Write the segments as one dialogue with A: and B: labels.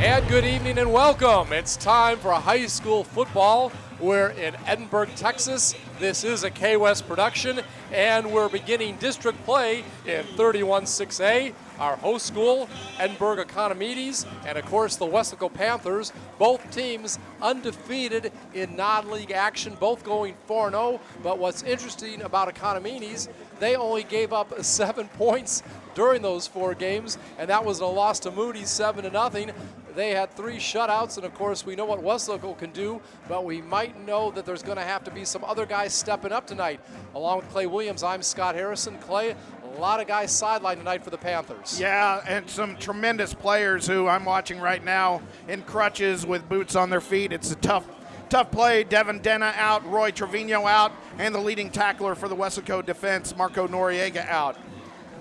A: And good evening and welcome. It's time for high school football. We're in Edinburg, Texas. This is a K-West production, and we're beginning district play in 31-6A. Our host school, Edinburg Economides, and of course the Weslaco Panthers. Both teams undefeated in non-league action, both going 4-0. But what's interesting about Economides, they only gave up 7 points during those 4 games, and that was a loss to Moody, 7-0. They had 3 shutouts, and of course we know what Weslaco can do, but we might know that there's going to have to be some other guys stepping up tonight. Along with Clay Williams, I'm Scott Harrison. Clay, a lot of guys sidelined tonight for the Panthers.
B: Yeah, and some tremendous players who I'm watching right now in crutches with boots on their feet. It's a tough play. Devin Denna out, Roy Trevino out, and the leading tackler for the Weslaco defense, Marco Noriega, out.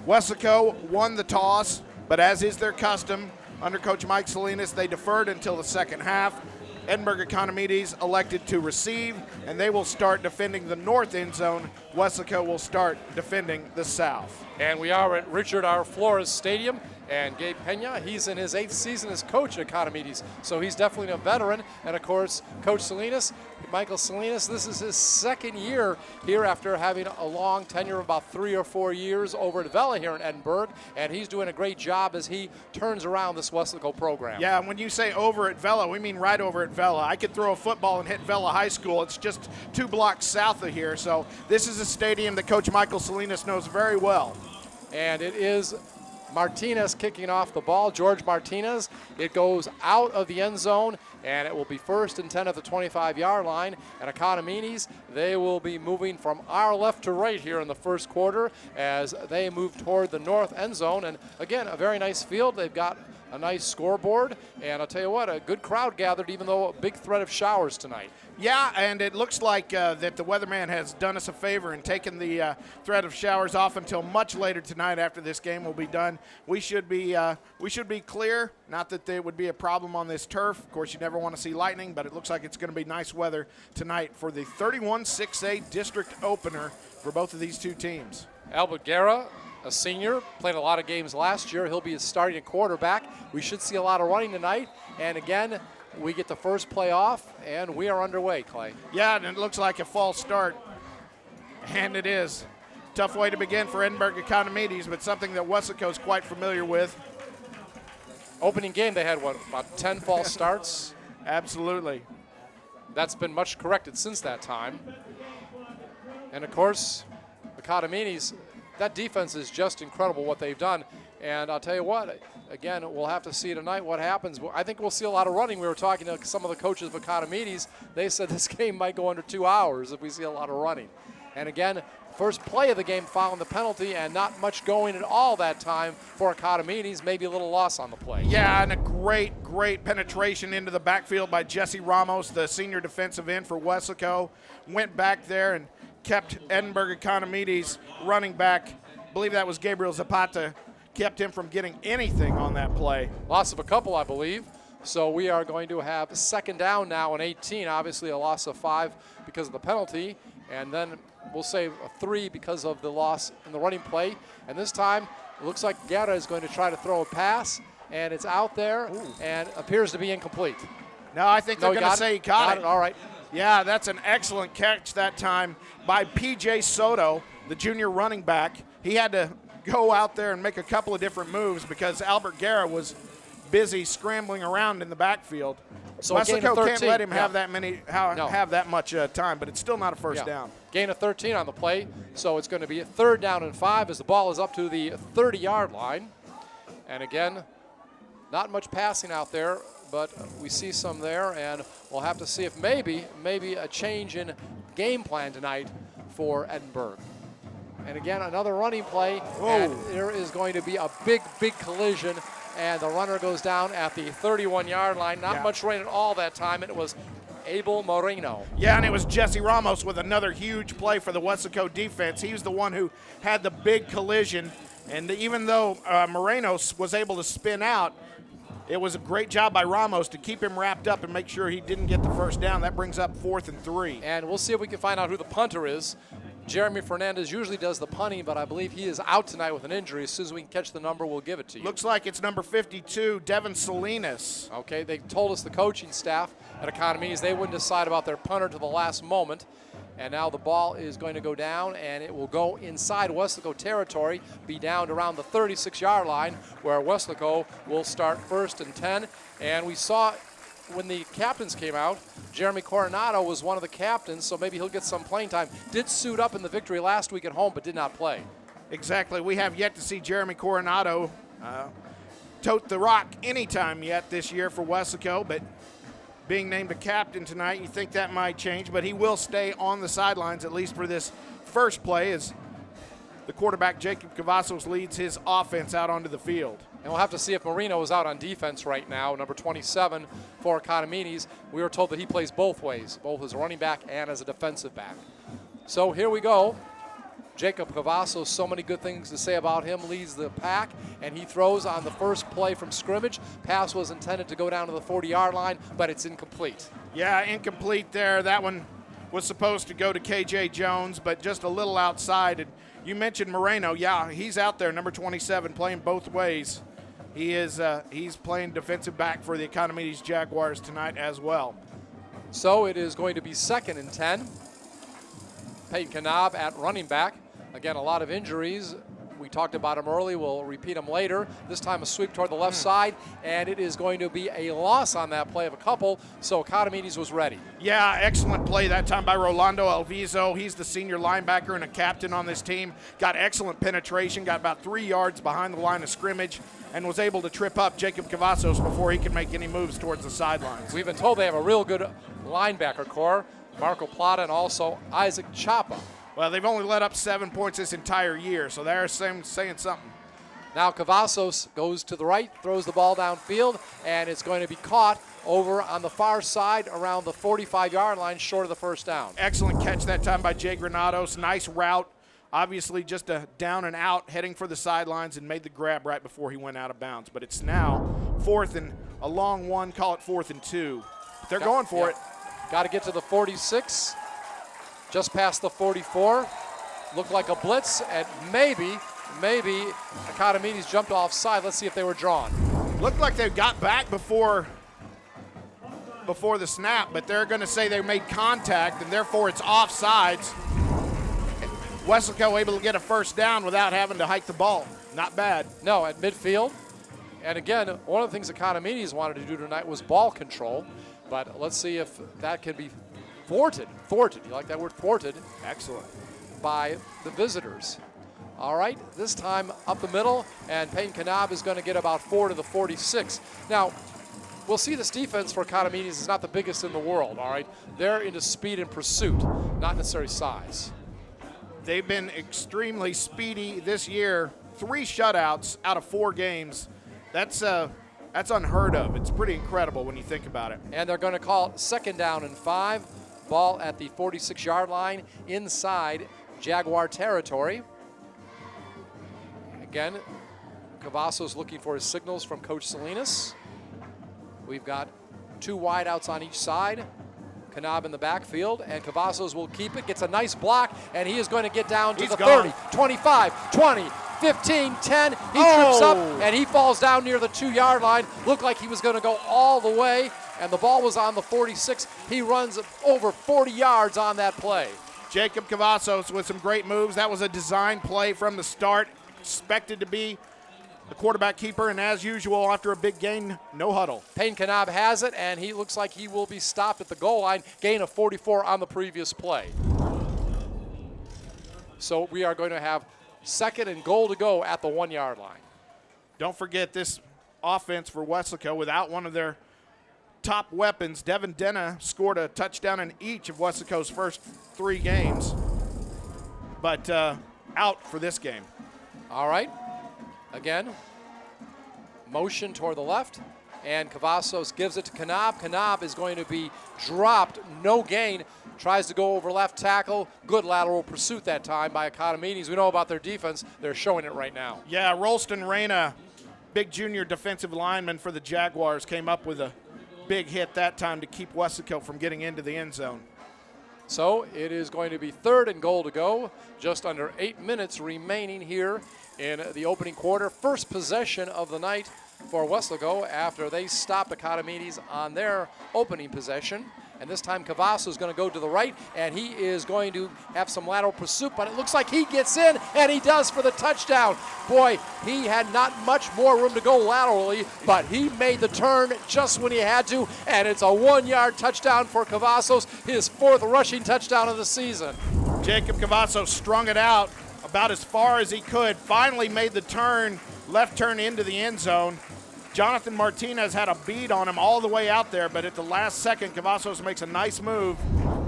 B: Weslaco won the toss, but as is their custom, under Coach Mike Salinas, they deferred until the second half. Edinburg Economides elected to receive, and they will start defending the north end zone. Weslaco will start defending the south.
A: And we are at Richard R. Flores Stadium, and Gabe Pena, he's in his 8th season as coach at Economides, so he's definitely a veteran. And of course, Coach Salinas, Michael Salinas, this is his 2nd year here after having a long tenure of about 3 or 4 years over at Vela here in Edinburg, and he's doing a great job as he turns around this Weslaco program.
B: Yeah, and when you say over at Vela, we mean right over at Vela. I could throw a football and hit Vela High School. It's just 2 blocks south of here, so this is a stadium that Coach Michael Salinas knows very well.
A: And it is Martinez kicking off the ball, George Martinez. It goes out of the end zone, and it will be 1st and 10 at the 25-yard line. And Economides, they will be moving from our left to right here in the first quarter as they move toward the north end zone. And again, a very nice field. They've got a nice scoreboard, and I'll tell you what, a good crowd gathered, even though a big threat of showers tonight.
B: Yeah, and it looks like that the weatherman has done us a favor and taken the threat of showers off until much later tonight after this game will be done. We should be clear. Not that there would be a problem on this turf. Of course, you never want to see lightning, but it looks like it's going to be nice weather tonight for the 31-6A district opener for both of these two teams.
A: Albert Guerra, a senior, played a lot of games last year. He'll be starting at quarterback. We should see a lot of running tonight. And again, we get the first play off, and we are underway, Clay.
B: Yeah, and it looks like a false start. And it is. Tough way to begin for Edinburg Economides, but something that Weslaco is quite familiar with.
A: Opening game, they had, about 10 false starts?
B: Absolutely.
A: That's been much corrected since that time. And, of course, Economides, that defense is just incredible what they've done. And I'll tell you what, again, we'll have to see tonight what happens. I think we'll see a lot of running. We were talking to some of the coaches of Economides. They said this game might go under 2 hours if we see a lot of running. And again, first play of the game following the penalty, and not much going at all that time for Economides, maybe a little loss on the play.
B: Yeah, and a great penetration into the backfield by Jesse Ramos, the senior defensive end for Weslaco. Went back there and kept Edinburg Economides running back. I believe that was Gabriel Zapata. Kept him from getting anything on that play.
A: Loss of a couple, I believe. So we are going to have 2nd down now and 18. Obviously a loss of 5 because of the penalty. And then we'll say a 3 because of the loss in the running play. And this time it looks like Guerra is going to try to throw a pass. And it's out there and appears to be incomplete.
B: No, I think they're going to say he caught it.
A: All right.
B: Yeah, that's an excellent catch that time by P.J. Soto, the junior running back. He had to go out there and make a couple of different moves because Albert Guerra was busy scrambling around in the backfield.
A: So
B: Weslaco can't let him have
A: have
B: that much time, but it's still not a first down.
A: Gain of 13 on the play, so it's going to be a 3rd down and 5 as the ball is up to the 30-yard line. And again, not much passing out there, but we see some there, and we'll have to see if maybe a change in game plan tonight for Edinburg. And again, another running play, and there is going to be a big collision, and the runner goes down at the 31-yard line. Not much rain at all that time, and it was Abel Moreno.
B: Yeah, and it was Jesse Ramos with another huge play for the Weslaco defense. He was the one who had the big collision, and even though Moreno was able to spin out, it was a great job by Ramos to keep him wrapped up and make sure he didn't get the first down. That brings up 4th and 3.
A: And we'll see if we can find out who the punter is. Jeremy Fernandez usually does the punting, but I believe he is out tonight with an injury. As soon as we can catch the number, we'll give it to you.
B: Looks like it's number 52, Devin Salinas.
A: Okay, they told us, the coaching staff at Economies, they wouldn't decide about their punter to the last moment. And now the ball is going to go down, and it will go inside Weslaco territory, be down to around the 36-yard line, where Weslaco will start 1st and 10. And we saw when the captains came out, Jeremy Coronado was one of the captains, so maybe he'll get some playing time. Did suit up in the victory last week at home, but did not play.
B: Exactly. We have yet to see Jeremy Coronado tote the rock anytime yet this year for Weslaco, but being named a captain tonight, you think that might change, but he will stay on the sidelines at least for this first play as the quarterback Jacob Cavazos leads his offense out onto the field.
A: And we'll have to see if Marino is out on defense right now, number 27 for Economies. We were told that he plays both ways, both as a running back and as a defensive back. So here we go. Jacob Cavazos, so many good things to say about him, leads the pack, and he throws on the first play from scrimmage. Pass was intended to go down to the 40-yard line, but it's incomplete.
B: Yeah, incomplete there. That one was supposed to go to KJ Jones, but just a little outside. And you mentioned Moreno. Yeah, he's out there, number 27, playing both ways. He's playing defensive back for the Economies Jaguars tonight as well.
A: So it is going to be 2nd and 10. Peyton Knab at running back. Again, a lot of injuries. We talked about them early. We'll repeat them later. This time a sweep toward the left side, and it is going to be a loss on that play of a couple, so Economies was ready.
B: Yeah, excellent play that time by Rolando Alviso. He's the senior linebacker and a captain on this team. Got excellent penetration, got about 3 yards behind the line of scrimmage, and was able to trip up Jacob Cavazos before he could make any moves towards the sidelines.
A: We've been told they have a real good linebacker core, Marco Plata and also Isaac Chapa.
B: Well, they've only let up 7 points this entire year, so they're saying something.
A: Now Cavazos goes to the right, throws the ball downfield, and it's going to be caught over on the far side around the 45-yard line, short of the first down.
B: Excellent catch that time by Jay Granados. Nice route. Obviously just a down and out, heading for the sidelines, and made the grab right before he went out of bounds. But it's now 4th and a long one, call it 4th and 2. But they're going for it.
A: Got to get to the 46. Just past the 44, looked like a blitz, and maybe Economies jumped offside. Let's see if they were drawn.
B: Looked like they got back before the snap, but they're going to say they made contact, and therefore it's offsides. Weslaco able to get a first down without having to hike the ball. Not bad.
A: No, at midfield. And again, one of the things Economies wanted to do tonight was ball control, but let's see if that can be thwarted, you like that word, thwarted?
B: Excellent.
A: By the visitors. All right, this time up the middle, and Peyton Knab is going to get about 4 to the 46. Now, we'll see this defense for Economies is not the biggest in the world, all right? They're into speed and pursuit, not necessarily size.
B: They've been extremely speedy this year. 3 shutouts out of 4 games. That's unheard of. It's pretty incredible when you think about it.
A: And they're going to call it 2nd down and 5. Ball at the 46-yard line inside Jaguar territory. Again, Cavazos looking for his signals from Coach Salinas. We've got 2 wideouts on each side. Knab in the backfield, and Cavazos will keep it, gets a nice block, and he is going to get down to the 30, 25, 20, 15, 10. He trips up, and he falls down near the 2-yard line. Looked like he was going to go all the way, and the ball was on the 46. He runs over 40 yards on that play.
B: Jacob Cavazos with some great moves. That was a design play from the start. Expected to be the quarterback keeper, and as usual, after a big gain, no huddle.
A: Payne Knab has it, and he looks like he will be stopped at the goal line. Gain of 44 on the previous play. So we are going to have 2nd and goal to go at the 1-yard line.
B: Don't forget this offense for Weslaco without one of their top weapons. Devin Denna scored a touchdown in each of Weslaco's first 3 games, but out for this game.
A: All right. Again, motion toward the left, and Cavazos gives it to Knab. Knab is going to be dropped, no gain. Tries to go over left tackle. Good lateral pursuit that time by Economies. We know about their defense. They're showing it right now.
B: Yeah, Rolston Reyna, big junior defensive lineman for the Jaguars, came up with a big hit that time to keep Weslaco from getting into the end zone.
A: So it is going to be 3rd and goal to go. Just under 8 minutes remaining here in the opening quarter. First possession of the night for Weslaco after they stopped Economides on their opening possession. And this time Cavasso is going to go to the right, and he is going to have some lateral pursuit, but it looks like he gets in, and he does for the touchdown. Boy, he had not much more room to go laterally, but he made the turn just when he had to, and it's a 1-yard touchdown for Cavassos, his 4th rushing touchdown of the season.
B: Jacob Cavasso strung it out about as far as he could, finally made the turn, left turn into the end zone. Jonathan Martinez had a bead on him all the way out there, but at the last second, Cavassos makes a nice move,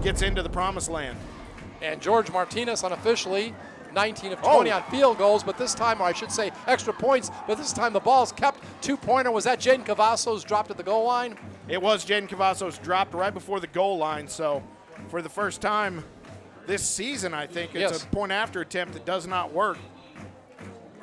B: gets into the promised land.
A: And George Martinez unofficially 19 of 20 on field goals, but this time, or I should say extra points, but this time the ball's kept. 2-pointer. Was that Jaden Cavassos dropped at the goal line?
B: It was Jaden Cavassos dropped right before the goal line, so for the first time this season, I think, it's a point after attempt that does not work.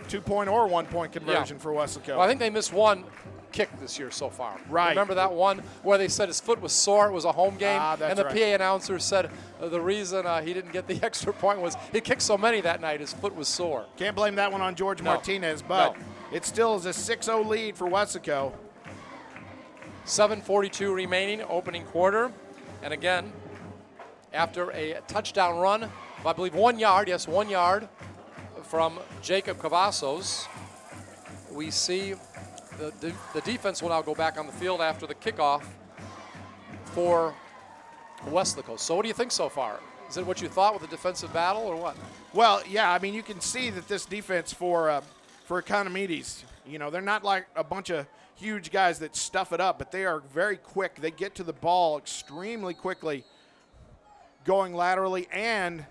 B: 2-point or 1-point conversion for Weslaco.
A: Well, I think they missed one kick this year so far.
B: Right.
A: Remember that one where they said his foot was sore? It was a home game, and the
B: right.
A: PA announcer said the reason he didn't get the extra point was he kicked so many that night his foot was sore.
B: Can't blame that one on George Martinez, but it still is a 6-0 lead for Weslaco.
A: 7:42 remaining, opening quarter, and again, after a touchdown run of, I believe, 1 yard, 1 yard, from Jacob Cavassos, we see the defense will now go back on the field after the kickoff for Weslaco. So what do you think so far? Is it what you thought with the defensive battle or what?
B: Well, yeah, I mean, you can see that this defense for Economides, they're not like a bunch of huge guys that stuff it up, but they are very quick. They get to the ball extremely quickly, going laterally, and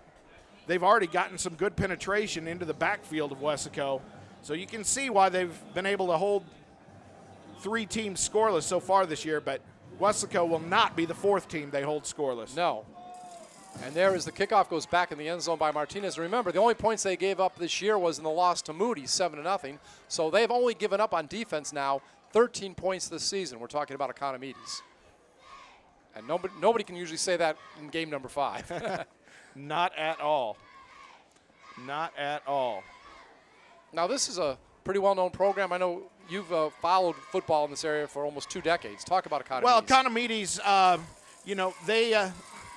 B: they've already gotten some good penetration into the backfield of Weslaco. So you can see why they've been able to hold 3 teams scoreless so far this year, but Weslaco will not be the 4th team they hold scoreless.
A: No. And there is the kickoff, goes back in the end zone by Martinez. Remember, the only points they gave up this year was in the loss to Moody, 7-0. So they've only given up on defense now 13 points this season. We're talking about Economides. And nobody can usually say that in game number 5.
B: Not at all. Not at all.
A: Now, this is a pretty well-known program. I know you've followed football in this area for almost 2 decades. Talk about Economides.
B: Well, Economides,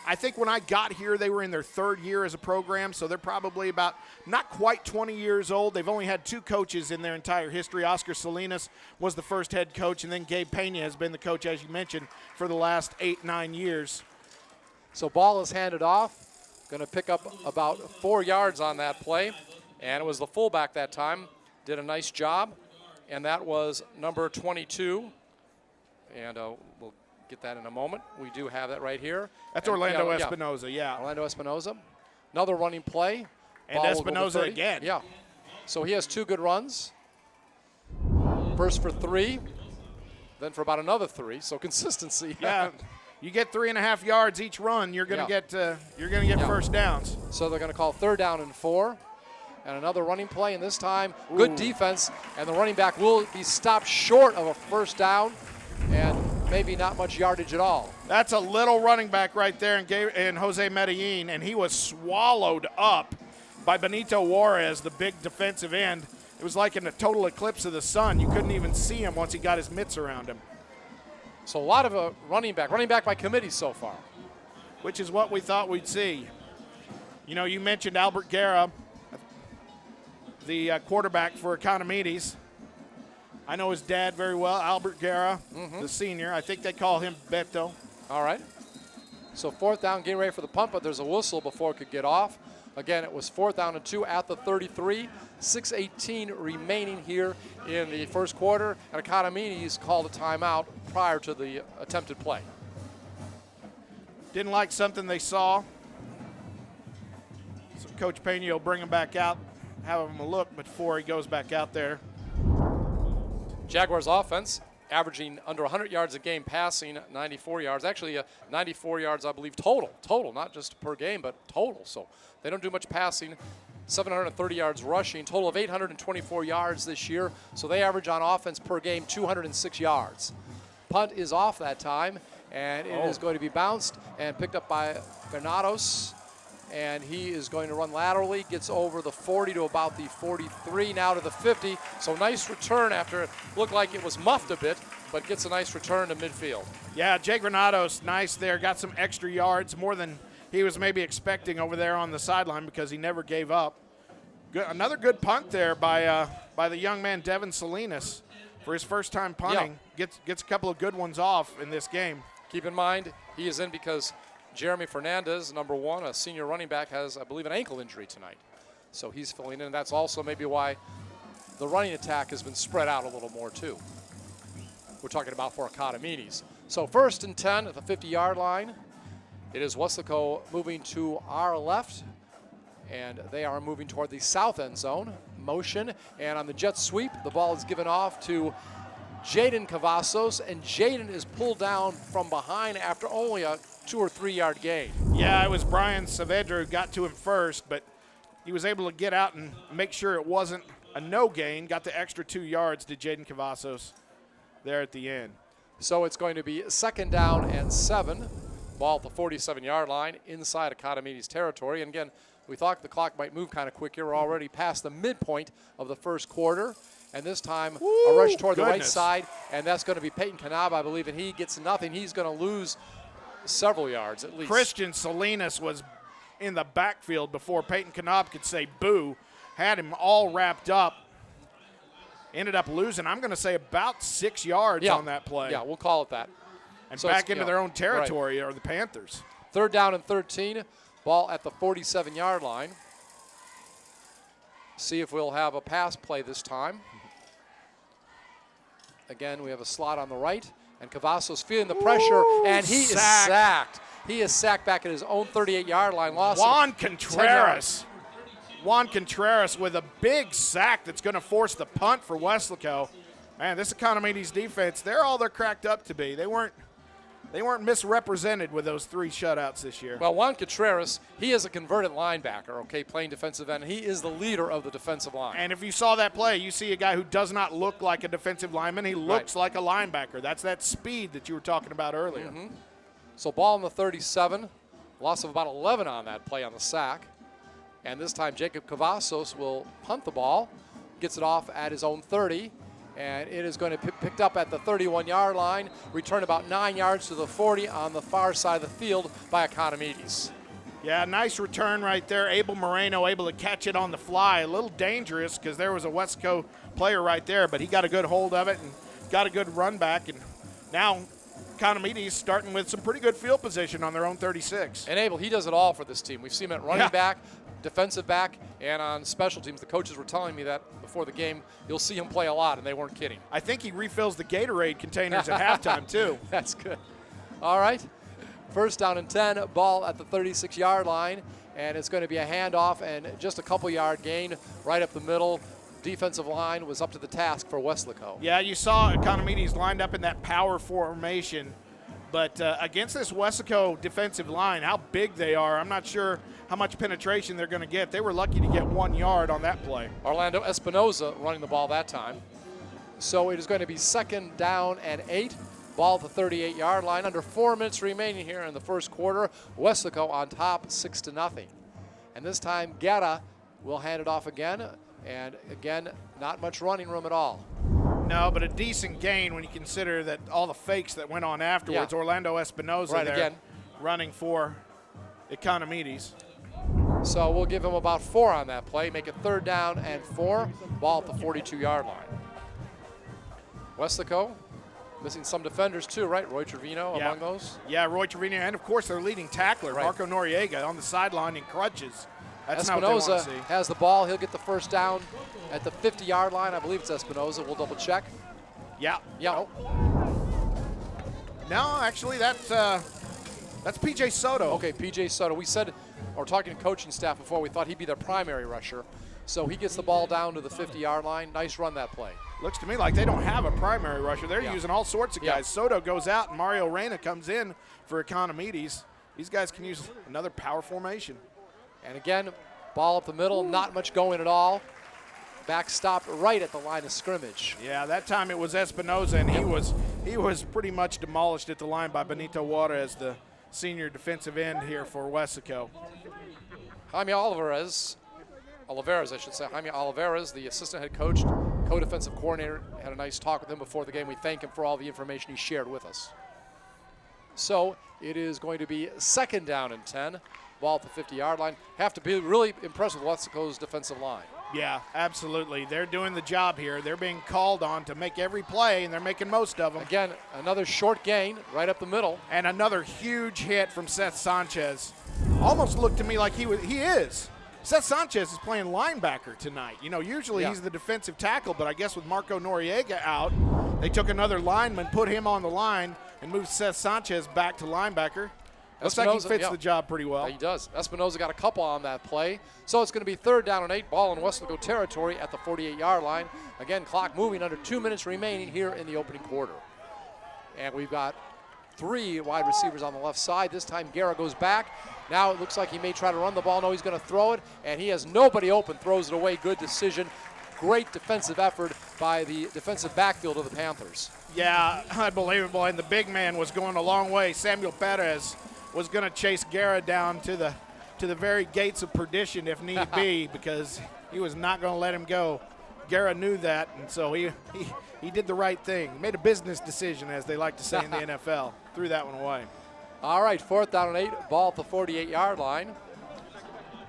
B: I think when I got here, they were in their 3rd year as a program, so they're probably about not quite 20 years old. They've only had 2 coaches in their entire history. Oscar Salinas was the first head coach, and then Gabe Pena has been the coach, as you mentioned, for the last 8-9 years.
A: So ball is handed off. Going to pick up about 4 yards on that play. And it was the fullback that time. Did a nice job. And that was number 22. And we'll get that in a moment. We do have that right here.
B: That's Orlando Espinoza, yeah.
A: Orlando Espinoza. Another running play.
B: And Espinoza again.
A: Yeah. So he has 2 good runs. First for 3. Then for about another 3. So consistency.
B: Yeah. You get 3.5 yards each run, you're going to get first downs.
A: So they're going to call 3rd down and 4, and another running play. And this time, good defense, and the running back will be stopped short of a first down, and maybe not much yardage at all.
B: That's a little running back right there in Jose Medellin, and he was swallowed up by Benito Juarez, the big defensive end. It was like in a total eclipse of the sun. You couldn't even see him once he got his mitts around him.
A: So a lot of running back by committee so far.
B: Which is what we thought we'd see. You mentioned Albert Guerra, the quarterback for Economides. I know his dad very well, Albert Guerra, the senior. I think they call him Beto.
A: All right. So 4th down, getting ready for the punt, but there's a whistle before it could get off. Again, it was 4th down and 2 at the 33. 6:18 remaining here in the first quarter, and Economides called a timeout prior to the attempted play.
B: Didn't like something they saw. So Coach Pena will bring him back out, have him a look before he goes back out there.
A: Jaguars offense averaging under 100 yards a game passing, 94 yards. Actually, 94 yards, I believe, total, not just per game, but total. So they don't do much passing. 730 yards rushing, total of 824 yards this year. So they average on offense per game 206 yards. Punt is off that time, and it is going to be bounced and picked up by Granados, and he is going to run laterally, gets over the 40 to about the 43, now to the 50. So nice return after it looked like it was muffed a bit, but gets a nice return to midfield.
B: Yeah, Jay Granados, nice there. Got some extra yards, more than he was maybe expecting over there on the sideline because he never gave up. Good, another good punt there by the young man Devin Salinas for his first time punting.
A: Yeah.
B: Gets a couple of good ones off in this game.
A: Keep in mind, he is in because Jeremy Fernandez, number 1, a senior running back, has, I believe, an ankle injury tonight. So he's filling in, and that's also maybe why the running attack has been spread out a little more, too. We're talking about for Economides. So 1st and 10 at the 50-yard line. It is Weslaco moving to our left, and they are moving toward the south end zone. Motion, and on the jet sweep, the ball is given off to Jaden Cavazos, and Jaden is pulled down from behind after only a 2 or 3 yard gain.
B: Yeah, it was Brian Saavedra who got to him first, but he was able to get out and make sure it wasn't a no gain. Got the extra 2 yards to Jaden Cavazos there at the end.
A: So it's going to be 2nd down and 7. Ball at the 47-yard line inside Economides territory. And again, we thought the clock might move kind of quick here. We're already past the midpoint of the first quarter. And this time, a rush toward the right side, and that's going to be Peyton Kanab, I believe, and he gets nothing. He's going to lose several yards at least.
B: Christian Salinas was in the backfield before Peyton Kanab could say boo. Had him all wrapped up. Ended up losing, I'm going to say, about 6 yards on that play.
A: Yeah, we'll call it that.
B: And so back into their own territory are the Panthers.
A: 3rd down and 13. Ball at the 47-yard line. See if we'll have a pass play this time. Again, we have a slot on the right, and Cavazos feeling the pressure, and he is sacked. He is sacked back at his own 38-yard line.
B: Juan Contreras. Juan Contreras with a big sack that's going to force the punt for Weslaco. Man, this Economides defense, they're all they're cracked up to be. They weren't misrepresented with those 3 shutouts this year.
A: Well, Juan Contreras, he is a converted linebacker, okay, playing defensive end. He is the leader of the defensive line.
B: And if you saw that play, you see a guy who does not look like a defensive lineman. He looks like a linebacker. That's that speed that you were talking about earlier.
A: Mm-hmm. So ball on the 37, loss of about 11 on that play on the sack. And this time Jacob Cavazos will punt the ball, gets it off at his own 30. And it is going to be picked up at the 31-yard line, return about 9 yards to the 40 on the far side of the field by Economides.
B: Yeah, nice return right there. Abel Moreno able to catch it on the fly. A little dangerous because there was a Weslaco player right there, but he got a good hold of it and got a good run back. And now Economides starting with some pretty good field position on their own 36.
A: And Abel, he does it all for this team. We've seen him at running back, defensive back, and on special teams. The coaches were telling me that before the game, you'll see him play a lot, and they weren't kidding.
B: I think he refills the Gatorade containers at halftime, too.
A: That's good. All right. 1st down and 10, ball at the 36-yard line, and it's going to be a handoff and just a couple-yard gain right up the middle. Defensive line was up to the task for Weslaco.
B: Yeah, you saw Economides lined up in that power formation. But against this Weslaco defensive line, how big they are, I'm not sure how much penetration they're going to get. They were lucky to get 1 yard on that play.
A: Orlando Espinoza running the ball that time. So it is going to be 2nd down and 8. Ball at the 38-yard line. Under 4 minutes remaining here in the first quarter. Weslaco on top 6-0. And this time Guerra will hand it off again. And again, not much running room at all.
B: No, but a decent gain when you consider that all the fakes that went on afterwards. Orlando Espinoza there
A: again,
B: running for Economides.
A: So we'll give him about 4 on that play. Make it 3rd down and 4. Ball at the 42-yard line. Weslaco missing some defenders too, right? Roy Trevino among those?
B: Yeah, Roy Trevino, and of course their leading tackler, Marco Noriega, on the sideline in crutches. That's not what they want to see.
A: Has the ball. He'll get the 1st down at the 50-yard line. I believe it's Espinoza. We'll double check.
B: Yeah.
A: Yeah.
B: No, actually, that's P.J. Soto.
A: Okay, P.J. Soto. We said, or talking to coaching staff before, we thought he'd be their primary rusher. So he gets the ball down to the 50-yard line. Nice run that play.
B: Looks to me like they don't have a primary rusher. They're using all sorts of guys. Soto goes out, and Mario Reyna comes in for Economides. These guys can use another power formation.
A: And again, ball up the middle, not much going at all. Back stopped right at the line of scrimmage.
B: Yeah, that time it was Espinoza, and he was pretty much demolished at the line by Benito Juarez, the senior defensive end here for Weslaco.
A: Jaime Olivares, I should say. Jaime Olivares, the assistant head coach, co-defensive coordinator, had a nice talk with him before the game. We thank him for all the information he shared with us. So it is going to be 2nd down and 10. Ball at the 50-yard line. Have to be really impressed with Weslaco's defensive line.
B: Yeah, absolutely. They're doing the job here. They're being called on to make every play, and they're making most of them.
A: Again, another short gain right up the middle.
B: And another huge hit from Seth Sanchez. Almost looked to me like he is. Seth Sanchez is playing linebacker tonight. You know, usually he's the defensive tackle, but I guess with Marco Noriega out, they took another lineman, put him on the line, and moved Seth Sanchez back to linebacker. Looks like he fits the job pretty well.
A: Yeah, he does. Espinoza got a couple on that play. So it's going to be 3rd down and 8, ball in Weslaco territory at the 48-yard line. Again, clock moving, under 2 minutes remaining here in the opening quarter. And we've got 3 wide receivers on the left side. This time Guerra goes back. Now it looks like he may try to run the ball. No, he's going to throw it, and he has nobody open, throws it away. Good decision. Great defensive effort by the defensive backfield of the Panthers.
B: Yeah, unbelievable, and the big man was going a long way. Samuel Perez was going to chase Guerra down to the very gates of perdition if need be, because he was not going to let him go. Guerra knew that, and so he did the right thing. Made a business decision, as they like to say in the NFL. Threw that one away.
A: All right, 4th down and 8, ball at the 48-yard line.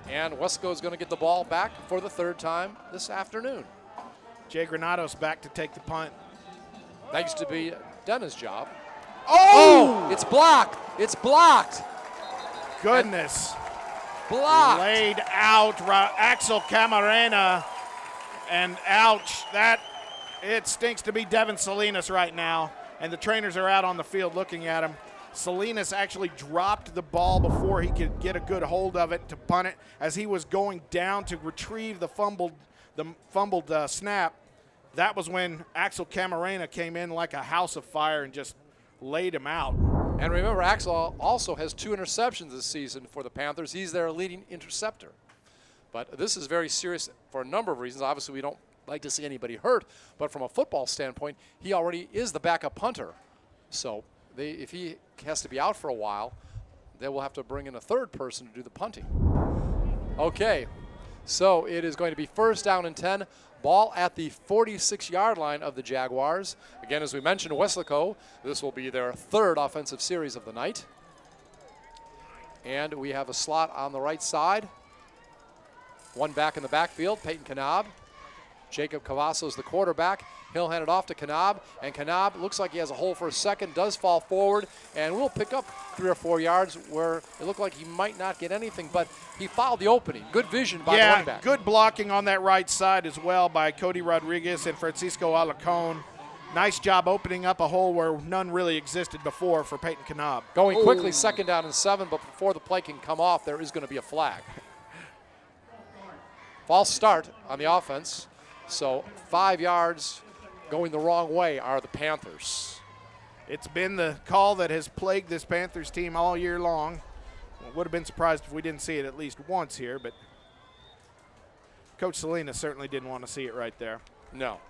A: And Weslaco is going to get the ball back for the 3rd time this afternoon.
B: Jay Granados back to take the punt.
A: Thanks to be Denna's job.
B: Oh!
A: It's blocked. It's blocked.
B: Goodness.
A: And blocked.
B: Laid out Axel Camarena. And ouch, it stinks to be Devin Salinas right now. And the trainers are out on the field looking at him. Salinas actually dropped the ball before he could get a good hold of it to punt it, as he was going down to retrieve the fumbled snap. That was when Axel Camarena came in like a house of fire and just laid him out.
A: And remember, Axel also has 2 interceptions this season for the Panthers. He's their leading interceptor. But this is very serious for a number of reasons. Obviously, we don't like to see anybody hurt, but from a football standpoint, he already is the backup punter. So if he has to be out for a while, they will have to bring in a 3rd person to do the punting. Okay, so it is going to be 1st down and 10. Ball at the 46-yard line of the Jaguars. Again, as we mentioned, Weslaco, this will be their 3rd offensive series of the night. And we have a slot on the right side. 1 back in the backfield, Peyton Knab. Jacob Cavazos, the quarterback. He'll hand it off to Knab, and Knab looks like he has a hole for a second, does fall forward, and will pick up 3 or 4 yards where it looked like he might not get anything, but he fouled the opening. Good vision by the running back.
B: Good blocking on that right side as well by Cody Rodriguez and Francisco Alacon. Nice job opening up a hole where none really existed before for Peyton Knab.
A: Going quickly, 2nd down and 7, but before the play can come off, there is going to be a flag. False start on the offense, so 5 yards going the wrong way are the Panthers.
B: It's been the call that has plagued this Panthers team all year long. Would have been surprised if we didn't see it at least once here, but Coach Salinas certainly didn't want to see it right there.
A: No.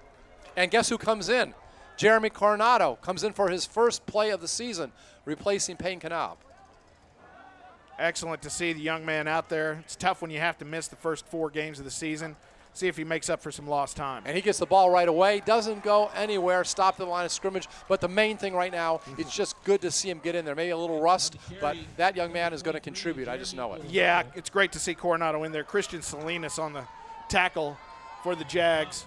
A: And guess who comes in? Jeremy Coronado comes in for his 1st play of the season, replacing Payne Knab.
B: Excellent to see the young man out there. It's tough when you have to miss the first 4 games of the season. See if he makes up for some lost time.
A: And he gets the ball right away, doesn't go anywhere, stop the line of scrimmage. But the main thing right now, it's just good to see him get in there. Maybe a little rust, but that young man is going to contribute. I just know it.
B: Yeah, it's great to see Coronado in there. Christian Salinas on the tackle for the Jags.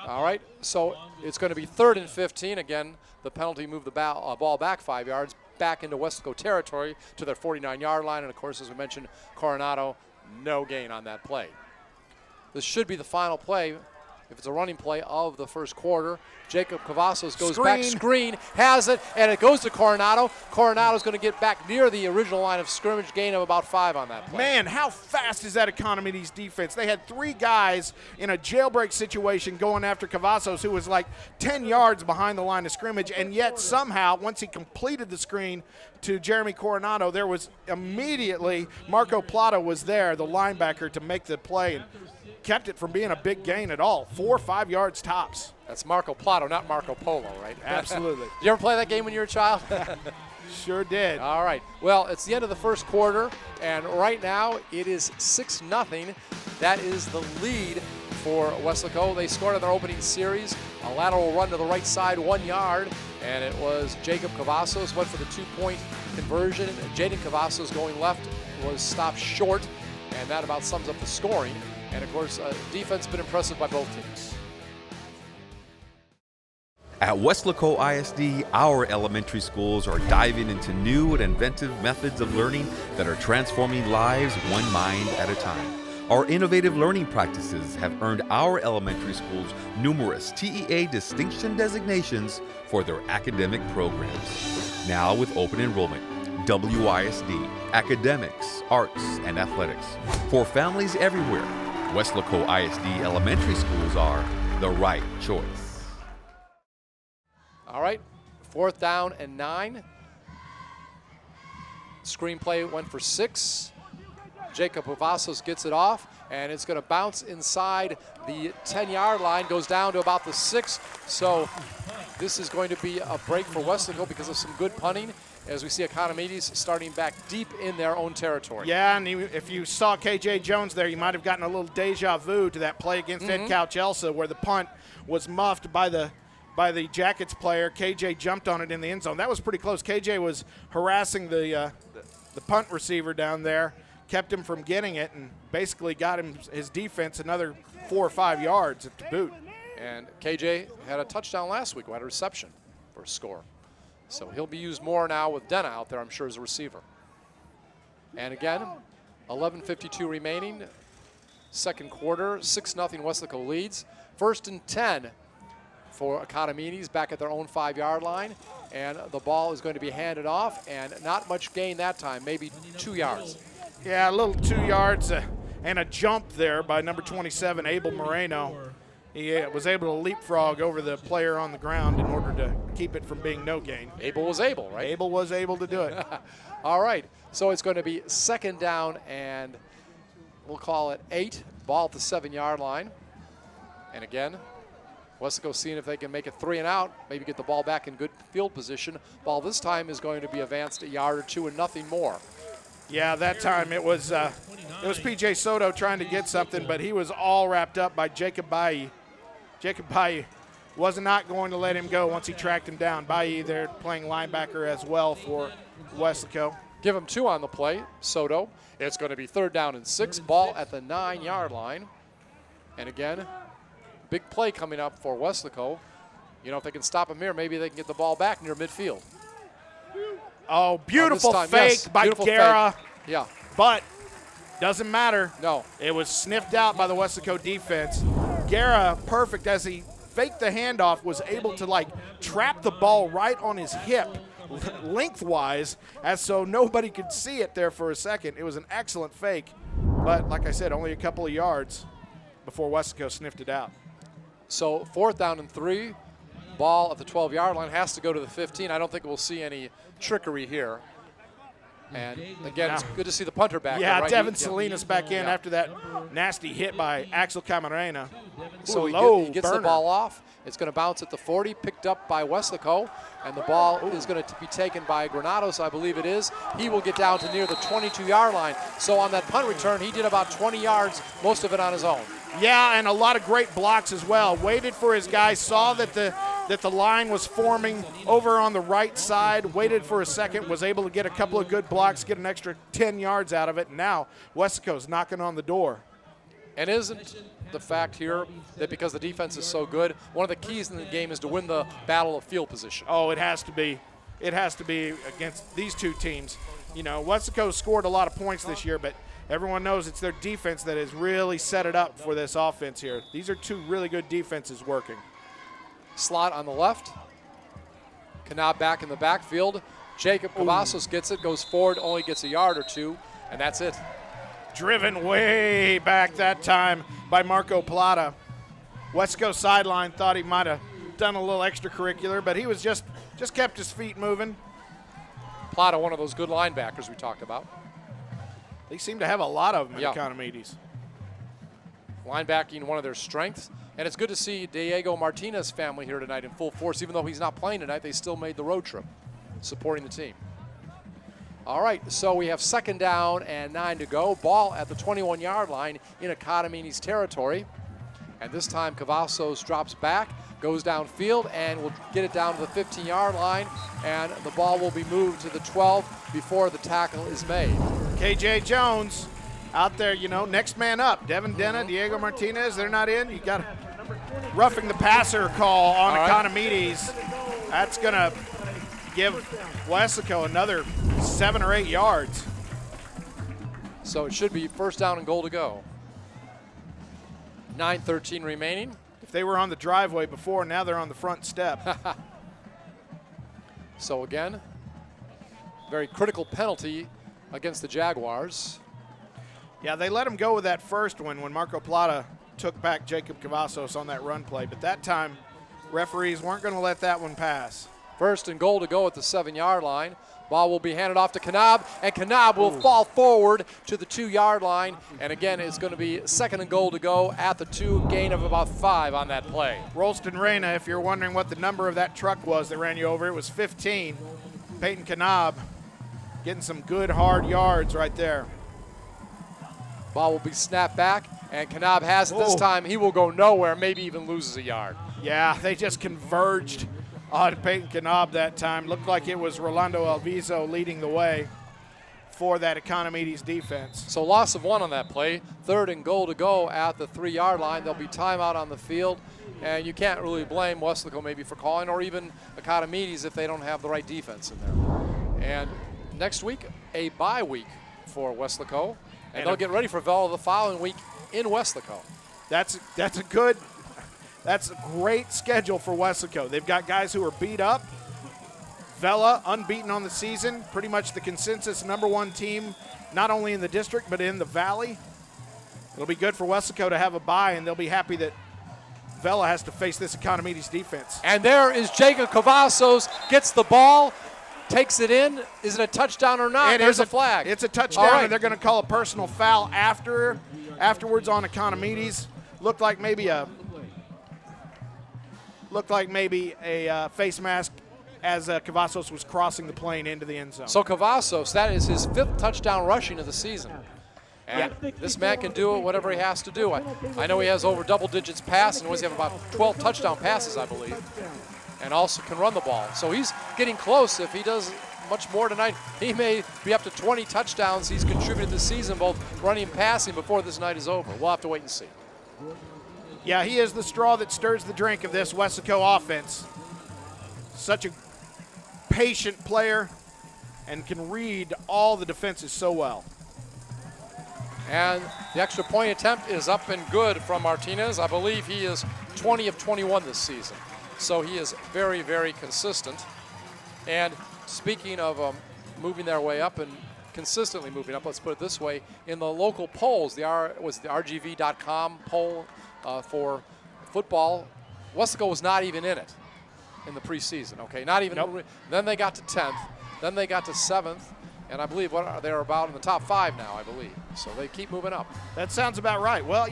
A: All right, so it's going to be 3rd and 15. Again, the penalty moved the ball back 5 yards, back into Weslaco territory to their 49-yard line. And, of course, as we mentioned, Coronado, no gain on that play. This should be the final play, if it's a running play, of the 1st quarter. Jacob Cavazos goes back, screen, has it, and it goes to Coronado. Coronado's going to get back near the original line of scrimmage, gain of about 5 on that play.
B: Man, how fast is that Economy's defense? They had 3 guys in a jailbreak situation going after Cavazos, who was like 10 yards behind the line of scrimmage, and yet somehow, once he completed the screen to Jeremy Coronado, there was immediately Marco Plata was there, the linebacker, to make the play. And kept it from being a big gain at all. 4 or 5 yards tops.
A: That's Marco Plato, not Marco Polo, right?
B: Absolutely.
A: Did you ever play that game when you were a child?
B: Sure did.
A: All right. Well, it's the end of the first quarter, and right now it is 6-0. That is the lead for Weslaco. They scored in their opening series. A lateral run to the right side, 1 yard, and it was Jacob Cavazos went for the 2-point conversion. Jaden Cavazos going left was stopped short, and that about sums up the scoring. And of course, defense been impressive by both teams.
C: At Weslaco ISD, our elementary schools are diving into new and inventive methods of learning that are transforming lives one mind at a time. Our innovative learning practices have earned our elementary schools numerous TEA distinction designations for their academic programs. Now with open enrollment, WISD, academics, arts, and athletics. For families everywhere, Weslaco ISD elementary schools are the right choice.
A: All right, 4th down and 9. Screenplay went for 6. Jacob Cavazos gets it off, and it's going to bounce inside the 10-yard line, goes down to about the 6. So this is going to be a break for Weslaco because of some good punting, as we see Economides starting back deep in their own territory.
B: Yeah, and if you saw KJ Jones there, you might have gotten a little deja vu to that play against Ed Couch-Elsa, where the punt was muffed by the Jackets player. KJ jumped on it in the end zone. That was pretty close. KJ was harassing the punt receiver down there, kept him from getting it, and basically got him his defense another 4 or 5 yards at the boot.
A: And KJ had a touchdown last week, had a reception for a score. So he'll be used more now with Denna out there, I'm sure, as a receiver. And again, 11:52 remaining, second quarter, 6-0 Weslaco leads. 1st and 10 for Economides back at their own 5-yard line. And the ball is going to be handed off, and not much gain that time, maybe 2 yards.
B: Yeah, a little 2 yards and a jump there by number 27, Abel Moreno. He was able to leapfrog over the player on the ground in order to keep it from being no gain.
A: Abel was able, right?
B: Abel was able to do it.
A: All right, so it's going to be 2nd down, and we'll call it 8. Ball at the 7-yard line. And again, Weslaco seeing if they can make it 3 and out, maybe get the ball back in good field position. Ball this time is going to be advanced a yard or 2 and nothing more.
B: Yeah, that time it was P.J. Soto trying to get something, but he was all wrapped up by Jacob Bailly. Jacob Bailly was not going to let him go once he tracked him down. Bailly there playing linebacker as well for Weslaco.
A: Give him 2 on the play, Soto. It's going to be 3rd down and 6, ball at the 9-yard line. And again, big play coming up for Weslaco. You know, if they can stop him here, maybe they can get the ball back near midfield.
B: Oh, beautiful
A: time,
B: fake
A: yes,
B: by
A: beautiful
B: Guerra.
A: fake. Yeah.
B: But doesn't matter.
A: No.
B: It was sniffed out by the Weslaco defense. Guerra, perfect as he faked the handoff, was able to trap the ball right on his hip lengthwise, as so nobody could see it there for a second. It was an excellent fake, but like I said, only a couple of yards before Weslaco sniffed it out.
A: So 4th down and 3, ball at the 12-yard line, has to go to the 15. I don't think we'll see any trickery here. And again, it's good to see the punter back.
B: Yeah,
A: right?
B: Devin Salinas back in after that nasty hit by Axel Camarena.
A: So he gets
B: burner.
A: the ball off. It's going to bounce at the 40, picked up by Weslaco, and the ball is going to be taken by Granados, I believe it is. He will get down to near the 22-yard line. So on that punt return, he did about 20 yards, most of it on his own.
B: Yeah, and a lot of great blocks as well. Waited for his guy, saw that the line was forming over on the right side, waited for a second, was able to get a couple of good blocks, get an extra 10 yards out of it, and now Weslaco's knocking on the door.
A: And isn't the fact here that because the defense is so good, one of the keys in the game is to win the battle of field position?
B: Oh, it has to be. It has to be against these two teams. You know, Weslaco scored a lot of points this year, but everyone knows it's their defense that has really set it up for this offense here. These are two really good defenses working.
A: Slot on the left. Kanab back in the backfield. Jacob Cavazos gets it, goes forward, only gets a yard or 2, and that's it.
B: Driven way back that time by Marco Plata. Weslaco sideline thought he might have done a little extracurricular, but he was just kept his feet moving.
A: Plata, one of those good linebackers we talked about.
B: They seem to have a lot of them in
A: Yeah.
B: Economides.
A: linebacking one of their strengths. And it's good to see Diego Martinez's family here tonight in full force. Even though he's not playing tonight, they still made the road trip supporting the team. All right, so we have 2nd down and 9 to go. Ball at the 21-yard line in Economini's territory. And this time Cavazos drops back, goes downfield, and will get it down to the 15-yard line. And the ball will be moved to the 12 before the tackle is made.
B: KJ Jones out there, next man up. Devin Denna, Diego Martinez, they're not in. You got roughing the passer call on Economides. That's going to give Weslaco another 7 or 8 yards.
A: So it should be 1st down and goal to go. 9:13 remaining.
B: If they were on the driveway before, now they're on the front step.
A: So again, very critical penalty against the Jaguars.
B: Yeah, they let him go with that first one when Marco Plata took back Jacob Cavazos on that run play. But that time, referees weren't going to let that one pass.
A: 1st and goal to go at the 7-yard line. Ball will be handed off to Knab, and Knab will fall forward to the 2-yard line. And again, it's going to be 2nd and goal to go at the 2, gain of about 5 on that play.
B: Rolston Reyna, if you're wondering what the number of that truck was that ran you over, it was 15. Peyton Knab getting some good hard yards right there.
A: Ball will be snapped back, and Knab has it this time. He will go nowhere, maybe even loses a yard.
B: Yeah, they just converged on Peyton Knab that time. Looked like it was Rolando Alviso leading the way for that Economides defense.
A: So loss of 1 on that play. 3rd and goal to go at the 3-yard line. There'll be timeout on the field, and you can't really blame Weslaco maybe for calling, or even Economides if they don't have the right defense in there. And next week, a bye week for Weslaco, and they'll get ready for Vela the following week in Weslaco.
B: That's a great schedule for Weslaco. They've got guys who are beat up. Vela, unbeaten on the season, pretty much the consensus #1 team, not only in the district but in the valley. It'll be good for Weslaco to have a bye, and they'll be happy that Vela has to face this Economides defense.
A: And there is Jacob Cavazos, gets the ball, takes it in. Is it a touchdown or not? There's a flag.
B: It's a touchdown, and they're going to call a personal foul afterwards on Economides. Looked like maybe a face mask as Cavazos was crossing the plane into the end zone.
A: So Cavazos, that is his 5th touchdown rushing of the season. And this man can do whatever he has to do. I know he has over double digits passing. He has about 12 touchdown passes, I believe. And also can run the ball. So he's getting close. If he does much more tonight, he may be up to 20 touchdowns he's contributed this season, both running and passing, before this night is over. We'll have to wait and see.
B: Yeah, he is the straw that stirs the drink of this Weslaco offense. Such a patient player and can read all the defenses so well.
A: And the extra point attempt is up and good from Martinez. I believe he is 20 of 21 this season. So he is very, very consistent. And speaking of moving their way up and consistently moving up, let's put it this way, in the local polls, the RGV.com poll for football, Weslaco was not even in it in the preseason, okay? Not even.
B: Nope.
A: Then they got to 10th, then they got to 7th, and I believe they're about in the top 5 now, I believe. So they keep moving up.
B: That sounds about right. Well,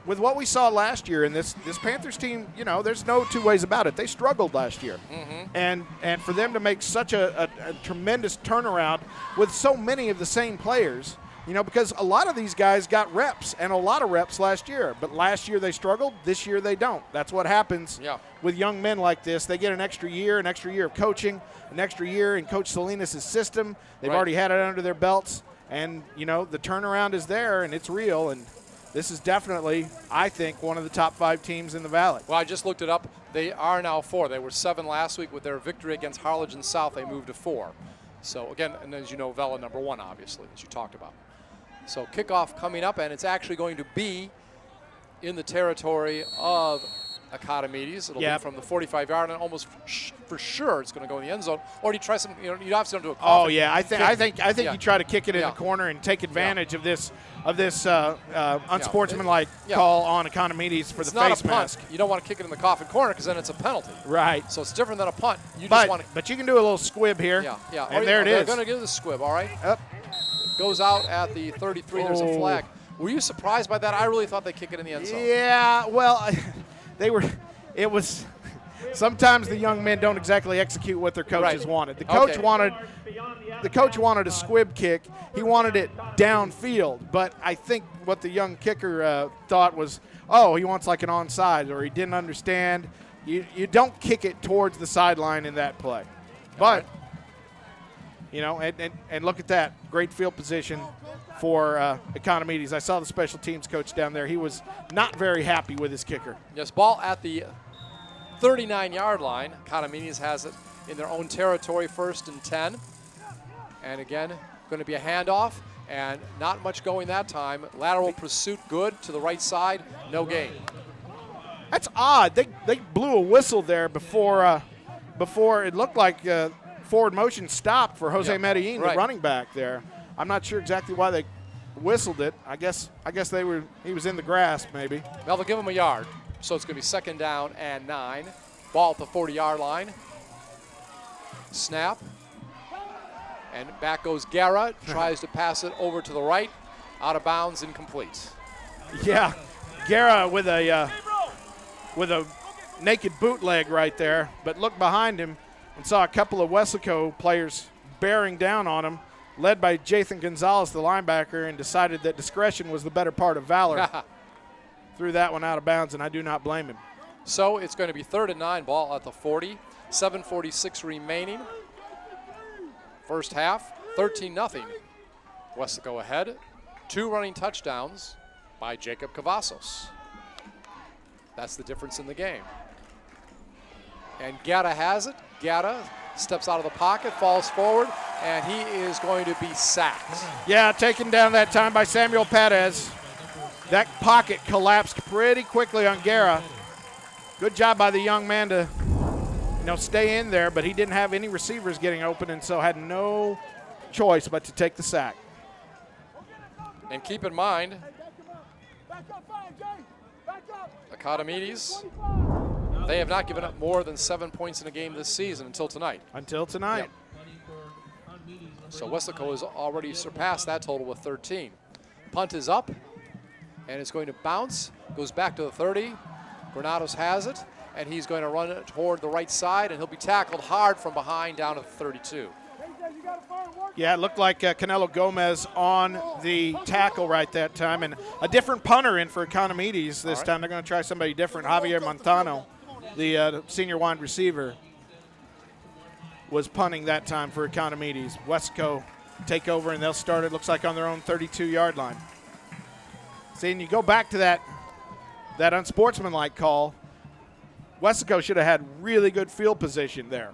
B: with what we saw last year in this Panthers team, there's no two ways about it. They struggled last year.
A: Mm-hmm.
B: And for them to make such a tremendous turnaround with so many of the same players, because a lot of these guys got reps, and a lot of reps last year. But last year they struggled. This year they don't. That's what happens with young men like this. They get an extra year of coaching, an extra year in Coach Salinas' system. They've already had it under their belts. And, the turnaround is there, and it's real. And this is definitely, I think, one of the top 5 teams in the Valley.
A: Well, I just looked it up. They are now 4. They were 7 last week. With their victory against Harlingen South, they moved to 4. So, again, and as you know, Vela #1, obviously, as you talked about. So kickoff coming up, and it's actually going to be in the territory of Economides. It'll be from the 45-yard line, almost for sure it's going to go in the end zone. Or do you try some? You obviously don't do a coffin.
B: Oh yeah, I think you try to kick it in the corner and take advantage of this unsportsmanlike call on Economides for the face mask.
A: It's not a punt. You don't want to kick it in the coffin corner because then it's a penalty.
B: Right.
A: So it's different than a punt. But
B: you can do a little squib here.
A: Yeah.
B: And there it is.
A: They're going to give the squib. All right.
B: Yep.
A: Goes out at the 33. There's a flag. Were you surprised by that? I really thought they'd kick it in the end zone.
B: Yeah, well, it was sometimes the young men don't exactly execute what their coaches wanted. The coach wanted a squib kick. He wanted it downfield, but I think what the young kicker thought was, oh, he wants like an onside, or he didn't understand. You don't kick it towards the sideline in that play. But, you know, and look at that. Great field position for Economides. I saw the special teams coach down there. He was not very happy with his kicker.
A: Yes, ball at the 39-yard line. Economides has it in their own territory, 1st and 10. And again, going to be a handoff, and not much going that time. Lateral pursuit good to the right side, no gain.
B: That's odd. They blew a whistle there before it looked like forward motion stopped for Jose Medellin, the running back there. I'm not sure exactly why they whistled it. I guess he was in the grass maybe.
A: Well, they'll give him a yard, so it's going to be 2nd down and 9. Ball at the 40-yard line. Snap. And back goes Guerra, tries to pass it over to the right, out of bounds, incomplete.
B: Yeah, Guerra with a naked bootleg right there, but looked behind him and saw a couple of Weslaco players bearing down on him, led by Jathan Gonzalez, the linebacker, and decided that discretion was the better part of valor. Threw that one out of bounds, and I do not blame him.
A: So it's going to be 3rd and 9, ball at the 40, 7:46 remaining. First half, 13-0. Weslaco ahead. 2 running touchdowns by Jacob Cavazos. That's the difference in the game. And Guerra has it. Guerra steps out of the pocket, falls forward, and he is going to be sacked.
B: Yeah, taken down that time by Samuel Perez. That pocket collapsed pretty quickly on Guerra. Good job by the young man to stay in there, but he didn't have any receivers getting open, and so had no choice but to take the sack.
A: And keep in mind, Economides, they have not given up more than 7 points in a game this season until tonight.
B: Yep.
A: So Weslaco has already surpassed that total with 13. Punt is up, and it's going to bounce, goes back to the 30. Granados has it, and he's going to run it toward the right side, and he'll be tackled hard from behind down to the 32.
B: Yeah, it looked like Canelo Gomez on the tackle right that time, and a different punter in for Economides this time. They're going to try somebody different. Javier Montano, the senior wide receiver, was punting that time for Economides. Weslaco take over, and they'll start it, looks like, on their own 32-yard line. See, and you go back to that unsportsmanlike call. Weslaco should have had really good field position there,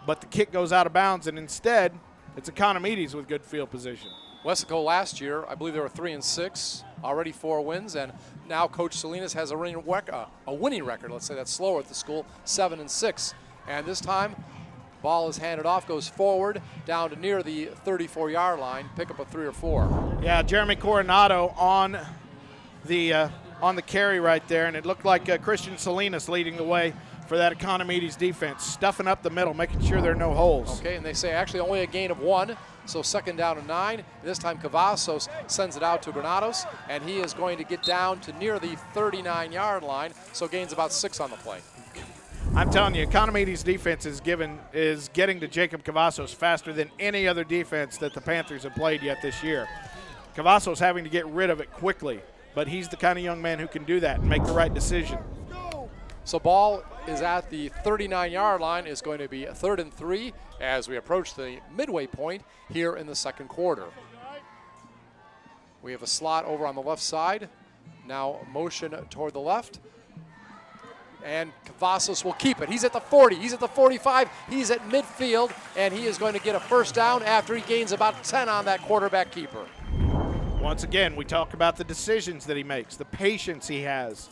B: but the kick goes out of bounds, and instead it's Economides with good field position.
A: Weslaco last year, I believe they were 3-6, already 4 wins, and now Coach Salinas has a winning record. Let's say that's slower at the school, 7-6. And this time, ball is handed off, goes forward, down to near the 34-yard line, pick up a 3 or 4.
B: Yeah, Jeremy Coronado on the carry right there, and it looked like Christian Salinas leading the way for that Economides defense, stuffing up the middle, making sure there are no holes.
A: Okay, and they say actually only a gain of 1, so 2nd down and 9. This time Cavazos sends it out to Granados, and he is going to get down to near the 39-yard line, so gains about 6 on the play.
B: I'm telling you, Economides defense is getting to Jacob Cavazos faster than any other defense that the Panthers have played yet this year. Cavazos having to get rid of it quickly, but he's the kind of young man who can do that and make the right decision.
A: So ball is at the 39-yard line. Is going to be a 3rd and 3 as we approach the midway point here in the second quarter. We have a slot over on the left side. Now motion toward the left. And Cavazos will keep it. He's at the 40. He's at the 45. He's at midfield, and he is going to get a 1st down after he gains about 10 on that quarterback keeper.
B: Once again, we talk about the decisions that he makes, the patience he has.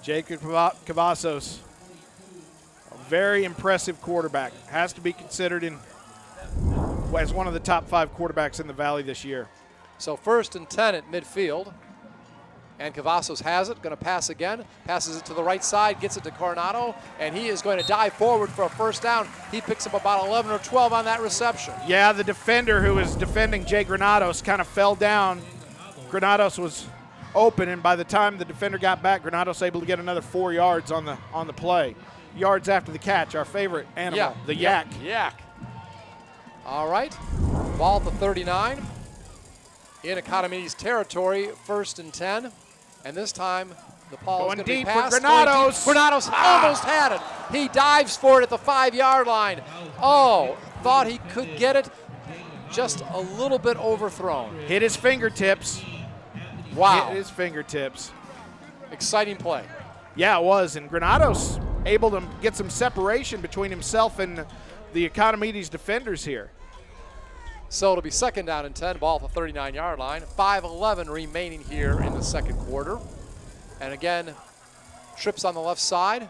B: Jacob Cavazos, a very impressive quarterback, has to be considered as one of the top 5 quarterbacks in the Valley this year.
A: So 1st and 10 at midfield, and Cavazos has it, going to pass again, passes it to the right side, gets it to Coronado, and he is going to dive forward for a 1st down. He picks up about 11 or 12 on that reception.
B: Yeah, the defender who was defending Jay Granados kind of fell down. Granados was open, and by the time the defender got back, Granados able to get another 4 yards on the play. Yards after the catch, our favorite animal, the yak.
A: Yak. All right, ball at the 39. In Economy's territory, 1st and 10. And this time, the ball is going to be
B: deep
A: passed.
B: for Granados.
A: Granados almost had it. He dives for it at the 5-yard line. Oh, thought he could get it. Just a little bit overthrown.
B: Hit his fingertips.
A: Wow.
B: Hit his fingertips.
A: Exciting play.
B: Yeah, it was. And Granados able to get some separation between himself and the Economides defenders here.
A: So it'll be 2nd down and 10, ball at the 39-yard line. 5:11 remaining here in the 2nd quarter. And again, trips on the left side.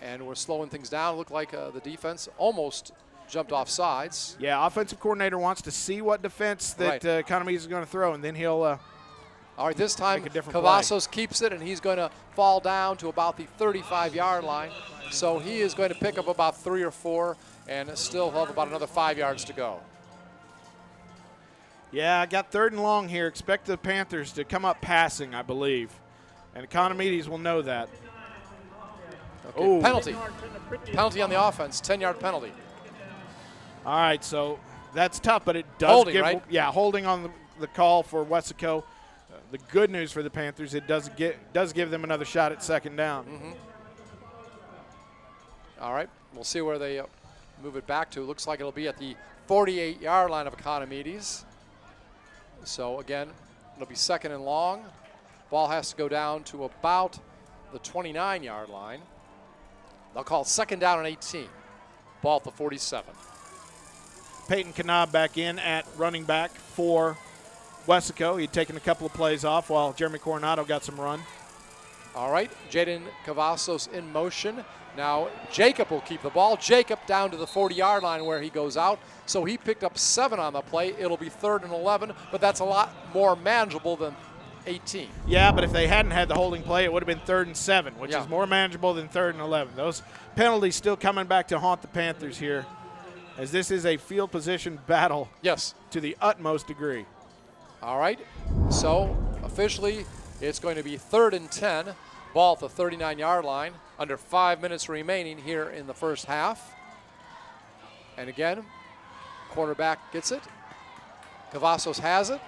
A: And we're slowing things down. Looked like the defense almost jumped off sides.
B: Yeah, offensive coordinator wants to see what defense that Economides is going to throw, and then he'll
A: all right, this time
B: make a different
A: Cavazos keeps it, and he's going to fall down to about the 35-yard line. So he is going to pick up about 3 or 4 and still have about another 5 yards to go.
B: Yeah, I got 3rd and long here. Expect the Panthers to come up passing, I believe. And Economides will know that.
A: Okay, penalty. Penalty on the offense, 10-yard penalty.
B: All right, so that's tough, but it does
A: Holding, right?
B: Yeah, holding on the call for Weslaco. The good news for the Panthers, it does give them another shot at 2nd down.
A: Mm-hmm. All right, we'll see where they move it back to. Looks like it'll be at the 48-yard line of Economides. So again, it'll be 2nd and long. Ball has to go down to about the 29-yard line. They'll call 2nd down and 18. Ball at the 47.
B: Peyton Kanab back in at running back for Weslaco. He'd taken a couple of plays off while Jeremy Coronado got some run.
A: All right, Jaden Cavazos in motion. Now Jacob will keep the ball. Jacob down to the 40-yard line where he goes out. So he picked up 7 on the play. It'll be 3rd and 11, but that's a lot more manageable than 18.
B: Yeah, but if they hadn't had the holding play, it would have been 3rd and 7, which
A: Yeah.
B: is more manageable than 3rd and 11. Those penalties still coming back to haunt the Panthers here, as this is a field position battle.
A: Yes.
B: To the utmost degree.
A: All right, so officially it's going to be 3rd and 10, ball at the 39-yard line, under 5 minutes remaining here in the first half. And again, quarterback gets it. Cavazos has it,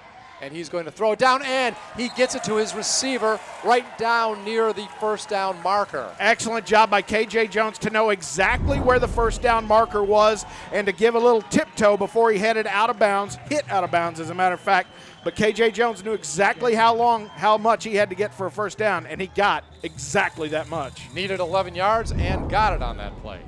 A: and he's going to throw it down, and he gets it to his receiver right down near the 1st down marker.
B: Excellent job by KJ Jones to know exactly where the 1st down marker was and to give a little tiptoe before he headed out of bounds, hit out of bounds as a matter of fact. But KJ Jones knew exactly how much he had to get for a 1st down, and he got exactly that much.
A: Needed 11 yards and got it on that play.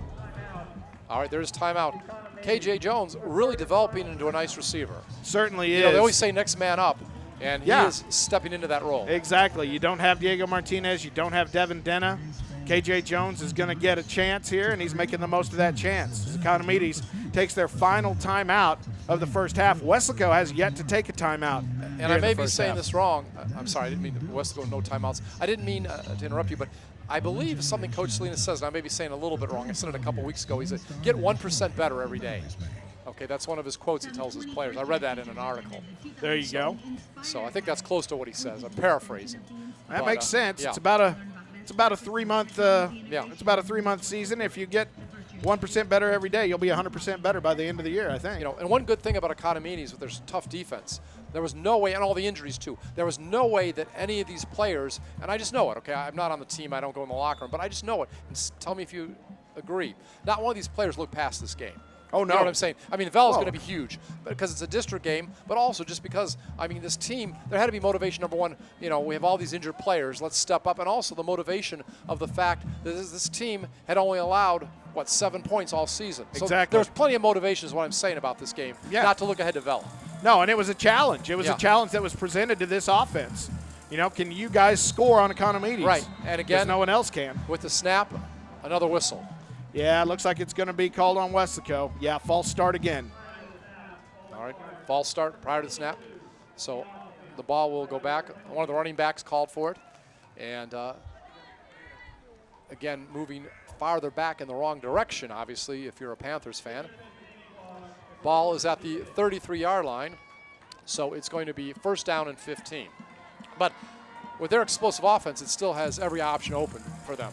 A: All right, there's timeout. KJ Jones really developing into a nice receiver.
B: Certainly is.
A: You know, they always say next man up, and he
B: Yeah.
A: is stepping into that role.
B: Exactly. You don't have Diego Martinez. You don't have Devin Denna. KJ Jones is going to get a chance here, and he's making the most of that chance. As Economides takes their final timeout of the first half. Weslaco has yet to take a timeout.
A: And I may be saying this wrong. I'm sorry, I didn't mean Weslaco no timeouts. I didn't mean to interrupt you, but I believe something Coach Salinas says, and I may be saying a little bit wrong. I said it a couple weeks ago. He said, get 1% better every day. Okay, that's one of his quotes he tells his players. I read that in an article.
B: There you go.
A: So I think that's close to what he says. I'm paraphrasing.
B: That makes sense.
A: Yeah.
B: It's about a 3-month it's about a 3-month season. If you get 1% better every day, you'll be 100% better by the end of the year, I think.
A: You know, and one good thing about Economides with their tough defense, there was no way, and all the injuries too, there was no way that any of these players, and I just know it, okay, I'm not on the team, I don't go in the locker room, but I just know it, and tell me if you agree. Not one of these players looked past this game.
B: Oh, no.
A: You know what I'm saying? I mean, Vela's going to be huge because it's a district game, but also just because, I mean, this team, there had to be motivation. Number one, you know, we have all these injured players. Let's step up. And also the motivation of the fact that this team had only allowed, 7 points all season. So
B: Exactly.
A: there's plenty of motivation is what I'm saying about this game, not to look ahead to Vela.
B: No, and it was a challenge. It was a challenge that was presented to this offense. You know, can you guys score on Economides?
A: Right, and again,
B: no one else can.
A: With the snap, another whistle.
B: Yeah, it looks like it's going to be called on Weslaco. Yeah, false start again.
A: All right, false start prior to the snap. So the ball will go back. One of the running backs called for it. And again, moving farther back in the wrong direction, obviously, if you're a Panthers fan. Ball is at the 33-yard line. So it's going to be first down and 15. But with their explosive offense, it still has every option open for them.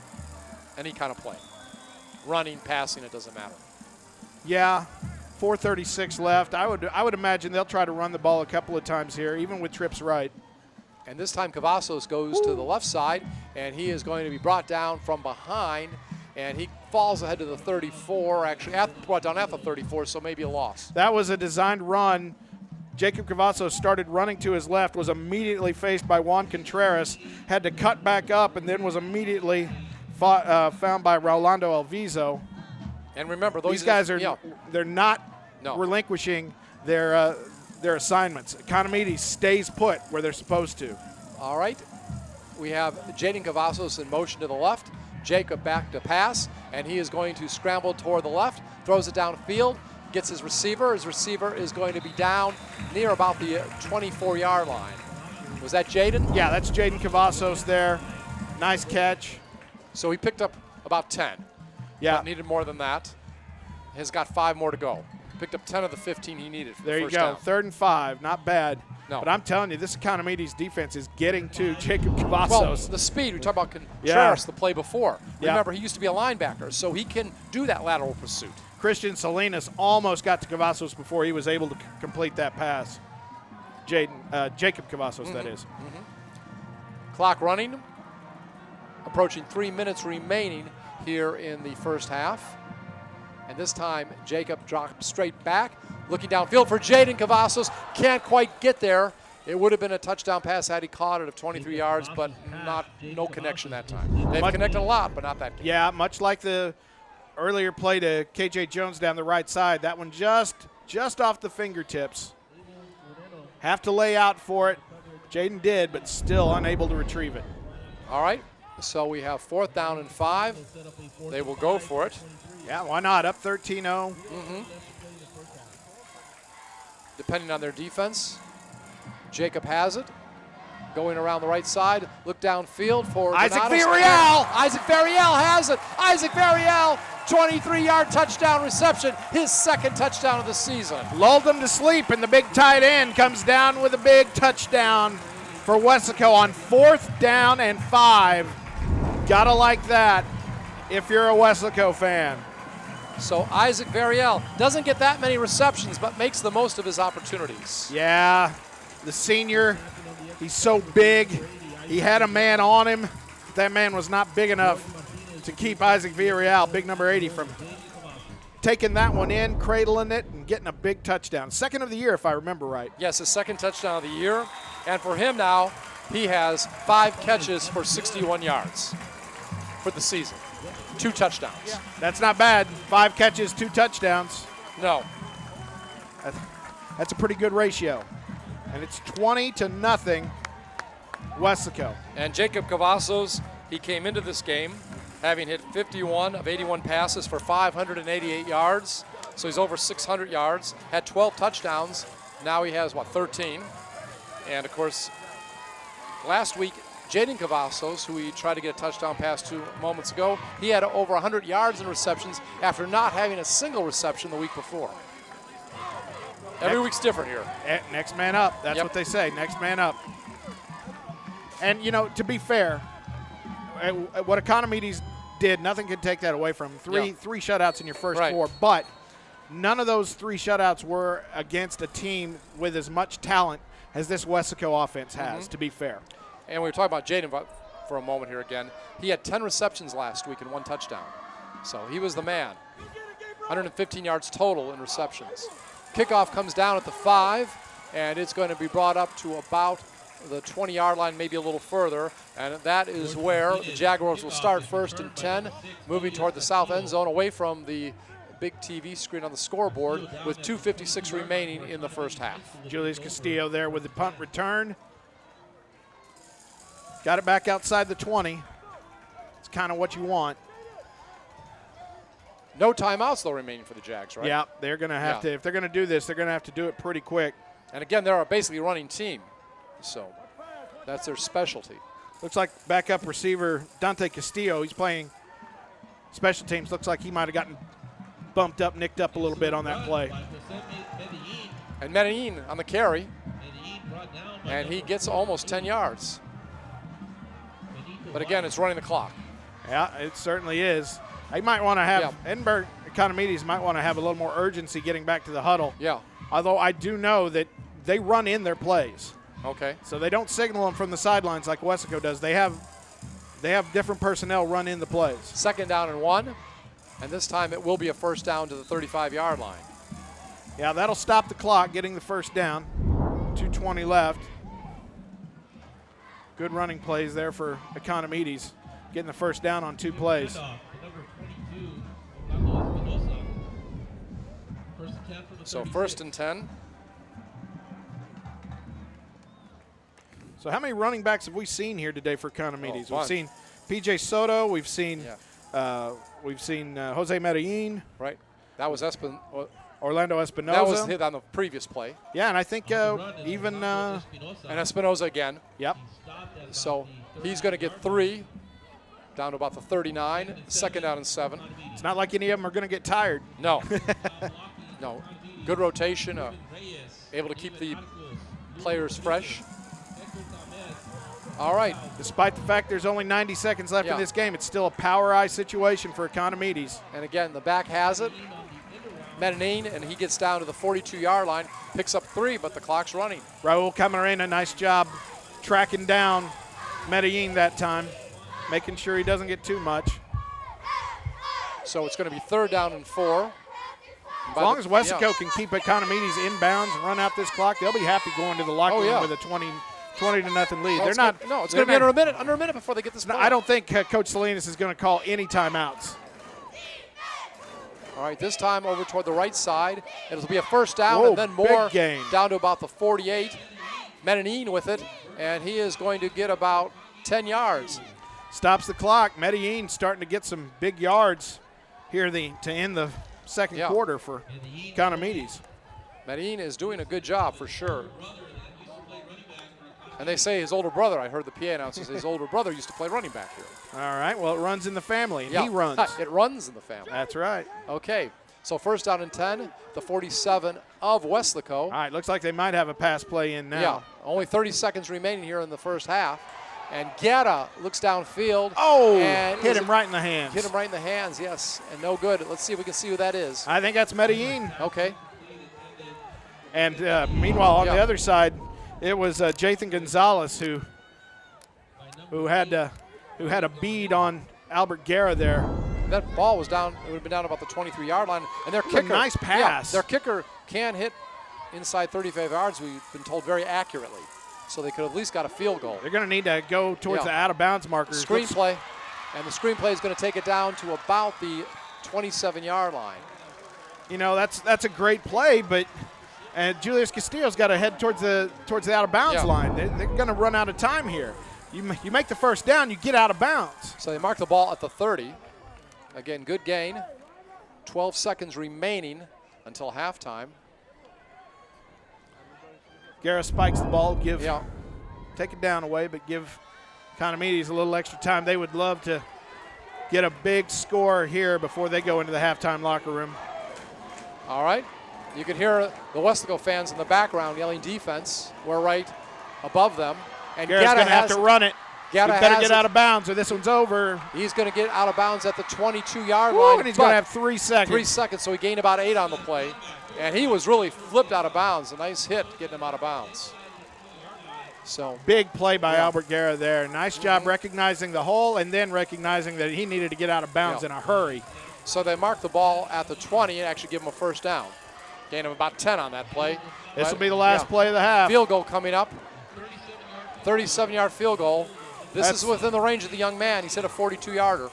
A: Any kind of play. Running, passing, it doesn't matter.
B: Yeah, 4:36 left. I would imagine they'll try to run the ball a couple of times here, even with trips right.
A: And this time Cavazos goes to the left side, and he is going to be brought down from behind, and he falls ahead to the 34, actually brought down at the 34, so maybe a loss.
B: That was a designed run. Jacob Cavazos started running to his left, was immediately faced by Juan Contreras, had to cut back up, and then was immediately found by Rolando Alviso.
A: And remember,
B: these guys are they're not relinquishing their assignments. Economides stays put where they're supposed to.
A: All right. We have Jaden Cavazos in motion to the left. Jacob back to pass, and he is going to scramble toward the left, throws it downfield, gets his receiver. His receiver is going to be down near about the 24-yard line. Was that Jaden?
B: Yeah, that's Jaden Cavazos there. Nice catch.
A: So he picked up about 10.
B: Yeah.
A: But needed more than that. Has got 5 more to go. Picked up 10 of the 15 he needed for
B: there
A: the
B: you
A: first
B: go.
A: down.
B: 3rd and 5. Not bad.
A: No.
B: But I'm telling you, this Economides defense is getting to Jacob Cavazos.
A: Well, the speed, we talked about Contreras the play before.
B: Yeah.
A: Remember, he used to be a linebacker, so he can do that lateral pursuit.
B: Christian Salinas almost got to Cavazos before he was able to complete that pass. Jacob Cavazos, that is.
A: Clock running. Approaching 3 minutes remaining here in the first half. And this time, Jacob drops straight back. Looking downfield for Jaden Cavazos. Can't quite get there. It would have been a touchdown pass had he caught it of 23 yards, but no connection that time. They've connected a lot, but not that game.
B: Yeah, much like the earlier play to KJ Jones down the right side. That one just off the fingertips. Have to lay out for it. Jaden did, but still unable to retrieve it.
A: All right, so we have 4th down and 5. They will go for it.
B: Yeah, why not? Up 13-0.
A: Depending on their defense. Jacob has it. Going around the right side. Look downfield for
B: Isaac
A: Donato.
B: Villarreal.
A: Isaac Villarreal has it. Isaac Villarreal, 23-yard touchdown reception. His 2nd touchdown of the season.
B: Lulled him to sleep, and the big tight end comes down with a big touchdown for Weslaco on 4th down and 5. Gotta like that if you're a Weslaco fan.
A: So Isaac Villarreal doesn't get that many receptions, but makes the most of his opportunities.
B: Yeah, the senior, he's so big. He had a man on him. That man was not big enough to keep Isaac Villarreal, big number 80, from taking that one in, cradling it, and getting a big touchdown. 2nd of the year, if I remember right.
A: Yes, his 2nd touchdown of the year. And for him now, he has 5 catches for 61 yards for the season. 2 touchdowns.
B: Yeah. That's not bad. 5 catches, 2 touchdowns.
A: No.
B: That's a pretty good ratio. And it's 20-0 Weslaco.
A: And Jacob Cavazos, he came into this game having hit 51 of 81 passes for 588 yards. So he's over 600 yards, had 12 touchdowns. Now he has, 13? And, of course, last week, Jaden Cavazos, who we tried to get a touchdown pass to moments ago, he had over 100 yards in receptions after not having a single reception the week before. Every week's different here.
B: Next man up. That's what they say. Next man up. And, to be fair, what Economides did, nothing can take that away from him. Three shutouts in your first 4, but none of those 3 shutouts were against a team with as much talent as this Weslaco offense has, to be fair.
A: And we were talking about Jaden for a moment here again. He had 10 receptions last week and 1 touchdown. So he was the man. 115 yards total in receptions. Kickoff comes down at the 5, and it's going to be brought up to about the 20-yard line, maybe a little further. And that is where the Jaguars will start 1st and 10, moving toward the south end zone, away from the big TV screen on the scoreboard, with 2:56 remaining in the first half.
B: Julius Castillo there with the punt return. Got it back outside the 20. It's kind of what you want.
A: No timeouts, though, remaining for the Jags, right?
B: Yeah, they're going to have to, if they're going to do this, they're going to have to do it pretty quick.
A: And again, they're basically a running team, so that's their specialty.
B: Looks like backup receiver Dante Castillo, he's playing special teams. Looks like he might have gotten bumped up, nicked up a little bit on that play.
A: And Medellin on the carry. And he gets almost 10 yards. But again, it's running the clock.
B: Yeah, it certainly is. He might want to have Edinburg Economides might want to have a little more urgency getting back to the huddle.
A: Yeah.
B: Although I do know that they run in their plays.
A: Okay.
B: So they don't signal them from the sidelines like Weslaco does. They have different personnel run in the plays.
A: 2nd down and 1. And this time it will be a first down to the 35-yard line.
B: Yeah, that'll stop the clock, getting the first down. 2:20 left. Good running plays there for Economides, getting the first down on 2 plays.
A: So 1st and 10.
B: So how many running backs have we seen here today for Economides?
A: We've
B: seen P.J. Soto. We've seen Jose Medellin.
A: Right. That was
B: Orlando Espinoza.
A: That was hit on the previous play.
B: Yeah, and I think even
A: and Espinoza again.
B: Yep.
A: So he's going to get 3 down to about the 39. 2nd down and 7.
B: It's not like any of them are going to get tired.
A: No. No. Good rotation. Able to keep the players fresh. All right.
B: Despite the fact there's only 90 seconds left in this game, it's still a power eye situation for Economides.
A: And again, the back has it. Medellin, and he gets down to the 42-yard line, picks up 3, but the clock's running.
B: Raul Camarena, nice job tracking down Medellin that time, making sure he doesn't get too much.
A: So it's going to be 3rd down and 4.
B: As long as Weslaco can keep Economides inbounds and run out this clock, they'll be happy going to the locker room with a 20-0 lead.
A: It's going to be under a minute before they get this.
B: I don't think Coach Salinas is going to call any timeouts.
A: All right, this time over toward the right side. It'll be a first down and then more down to about the 48. Medellin with it, and he is going to get about 10 yards.
B: Stops the clock. Medellin starting to get some big yards here to end the second quarter for Economides.
A: Medellin is doing a good job for sure. And they say his older brother, I heard the PA announcer say his older brother used to play running back here.
B: All right, well, it runs in the family, and he runs.
A: It runs in the family.
B: That's right.
A: Okay, so 1st down and 10, the 47 of Weslaco.
B: All right, looks like they might have a pass play in now.
A: Yeah, only 30 seconds remaining here in the first half. And Guerra looks downfield.
B: Oh,
A: and
B: hit him right in the hands.
A: Hit him right in the hands, yes, and no good. Let's see if we can see who that is.
B: I think that's Medellin.
A: Okay.
B: And meanwhile, on the other side, it was Jathan Gonzalez who had a bead on Albert Guerra there.
A: That ball was down. It would have been down about the 23-yard line. And their kicker,
B: nice pass.
A: Their kicker can hit inside 35 yards. We've been told very accurately, so they could have at least got a field goal.
B: They're going to need to go towards the out-of-bounds markers.
A: Screenplay, and the screenplay is going to take it down to about the 27-yard line.
B: You know, that's a great play, but. And Julius Castillo's got to head towards the out-of-bounds line. They're going to run out of time here. You make the first down, you get out of bounds.
A: So they mark the ball at the 30. Again, good gain. 12 seconds remaining until halftime.
B: Guerra spikes the ball, take it down away, but give Economides a little extra time. They would love to get a big score here before they go into the halftime locker room.
A: All right. You can hear the Weslaco fans in the background yelling defense. We're right above them. And
B: Guerra's going to have to run it. He better get out of bounds or this one's over.
A: He's going to get out of bounds at the 22-yard
B: line. And he's going to have 3 seconds.
A: 3 seconds, so he gained about 8 on the play. And he was really flipped out of bounds. A nice hit getting him out of bounds. So
B: big play by Albert Guerra there. Nice job recognizing the hole and then recognizing that he needed to get out of bounds in a hurry.
A: So they mark the ball at the 20 and actually give him a first down. Gain him about 10 on that play.
B: This will be the last play of the half.
A: Field goal coming up. 37-yard field goal. This is within the range of the young man. He's hit a 42-yarder.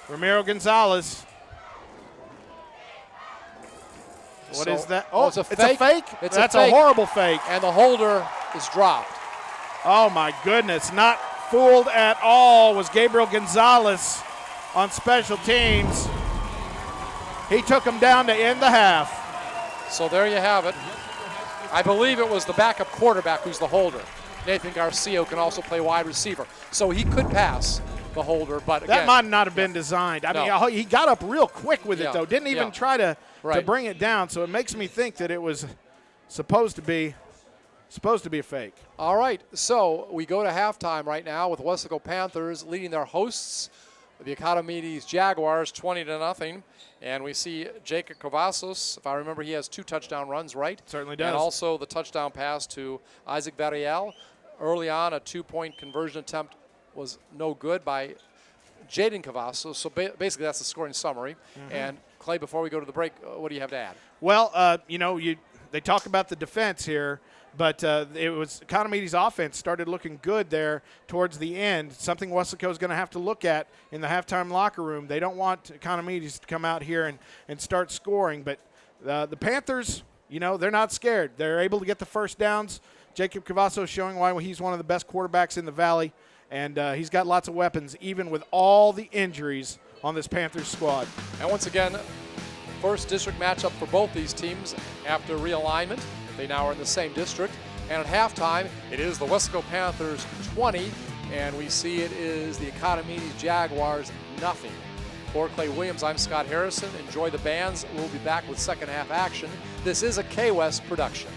B: Ramiro Gonzalez. What is that? Oh, it's a fake? That's a horrible fake.
A: And the holder is dropped.
B: Oh, my goodness. Not fooled at all was Gabriel Gonzalez on special teams. He took him down to end the half.
A: So there you have it. I believe it was the backup quarterback who's the holder. Nathan Garcia can also play wide receiver. So he could pass the holder, but again.
B: That might not have been designed. I mean, he got up real quick with it, though. Didn't even try to bring it down. So it makes me think that it was supposed to be Supposed to be a fake.
A: All right, so we go to halftime right now with Weslaco Panthers leading their hosts, the Economides Jaguars, 20-0. And we see Jacob Cavazos. If I remember, he has 2 touchdown runs, right?
B: Certainly does.
A: And also the touchdown pass to Isaac Variel. Early on, a 2-point conversion attempt was no good by Jaden Cavazos. So basically, that's the scoring summary. And Clay, before we go to the break, what do you have to add?
B: Well, they talk about the defense here, but it was Economides' offense started looking good there towards the end, something Weslaco is going to have to look at in the halftime locker room. They don't want Economides to come out here and start scoring, but the Panthers, they're not scared. They're able to get the first downs. Jacob Cavazos showing why he's one of the best quarterbacks in the Valley, and he's got lots of weapons, even with all the injuries on this Panthers squad.
A: And once again, first district matchup for both these teams after realignment. They now are in the same district. And at halftime, it is the Weslaco Panthers 20, and we see it is the Economides Jaguars 0. For Clay Williams, I'm Scott Harrison. Enjoy the bands. We'll be back with second half action. This is a K-West production.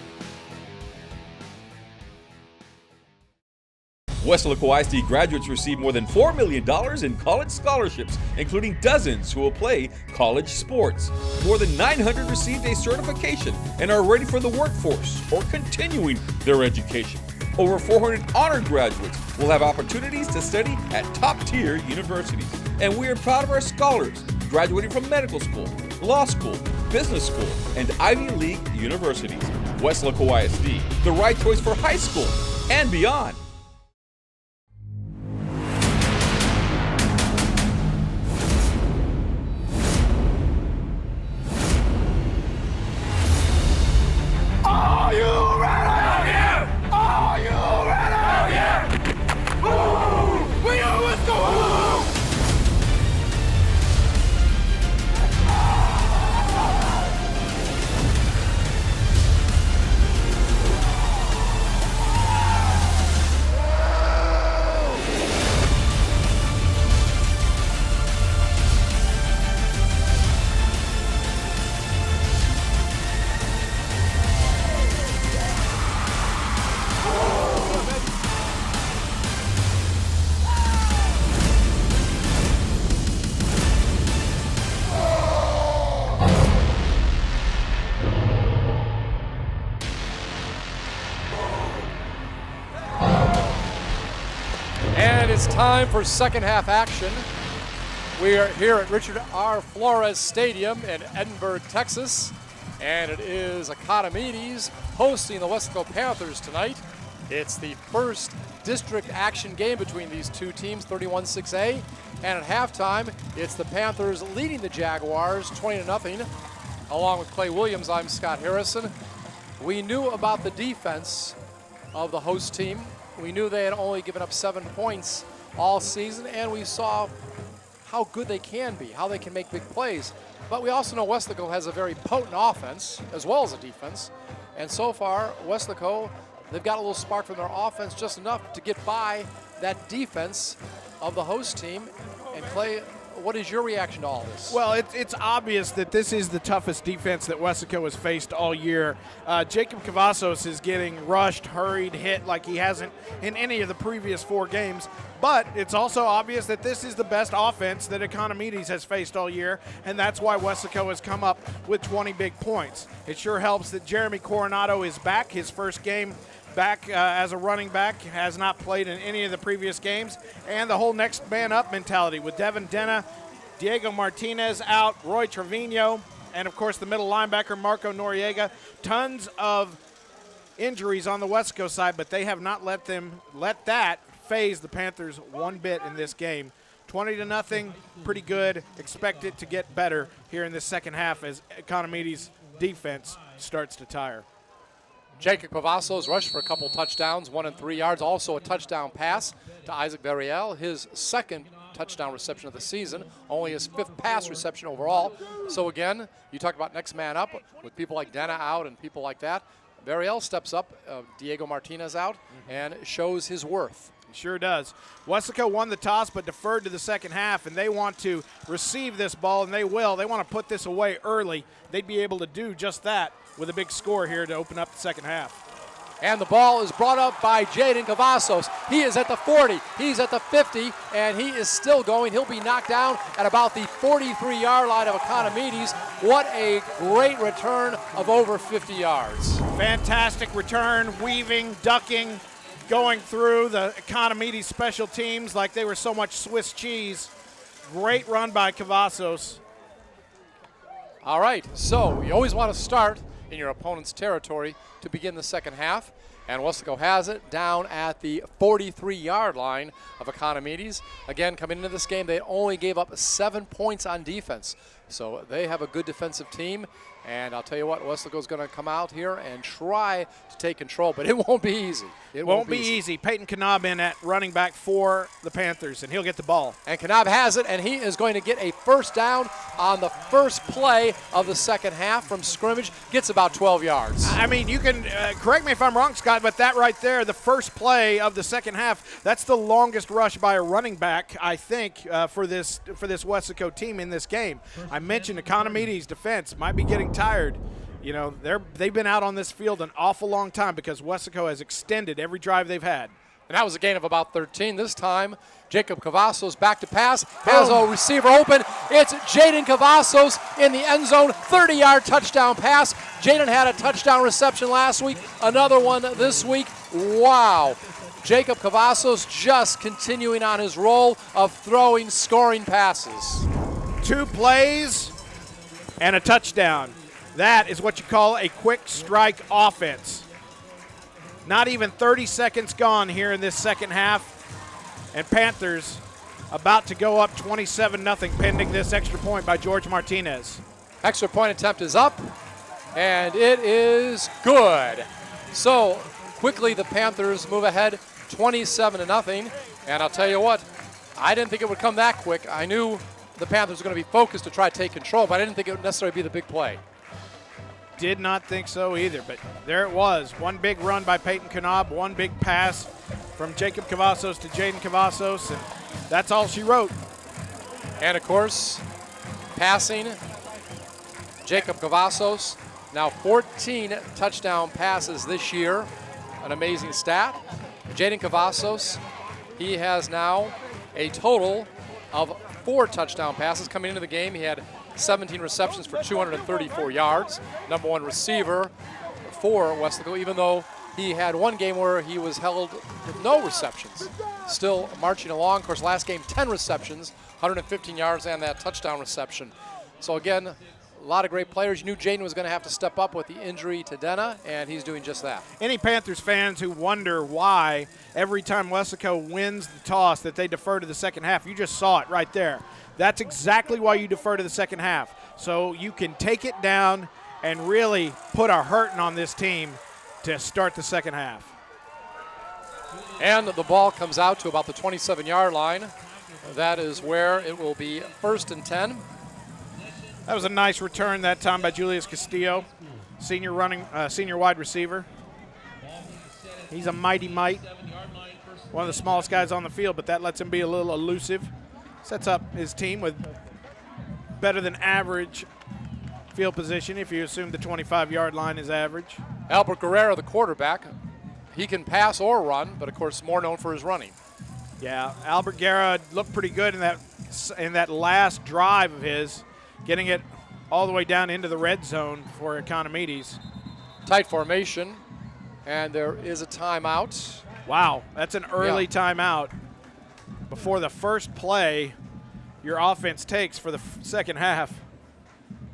C: Weslaco ISD graduates receive more than $4 million in college scholarships, including dozens who will play college sports. More than 900 received a certification and are ready for the workforce or continuing their education. Over 400 honor graduates will have opportunities to study at top-tier universities. And we are proud of our scholars graduating from medical school, law school, business school, and Ivy League universities. Weslaco ISD, the right choice for high school and beyond.
D: Are you ready? Oh, yeah! Are you ready? Oh, yeah! Woo! We are Weslaco!
A: And it's time for second half action. We are here at Richard R. Flores Stadium in Edinburg, Texas. And it is Economides hosting the Weslaco Panthers tonight. It's the first district action game between these two teams, 31-6A. And at halftime, it's the Panthers leading the Jaguars 20-0. Along with Clay Williams, I'm Scott Harrison. We knew about the defense of the host team. We knew they had only given up 7 points all season, and we saw how good they can be, how they can make big plays. But we also know Weslaco has a very potent offense as well as a defense. And so far, Weslaco, they've got a little spark from their offense, just enough to get by that defense of the host team. And Clay, what is your reaction to all this?
B: Well, it's obvious that this is the toughest defense that Weslaco has faced all year. Jacob Cavazos is getting rushed, hurried, hit like he hasn't in any of the previous 4 games. But it's also obvious that this is the best offense that Economides has faced all year, and that's why Weslaco has come up with 20 big points. It sure helps that Jeremy Coronado is back, his first game back as a running back, has not played in any of the previous games, and the whole next man up mentality with Devin Denna, Diego Martinez out, Roy Trevino, and of course the middle linebacker Marco Noriega. Tons of injuries on the Weslaco side, but they have not let that phase the Panthers one bit in this game. 20-0, pretty good. Expect it to get better here in this second half as Economides' defense starts to tire.
A: Jacob Cavazos rushed for a couple touchdowns, 1 and 3 yards. Also a touchdown pass to Isaac Variel, his second touchdown reception of the season, only his 5th pass reception overall. So again, you talk about next man up with people like Denna out and people like that. Variel steps up, Diego Martinez out, and shows his worth.
B: He sure does. Weslaco won the toss but deferred to the second half, and they want to receive this ball, and they will. They want to put this away early. They'd be able to do just that with a big score here to open up the second half.
A: And the ball is brought up by Jaden Cavazos. He is at the 40, he's at the 50, and he is still going. He'll be knocked down at about the 43-yard line of Economides. What a great return of over 50 yards.
B: Fantastic return, weaving, ducking, going through the Economides special teams like they were so much Swiss cheese. Great run by Cavazos.
A: All right, so you always want to start in your opponent's territory to begin the second half. And Weslaco has it down at the 43-yard line of Economides. Again, coming into this game, they only gave up 7 points on defense. So they have a good defensive team. And I'll tell you what, Weslaco's going to come out here and try to take control, but it won't be easy.
B: It won't be easy. Peyton Knob in at running back for the Panthers, and he'll get the ball.
A: And Knob has it, and he is going to get a first down on the first play of the second half from scrimmage. Gets about 12 yards.
B: I mean, you can correct me if I'm wrong, Scott, but that right there, the first play of the second half, that's the longest rush by a running back, I think, for this Weslaco team in this game. I mentioned Economides' defense might be getting tired. You know, they've been out on this field an awful long time because Weslaco has extended every drive they've had.
A: And that was a gain of about 13. This time, Jacob Cavazos back to pass, has a receiver open. It's Jaden Cavazos in the end zone, 30-yard touchdown pass. Jaden had a touchdown reception last week, another one this week. Wow. Jacob Cavazos just continuing on his role of throwing, scoring passes.
B: 2 plays and a touchdown. That is what you call a quick strike offense. Not even 30 seconds gone here in this second half, and Panthers about to go up 27-0 pending this extra point by George Martinez.
A: Extra point attempt is up, and it is good. So quickly the Panthers move ahead 27-0, and I'll tell you what, I didn't think it would come that quick. I knew the Panthers were going to be focused to try to take control, but I didn't think it would necessarily be the big play.
B: Did not think so either, but there it was. One big run by Peyton Knob, one big pass from Jacob Cavazos to Jaden Cavazos, and that's all she wrote.
A: And of course, passing, Jacob Cavazos, now 14 touchdown passes this year, an amazing stat. Jaden Cavazos, he has now a total of 4 touchdown passes. Coming into the game, he had 17 receptions for 234 yards. Number 1 receiver for Weslaco, even though he had one game where he was held with no receptions. Still marching along. Of course, last game, 10 receptions, 115 yards, and that touchdown reception. So again, a lot of great players. You knew Jaden was going to have to step up with the injury to Denna, and he's doing just that.
B: Any Panthers fans who wonder why every time Weslaco wins the toss that they defer to the second half, you just saw it right there. That's exactly why you defer to the second half. So you can take it down and really put a hurting on this team to start the second half.
A: And the ball comes out to about the 27-yard line. That is where it will be 1st and 10.
B: That was a nice return that time by Julius Castillo, senior wide receiver. He's a mighty mite, one of the smallest guys on the field, but that lets him be a little elusive. Sets up his team with better than average field position if you assume the 25-yard line is average.
A: Albert Guerrero, the quarterback, he can pass or run, but of course more known for his running.
B: Yeah, Albert Guerrero looked pretty good in that last drive of his, getting it all the way down into the red zone for Economides.
A: Tight formation, and there is a timeout.
B: Wow, that's an early timeout before the first play your offense takes for the second half.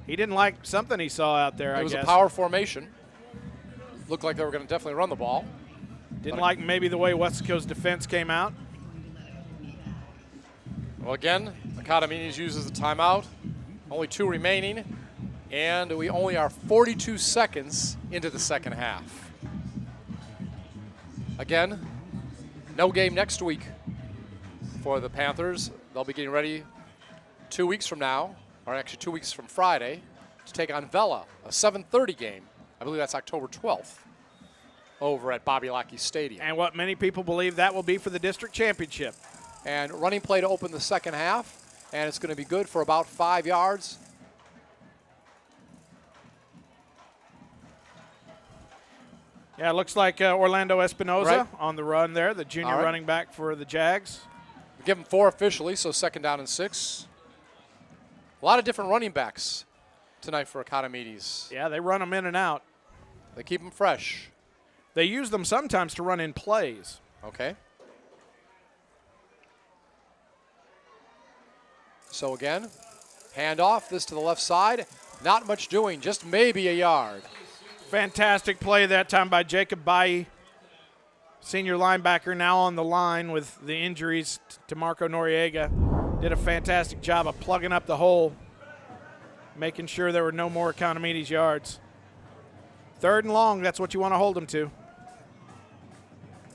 B: He didn't like something he saw out there, I guess.
A: It was a power formation. Looked like they were going to definitely run the ball.
B: Didn't like maybe the way Weslaco's defense came out.
A: Well, again, Economides uses the timeout. Only 2 remaining, and we only are 42 seconds into the second half. Again, no game next week for the Panthers. They'll be getting ready 2 weeks from now, or actually 2 weeks from Friday, to take on Vela, a 7:30 game. I believe that's October 12th over at Bobby Lackey Stadium.
B: And what many people believe that will be for the district championship.
A: And running play to open the second half, and it's going to be good for about 5 yards.
B: Yeah, it looks like Orlando Espinoza
A: Right.
B: on the run there, the junior
A: All right.
B: running back for the Jags.
A: Give him 4 officially, so 2nd down and 6. A lot of different running backs tonight for Economides.
B: Yeah, they run them in and out.
A: They keep them fresh.
B: They use them sometimes to run in plays.
A: Okay. So again, handoff, this to the left side. Not much doing, just maybe a yard.
B: Fantastic play that time by Jacob Bailly, senior linebacker, now on the line with the injuries to Marco Noriega. Did a fantastic job of plugging up the hole, making sure there were no more Economides yards. 3rd and long, that's what you want to hold them to.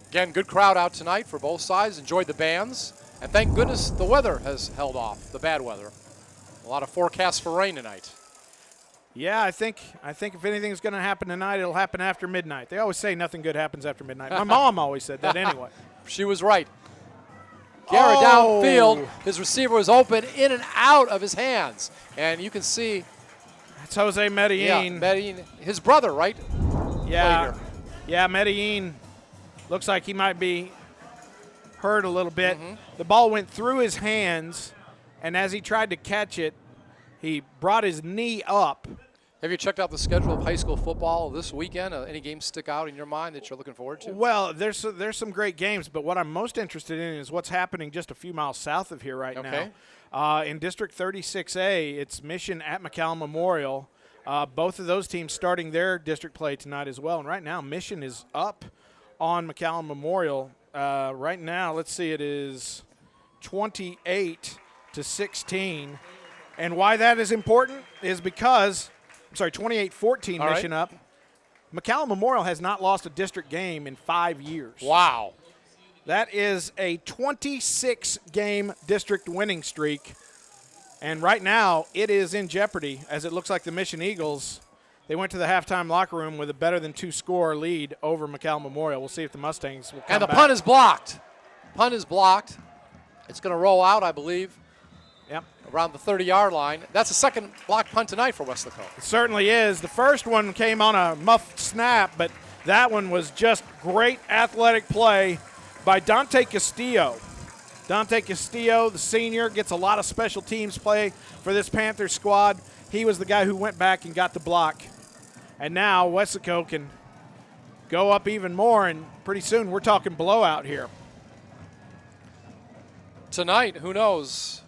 A: Again, good crowd out tonight for both sides. Enjoyed the bands. And thank goodness the weather has held off, the bad weather. A lot of forecasts for rain tonight.
B: Yeah, I think if anything's going to happen tonight, it'll happen after midnight. They always say nothing good happens after midnight. My mom always said that anyway.
A: She was right. Garrett downfield. His receiver was open, in and out of his hands. And you can see.
B: That's Jose Medellin.
A: Yeah, Medellin, his brother, right?
B: Yeah,
A: Played here.
B: yeah, Medellin looks like he might be hurt a little bit. The ball went through his hands, and as he tried to catch it, he brought his knee up.
A: Have you checked out the schedule of high school football this weekend? Any games stick out in your mind that you're looking forward to?
B: Well, there's some great games, but what I'm most interested in is what's happening just a few miles south of here right now. In District 36A, it's Mission at McCallum Memorial. Both of those teams starting their district play tonight as well. And right now, Mission is up on McCallum Memorial. Right now, let's see, it is 28-16. And why that is important is because, 28-14 Mission up. McCallum Memorial has not lost a district game in 5 years.
A: Wow.
B: That is a 26-game district winning streak. And right now, it is in jeopardy as it looks like the Mission Eagles, they went to the halftime locker room with a better than 2-score lead over McCallum Memorial. We'll see if the Mustangs will come
A: And the
B: back.
A: punt is blocked. Punt is blocked. It's going to roll out, I believe,
B: Yep.
A: around the 30-yard line. That's the second blocked punt tonight for Weslaco.
B: It certainly is. The first one came on a muffed snap, but that one was just great athletic play by Dante Castillo. Dante Castillo, the senior, gets a lot of special teams play for this Panthers squad. He was the guy who went back and got the block. And now Weslaco can go up even more, and pretty soon we're talking blowout here.
A: Tonight, who knows?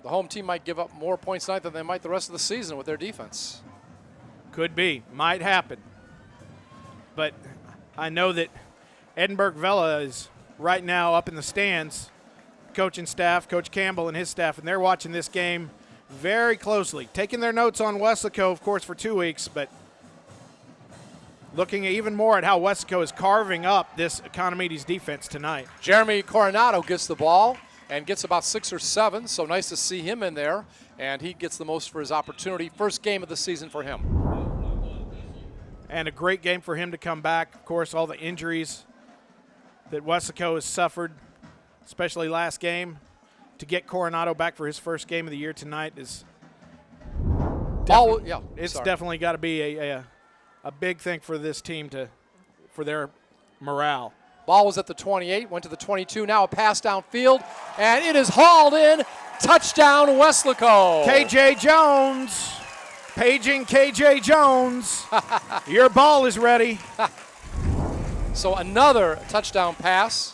A: The home team might give up more points tonight than they might the rest of the season with their defense.
B: Could be. Might happen. But I know that Edinburg Vela is right now up in the stands, coaching staff, Coach Campbell and his staff, and they're watching this game very closely, taking their notes on Weslaco, of course, for 2 weeks, but looking even more at how Weslaco is carving up this Economides defense tonight.
A: Jeremy Coronado gets the ball and gets about 6 or 7, so nice to see him in there, and he gets the most for his opportunity. First game of the season for him.
B: And a great game for him to come back. Of course, all the injuries that Weslaco has suffered, especially last game. To get Coronado back for his first game of the year tonight is definitely got to be a big thing for this team for their morale.
A: Ball was at the 28, went to the 22, now a pass downfield, and it is hauled in. Touchdown, Weslaco.
B: KJ Jones, paging KJ Jones. Your ball is ready.
A: So another touchdown pass,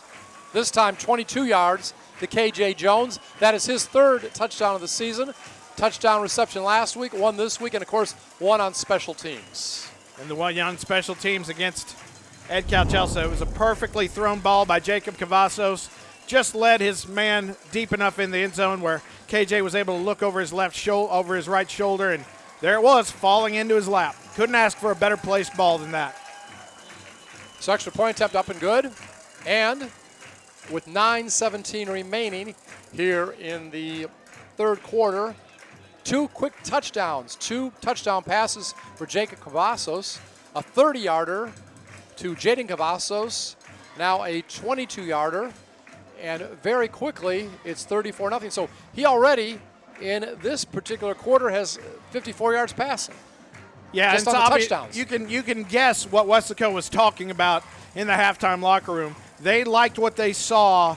A: this time 22 yards to KJ Jones. That is his 3rd touchdown of the season. Touchdown reception last week, one this week, and of course, one on special teams.
B: And the one on special teams against Ed Calchelsa. It was a perfectly thrown ball by Jacob Cavazos. Just led his man deep enough in the end zone where KJ was able to look over his over his right shoulder, and there it was, falling into his lap. Couldn't ask for a better placed ball than that.
A: So extra point attempt up and good. And with 9:17 remaining here in the 3rd quarter, 2 quick touchdowns, 2 touchdown passes for Jacob Cavazos, a 30-yarder to Jaden Cavazos, now a 22-yarder, and very quickly it's 34-0. So he already in this particular quarter has 54 yards passing.
B: Yeah,
A: just
B: it's
A: on the
B: obvious.
A: touchdowns.
B: You can guess what Weslaco was talking about in the halftime locker room. They liked what they saw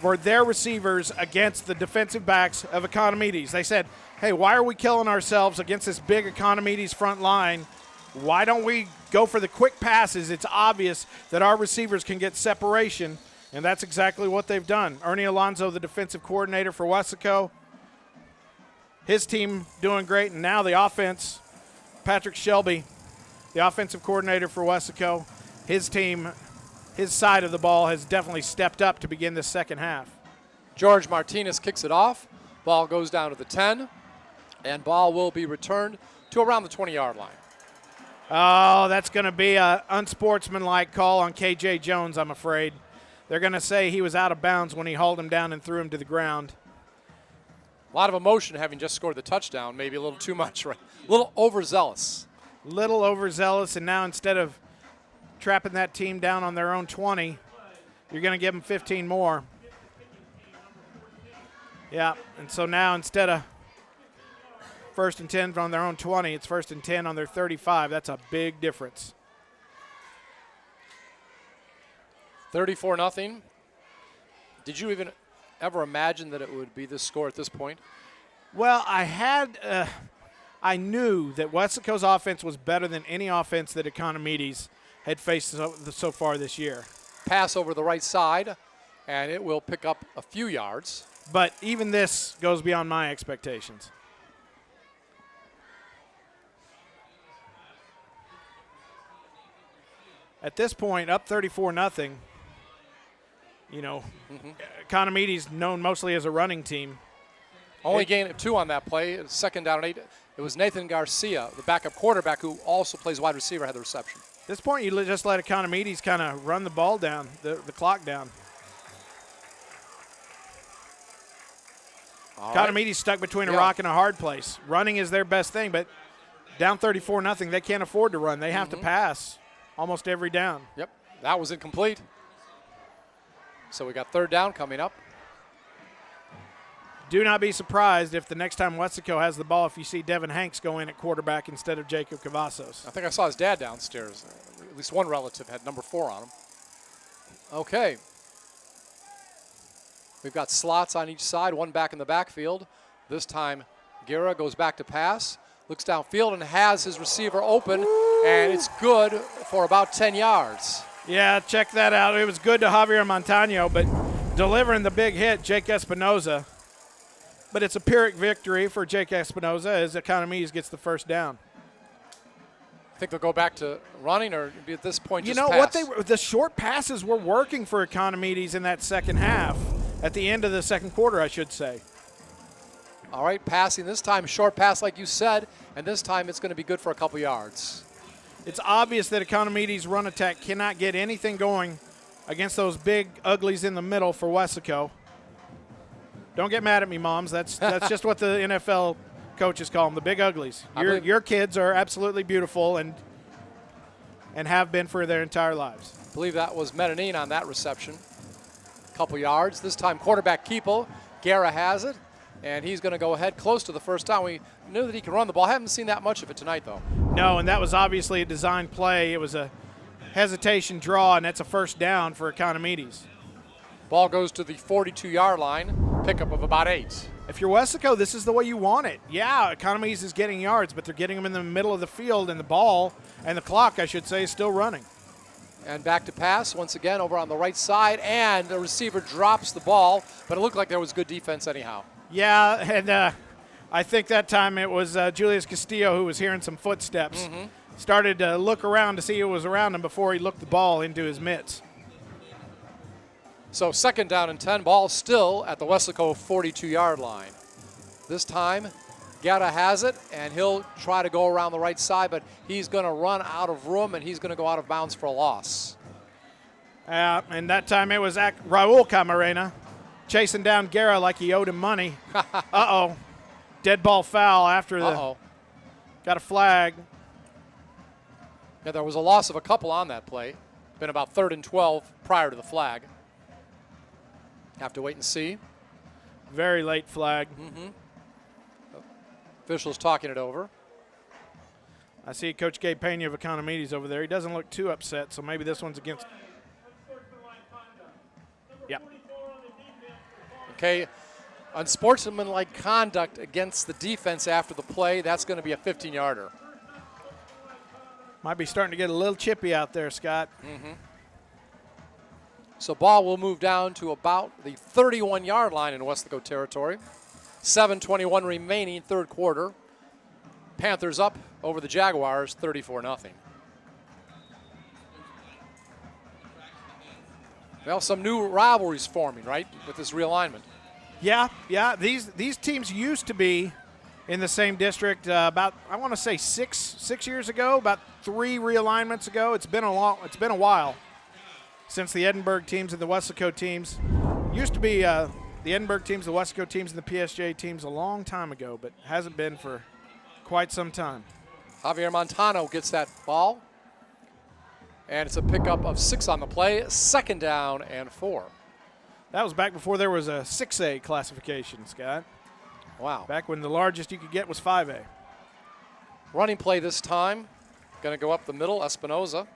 B: for their receivers against the defensive backs of Economides. They said, hey, why are we killing ourselves against this big Economides front line? Why don't we go for the quick passes? It's obvious that our receivers can get separation, and that's exactly what they've done. Ernie Alonso, the defensive coordinator for Weslaco, his team doing great, and now the offense, Patrick Shelby, the offensive coordinator for Weslaco, his team, his side of the ball has definitely stepped up to begin this second half.
A: George Martinez kicks it off. Ball goes down to the 10, and ball will be returned to around the 20-yard line.
B: Oh, that's going to be an unsportsmanlike call on K.J. Jones, I'm afraid. They're going to say he was out of bounds when he hauled him down and threw him to the ground.
A: A lot of emotion having just scored the touchdown, maybe a little too much, right? A little overzealous.
B: Little overzealous, and now instead of trapping that team down on their own 20, you're going to give them 15 more. Yeah, and so now instead of 1st and 10 from their own 20, it's 1st and 10 on their 35. That's a big difference.
A: 34-0. Did you even ever imagine that it would be this score at this point?
B: Well, I knew that Weslaco's offense was better than any offense that Economides had faced so far this year.
A: Pass over the right side, and it will pick up a few yards.
B: But even this goes beyond my expectations. At this point, up 34-0, you know, Economides known mostly as a running team.
A: Only gain of 2 on that play. Second down and 8. It was Nathan Garcia, the backup quarterback, who also plays wide receiver, had the reception.
B: At this point, you just let Economides kind of run the ball down, the clock down. Economides stuck between a rock and a hard place. Running is their best thing, but down 34-0, they can't afford to run. They have to pass almost every down.
A: Yep, that was incomplete. So we got 3rd down coming up.
B: Do not be surprised if the next time Weslaco has the ball, if you see Devin Hanks go in at quarterback instead of Jacob Cavazos.
A: I think I saw his dad downstairs. At least one relative had number 4 on him. Okay. We've got slots on each side, one back in the backfield. This time, Guerra goes back to pass, looks downfield and has his receiver open, and it's good for about 10 yards.
B: Yeah, check that out. It was good to Javier Montano, but delivering the big hit, Jake Espinoza. But it's a Pyrrhic victory for Jake Espinoza as Economides gets the 1st down.
A: I think they'll go back to running, or be at this point
B: you
A: just
B: know
A: pass.
B: what? The short passes were working for Economides in that second half. At the end of the second quarter, I should say.
A: All right, passing this time, short pass like you said, and this time it's going to be good for a couple yards.
B: It's obvious that Economides' run attack cannot get anything going against those big uglies in the middle for Weslaco. Don't get mad at me, moms. That's just what the NFL coaches call them, the big uglies. Your kids are absolutely beautiful and have been for their entire lives.
A: I believe that was Medellin on that reception. Couple yards. This time quarterback Keeple. Guerra has it, and he's going to go ahead close to the 1st down. We knew that he could run the ball. Haven't seen that much of it tonight, though.
B: No, and that was obviously a design play. It was a hesitation draw, and that's a 1st down for Economides.
A: Ball goes to the 42-yard line. Pickup of about 8.
B: If you're Weslaco, this is the way you want it. Yeah, Economides is getting yards, but they're getting them in the middle of the field, and the ball, and the clock, I should say, is still running.
A: And back to pass once again over on the right side, and the receiver drops the ball, but it looked like there was good defense anyhow.
B: Yeah, and I think that time it was Julius Castillo who was hearing some footsteps. Started to look around to see who was around him before he looked the ball into his mitts.
A: So 2nd down and 10, ball still at the Weslaco 42-yard line. This time, Guerra has it, and he'll try to go around the right side, but he's going to run out of room, and he's going to go out of bounds for a loss.
B: And that time it was Raul Camarena chasing down Guerra like he owed him money. Uh-oh. Dead ball foul after the got a flag.
A: Yeah, there was a loss of a couple on that play. Been about 3rd and 12 prior to the flag. Have to wait and see.
B: Very late flag.
A: Officials talking it over.
B: I see Coach Gabe Pena of Economides over there. He doesn't look too upset, so maybe this one's against. Yeah.
A: Okay, unsportsmanlike conduct against the defense after the play, that's going to be a 15-yarder.
B: Might be starting to get a little chippy out there, Scott.
A: So ball will move down to about the 31-yard line in Weslaco territory. 7:21 remaining, third quarter. Panthers up over the Jaguars, 34-0. Well, some new rivalries forming, right, with this realignment.
B: Yeah. These teams used to be in the same district about, I want to say, six years ago, about 3 realignments ago. It's been a while since the Edinburg teams and the Weslaco teams. Used to be the Edinburg teams, the Weslaco teams, and the PSJ teams a long time ago, but hasn't been for quite some time.
A: Javier Montano gets that ball. And it's a pickup of 6 on the play, 2nd down and 4.
B: That was back before there was a 6A classification, Scott.
A: Wow.
B: Back when the largest you could get was 5A.
A: Running play this time. Going to go up the middle, Espinoza.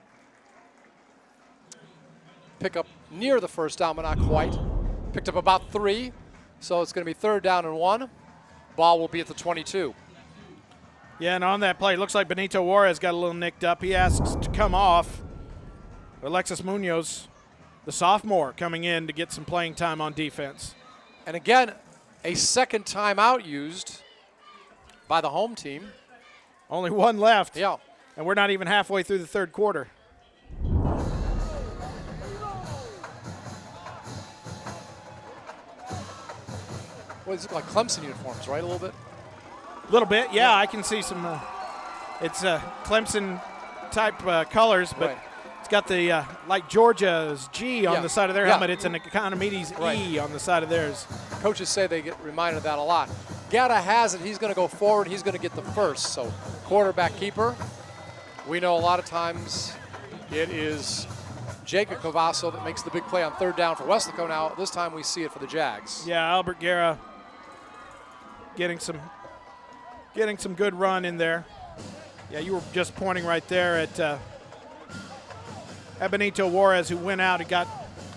A: Pick up near the first down, but not quite. Picked up about 3, so it's going to be 3rd down and 1. Ball will be at the 22.
B: Yeah, and on that play, it looks like Benito Juarez got a little nicked up. He asks to come off. Alexis Munoz, the sophomore, coming in to get some playing time on defense.
A: And again, a second timeout used by the home team.
B: Only 1 left.
A: Yeah.
B: And we're not even halfway through the third quarter.
A: Well, these look like Clemson uniforms, right, a little bit?
B: A little bit, yeah. I can see some. It's Clemson-type colors, but it's got the, like Georgia's G on the side of their helmet. It's an Economides E on the side of theirs.
A: Coaches say they get reminded of that a lot. Guerra has it. He's going to go forward. He's going to get the first. So quarterback keeper. We know a lot of times it is Jacob Cavasso that makes the big play on 3rd down for Weslaco. Now, this time we see it for the Jags.
B: Yeah, Albert Guerra getting some good run in there. Yeah, you were just pointing right there at Benito Juarez, who went out and got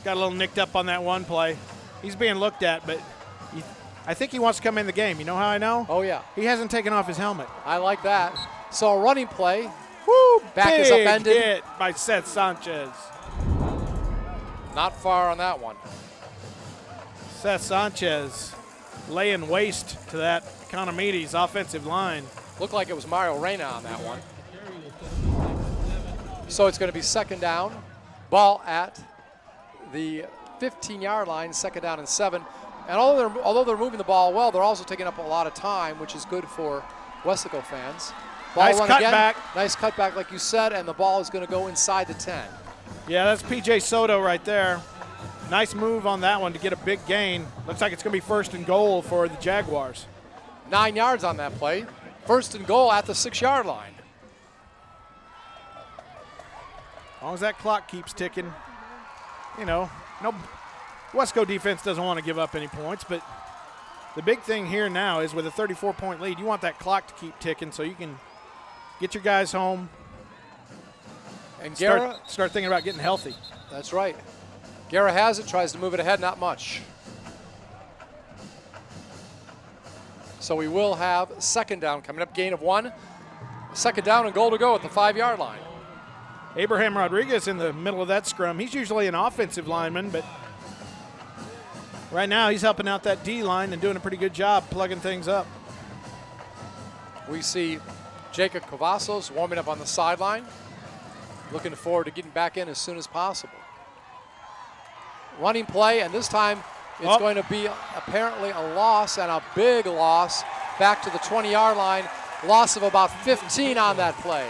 B: a little nicked up on that one play. He's being looked at, but I think he wants to come in the game. You know how I know?
A: Oh, yeah.
B: He hasn't taken off his helmet.
A: I like that. So a running play.
B: Woo!
A: Back is upended.
B: Hit by Seth Sanchez.
A: Not far on that one.
B: Seth Sanchez laying waste to that Economides offensive line.
A: Looked like it was Mario Reyna on that one. So it's going to be 2nd down. Ball at the 15-yard line, 2nd down and 7. And although they're moving the ball well, they're also taking up a lot of time, which is good for Weslaco fans. Ball
B: Nice
A: run
B: cutback.
A: again. Nice cutback, like you said, and the ball is going to go inside the 10.
B: Yeah, that's P.J. Soto right there. Nice move on that one to get a big gain. Looks like it's going to be 1st and goal for the Jaguars.
A: 9 yards on that play. 1st and goal at the 6-yard line.
B: As long as that clock keeps ticking, no Weslaco defense doesn't want to give up any points, but the big thing here now is with a 34-point lead, you want that clock to keep ticking so you can get your guys home
A: and
B: start thinking about getting healthy.
A: That's right. Guerra has it, tries to move it ahead, not much. So we will have 2nd down coming up, gain of 1. 2nd down and goal to go at the 5-yard line.
B: Abraham Rodriguez in the middle of that scrum. He's usually an offensive lineman, but right now he's helping out that D-line and doing a pretty good job plugging things up.
A: We see Jacob Cavazos warming up on the sideline. Looking forward to getting back in as soon as possible. Running play, and this time it's going to be apparently a loss, and a big loss back to the 20-yard line. Loss of about 15 on that play.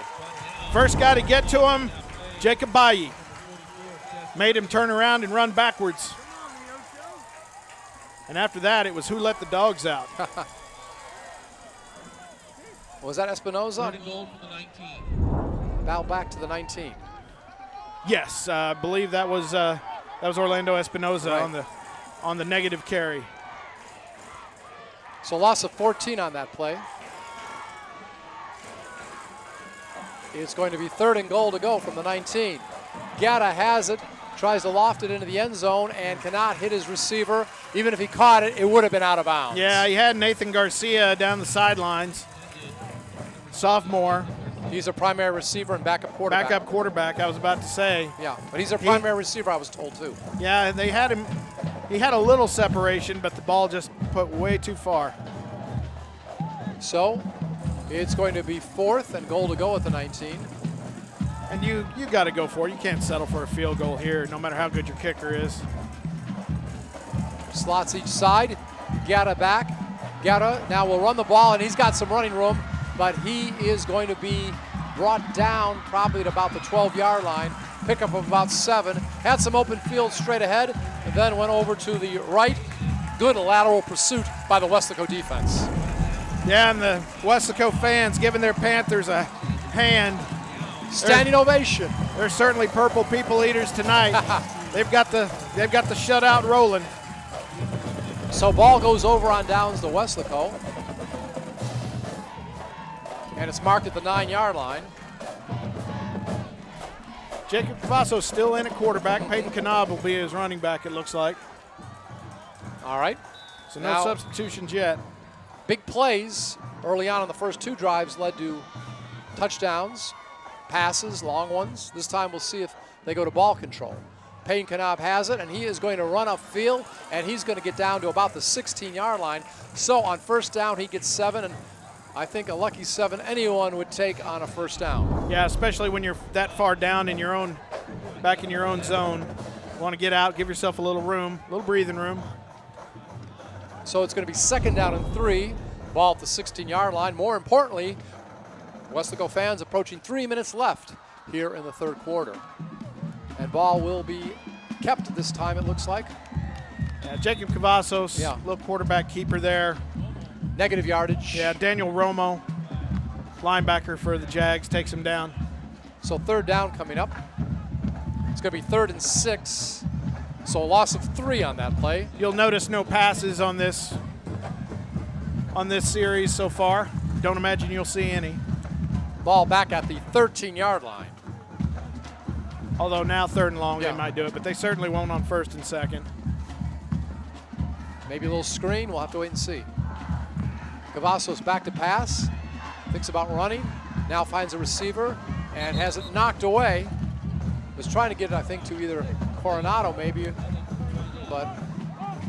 B: First guy to get to him, Jacob Bayi. Made him turn around and run backwards. And after that, it was who let the dogs out.
A: Was that Espinoza? Bow back to the 19.
B: Yes, I believe that was Orlando Espinoza on the negative carry.
A: So loss of 14 on that play. It's going to be 3rd and goal to go from the 19. Gatta has it, tries to loft it into the end zone and cannot hit his receiver. Even if he caught it, it would have been out of bounds.
B: Yeah, he had Nathan Garcia down the sidelines. Sophomore.
A: He's a primary receiver and backup quarterback.
B: Backup quarterback, I was about to say.
A: Yeah, but he's a primary receiver, I was told, too.
B: Yeah, they had him. He had a little separation, but the ball just put way too far.
A: So it's going to be 4th and goal to go at the 19.
B: And you got to go for it. You can't settle for a field goal here, no matter how good your kicker is.
A: Slots each side. Gatta back. Gatta now will run the ball, and he's got some running room, but he is going to be brought down probably at about the 12-yard line. Pickup of about 7. Had some open field straight ahead, and then went over to the right. Good lateral pursuit by the Weslaco defense.
B: Yeah, and the Weslaco fans giving their Panthers a hand.
A: Standing ovation.
B: They're certainly purple people eaters tonight. they've got the shutout rolling.
A: So ball goes over on downs to Weslaco. And it's marked at the 9-yard line.
B: Jacob Cavasso's still in at quarterback. Peyton Knab will be his running back, it looks like.
A: All right.
B: So no substitutions yet.
A: Big plays early on the first 2 drives led to touchdowns, passes, long ones. This time we'll see if they go to ball control. Peyton Knab has it, and he is going to run upfield, and he's going to get down to about the 16-yard line. So on first down, he gets 7, and I think a lucky 7 anyone would take on a first down.
B: Yeah, especially when you're that far down in your own, back in your own zone. You want to get out, give yourself a little room, a little breathing room.
A: So it's going to be 2nd down and 3, ball at the 16-yard line. More importantly, Weslaco fans approaching 3 minutes left here in the 3rd quarter. And ball will be kept this time, it looks like.
B: Yeah, Jacob Cavassos, little quarterback keeper there.
A: Negative yardage.
B: Yeah, Daniel Romo, linebacker for the Jags, takes him down.
A: So 3rd down coming up. It's going to be 3rd and 6. So a loss of 3 on that play.
B: You'll notice no passes on this series so far. Don't imagine you'll see any.
A: Ball back at the 13-yard line.
B: Although now 3rd and long they might do it, but they certainly won't on 1st and 2nd.
A: Maybe a little screen. We'll have to wait and see. Cavassos back to pass. Thinks about running. Now finds a receiver and has it knocked away. Was trying to get it, I think, to either Coronado maybe, but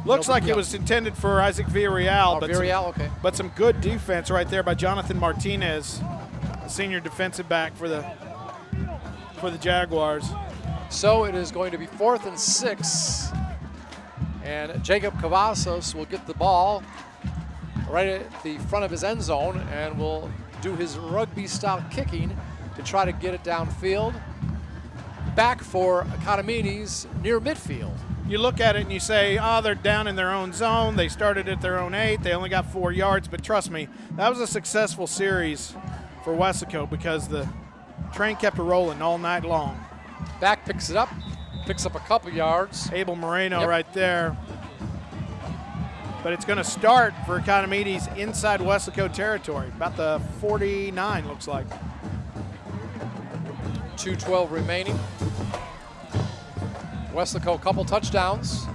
B: looks like it was intended for Isaac Villarreal.
A: Okay.
B: But some good defense right there by Jonathan Martinez, the senior defensive back for the Jaguars.
A: So it is going to be 4th and 6, and Jacob Cavassos will get the ball right at the front of his end zone and will do his rugby-style kicking to try to get it downfield. Back for Economides near midfield.
B: You look at it and you say, they're down in their own zone. They started at their own 8. They only got 4 yards, but trust me, that was a successful series for Weslaco because the train kept rolling all night long.
A: Back picks it up, picks up a couple yards.
B: Abel Moreno right there. But it's going to start for Economides inside Weslaco territory, about the 49 looks like.
A: 2:12 remaining. Weslaco, couple touchdowns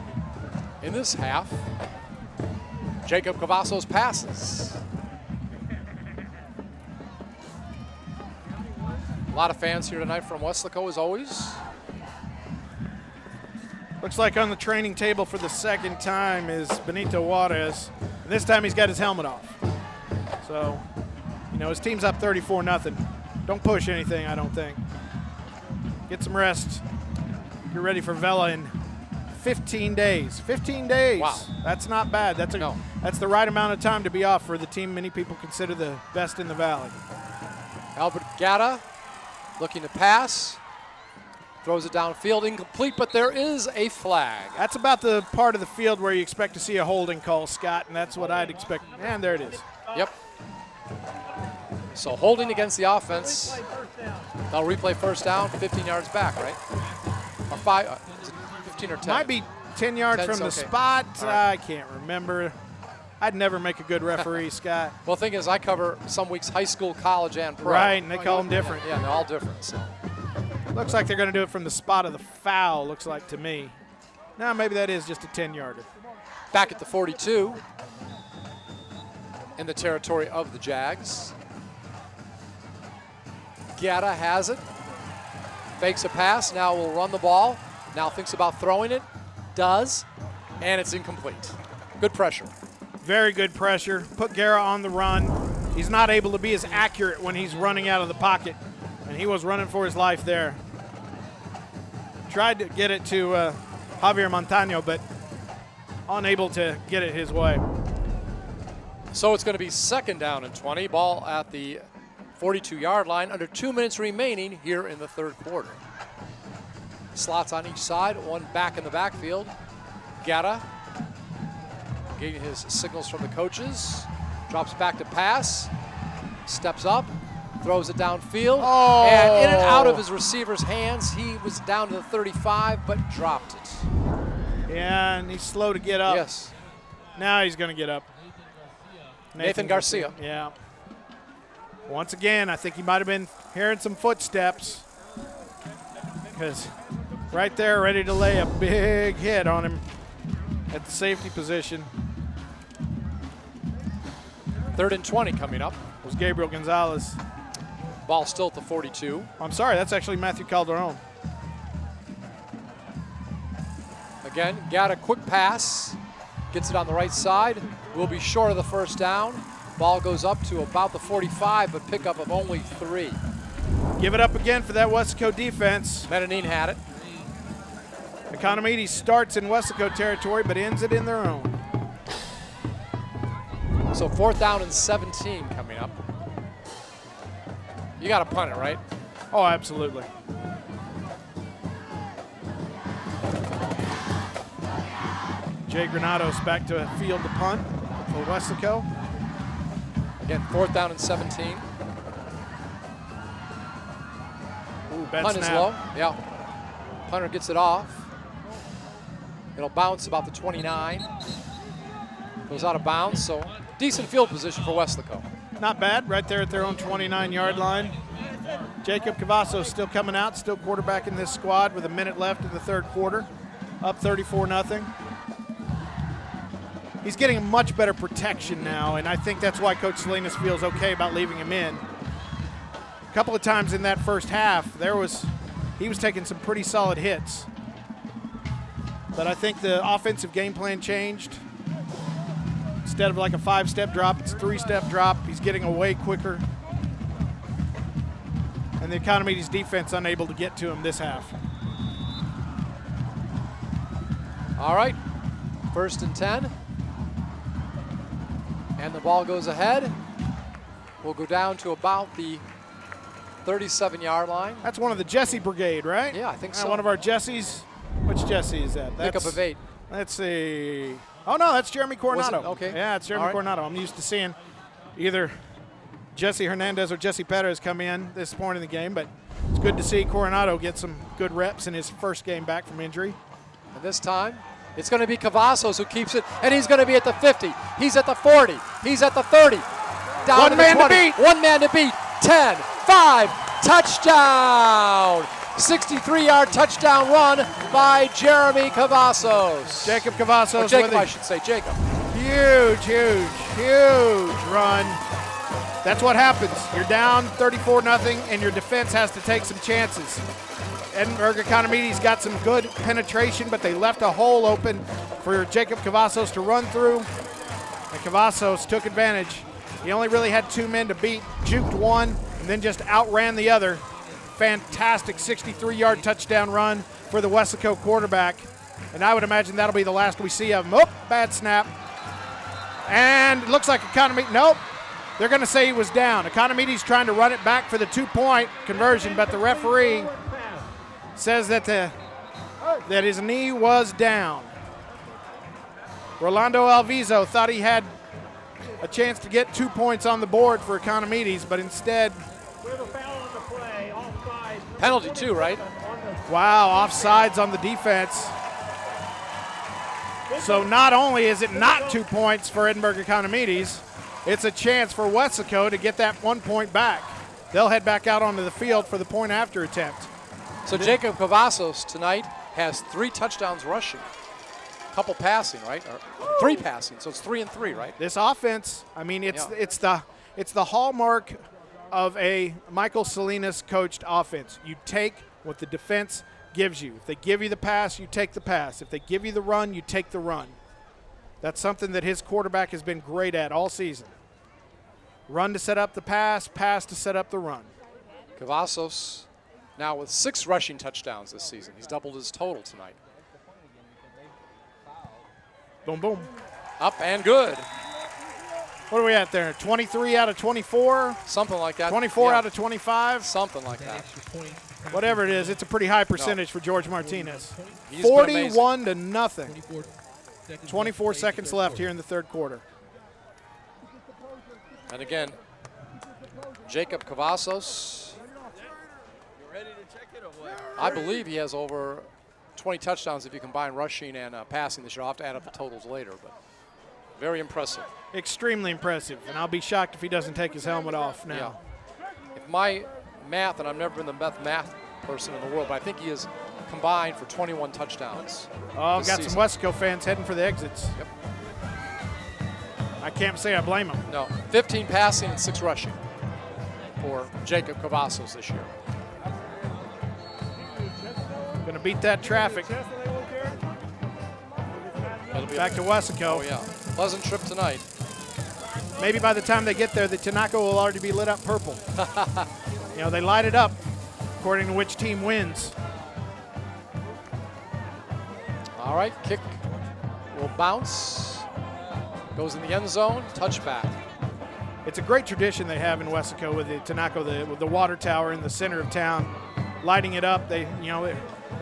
A: in this half. Jacob Cavassos passes. A lot of fans here tonight from Weslaco, as always.
B: Looks like on the training table for the 2nd time is Benito Juarez. And this time he's got his helmet off. So, his team's up 34-0. Don't push anything, I don't think. Get some rest. Get ready for Vela in 15 days. 15 days.
A: Wow.
B: That's not bad. That's the right amount of time to be off for the team many people consider the best in the valley.
A: Albert Gatta looking to pass. Throws it downfield, incomplete, but there is a flag.
B: That's about the part of the field where you expect to see a holding call, Scott, and that's what I'd expect. And there it is.
A: Yep. So holding against the offense. They'll replay first down, 15 yards back, right? Or 5, is it 15 or 10?
B: Might be 10 yards from the spot.
A: Right.
B: I can't remember. I'd never make a good referee, Scott.
A: Well, the thing is, I cover some weeks high school, college, and pro.
B: Right, and they call them different.
A: Yeah, they're all different. So.
B: Looks like they're going to do it from the spot of the foul, looks like to me. Now, maybe that is just a 10-yarder.
A: Back at the 42 in the territory of the Jags. Gatta has it. Fakes a pass. Now will run the ball. Now thinks about throwing it. Does. And it's incomplete. Good pressure.
B: Very good pressure. Put Guerra on the run. He's not able to be as accurate when he's running out of the pocket. And he was running for his life there. Tried to get it to Javier Montano, but unable to get it his way.
A: So it's going to be 2nd down and 20. Ball at the 42-yard line. Under 2 minutes remaining here in the 3rd quarter. Slots on each side. One back in the backfield. Gatta getting his signals from the coaches. Drops back to pass. Steps up. Throws it downfield.
B: Oh.
A: And in and out of his receiver's hands. He was down to the 35, but dropped it.
B: Yeah, and he's slow to get up.
A: Yes.
B: Now he's going to get up.
A: Nathan Garcia.
B: Yeah. Once again, I think he might have been hearing some footsteps, because right there, ready to lay a big hit on him at the safety position.
A: 3rd and 20 coming up.
B: Was Gabriel Gonzalez.
A: Ball still at the 42.
B: I'm sorry, that's actually Matthew Calderon.
A: Again, got a quick pass. Gets it on the right side. Will be short of the 1st down. Ball goes up to about the 45, but pickup of only 3.
B: Give it up again for that Weslaco defense.
A: Medellin had it.
B: Economides starts in Weslaco territory, but ends it in their own.
A: So 4th down and 17 coming up. You got to punt it, right?
B: Oh, absolutely. Jay Granados back to field to punt for Weslaco.
A: Again, 4th down and 17.
B: Ooh, bad
A: Punt
B: snap.
A: is low. Yeah. Punter gets it off. It'll bounce about the 29. Goes out of bounds, so decent field position for Weslaco.
B: Not bad, right there at their own 29-yard line. Jacob Cavazos still coming out, still quarterbacking this squad with a minute left in the 3rd quarter. Up 34-0. He's getting a much better protection now, and I think that's why Coach Salinas feels okay about leaving him in. A couple of times in that first half, he was taking some pretty solid hits. But I think the offensive game plan changed. Instead of like a 5-step drop, it's a 3-step drop. He's getting away quicker. And the Economides defense unable to get to him this half.
A: All right, 1st and 10. And the ball goes ahead. We'll go down to about the 37-yard line.
B: That's one of the Jesse Brigade, right?
A: Yeah, I think so.
B: One of our Jessies. Which Jesse is that?
A: Pickup of 8.
B: Let's see. Oh, no, that's Jeremy Coronado.
A: Okay.
B: Yeah, it's Jeremy Coronado. I'm used to seeing either Jesse Hernandez or Jesse Perez come in this point in the game, but it's good to see Coronado get some good reps in his first game back from injury.
A: And this time, it's going to be Cavazos who keeps it, and he's going to be at the 50. He's at the 40. He's at the 30. Down
B: One
A: to
B: man
A: the
B: to
A: 20.
B: beat.
A: 1 man to beat. 10, 5, touchdown. 63-yard touchdown run by Jeremy Cavazos.
B: Jacob Cavazos.
A: Or Jacob, I should say. Jacob.
B: Huge, huge, huge run. That's what happens. You're down 34-0, and your defense has to take some chances. Edinburg Economides got some good penetration, but they left a hole open for Jacob Cavazos to run through. And Cavazos took advantage. He only really had 2 men to beat, juked one, and then just outran the other. Fantastic 63-yard touchdown run for the Weslaco quarterback. And I would imagine that'll be the last we see of him. Oh, bad snap. And it looks like Economides, nope. They're going to say he was down. Economides trying to run it back for the 2-point conversion, but the referee says that his knee was down. Rolando Alviso thought he had a chance to get 2 points on the board for Economides, but instead,
A: Penalty 2, right?
B: wow, offsides on the defense. So not only is it not 2 points for Edinburg Economides, it's a chance for Weslaco to get that 1 point back. They'll head back out onto the field for the point after attempt.
A: So Jacob Cavazos tonight has 3 touchdowns rushing. Couple passing, right? Or 3 passing, so it's 3 and 3, right?
B: This offense, I mean, it's the hallmark of a Michael Salinas coached offense. You take what the defense gives you. If they give you the pass, you take the pass. If they give you the run, you take the run. That's something that his quarterback has been great at all season. Run to set up the pass, pass to set up the run.
A: Cavazos now with 6 rushing touchdowns this season. He's doubled his total tonight.
B: Boom, boom.
A: Up and good.
B: What are we at there? 23 out of 24?
A: Something like that.
B: 24
A: Yeah.
B: out of 25?
A: Something like that.
B: Whatever it is, it's a pretty high percentage for George Martinez.
A: He's been
B: 41 to nothing. 24 seconds left here in the third quarter.
A: And again, Jacob Cavazos, I believe he has over 20 touchdowns if you combine rushing and passing this year. I'll have to add up the totals later, but very impressive.
B: Extremely impressive, and I'll be shocked if he doesn't take his helmet off now.
A: Yeah. If my math, and I've never been the math person in the world, but I think he is combined for 21 touchdowns.
B: Oh,
A: this
B: got
A: season.
B: some Weslaco fans heading for the exits.
A: Yep.
B: I can't say I blame them.
A: No, 15 passing and 6 rushing for Jacob Cavazos this year.
B: Going to beat that traffic.
A: It'll be
B: Back to Weslaco.
A: Oh, yeah. Pleasant trip tonight.
B: Maybe by the time they get there, the Tanaco will already be lit up purple. You know, they light it up according to which team wins.
A: All right, kick will bounce. Goes in the end zone, touchback.
B: It's a great tradition they have in Weslaco with the Tanaco, with the water tower in the center of town, lighting it up. They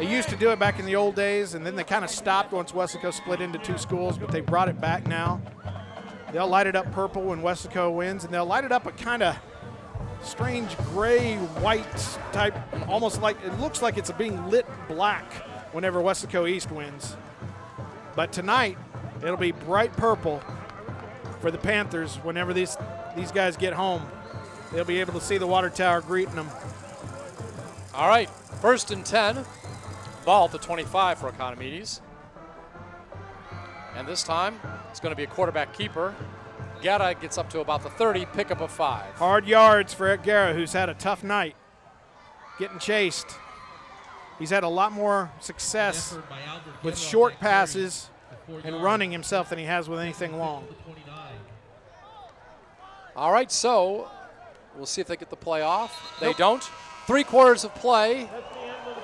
B: used to do it back in the old days, and then they kind of stopped once Weslaco split into 2 schools, but they brought it back now. They'll light it up purple when Weslaco wins, and they'll light it up a kind of strange gray, white type, almost like it looks like it's being lit black whenever Weslaco East wins. But tonight, it'll be bright purple for the Panthers whenever these guys get home. They'll be able to see the water tower greeting them.
A: All right, 1st and 10. Ball at the 25 for Economides. And this time, it's going to be a quarterback keeper. Guerra gets up to about the 30, pickup of 5.
B: Hard yards for Ed Guerra, who's had a tough night getting chased. He's had a lot more success with short passes and running himself than he has with anything long.
A: All right, so we'll see if they get the play off. They don't. 3 quarters of play.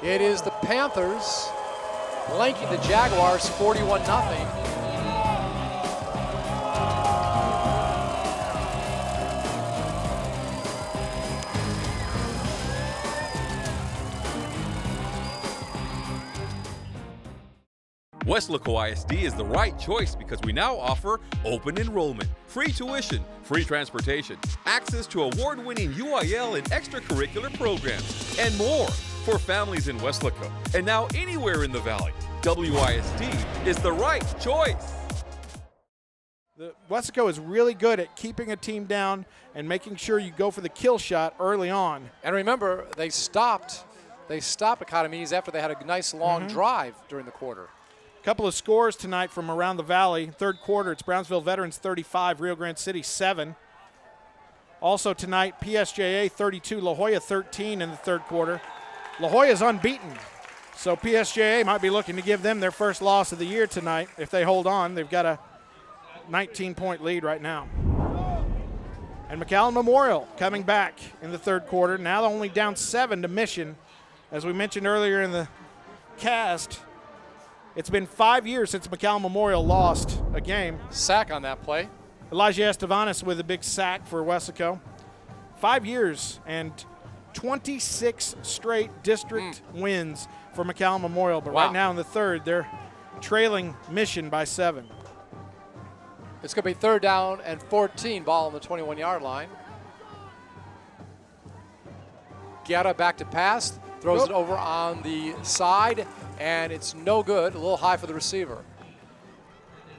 A: It is the Panthers blanking the Jaguars 41-0.
C: Weslaco ISD is the right choice because we now offer open enrollment, free tuition, free transportation, access to award-winning UIL and extracurricular programs, and more for families in Weslaco and now anywhere in the Valley. WISD is the right choice.
B: The Weslaco is really good at keeping a team down and making sure you go for the kill shot early on.
A: And remember, they stopped Economides after they had a nice long drive during the quarter.
B: Couple of scores tonight from around the valley. Third quarter, it's Brownsville Veterans 35, Rio Grande City 7. Also tonight, PSJA 32, La Jolla 13 in the third quarter. La Jolla's unbeaten, so PSJA might be looking to give them their first loss of the year tonight. If they hold on, they've got a 19-point lead right now. And McAllen Memorial coming back in the third quarter. Now only down 7 to Mission. As we mentioned earlier in the cast, it's been 5 years since McAllen Memorial lost a game.
A: Sack on that play.
B: Elijah Estevanes with a big sack for Weslaco. 5 years and 26 straight district wins for McAllen Memorial. But
A: Wow.
B: right now in the third, they're trailing Mission by 7.
A: It's going to be 3rd down and 14, ball on the 21-yard line. Guerra back to pass, throws it over on the side, and it's no good. A little high for the receiver.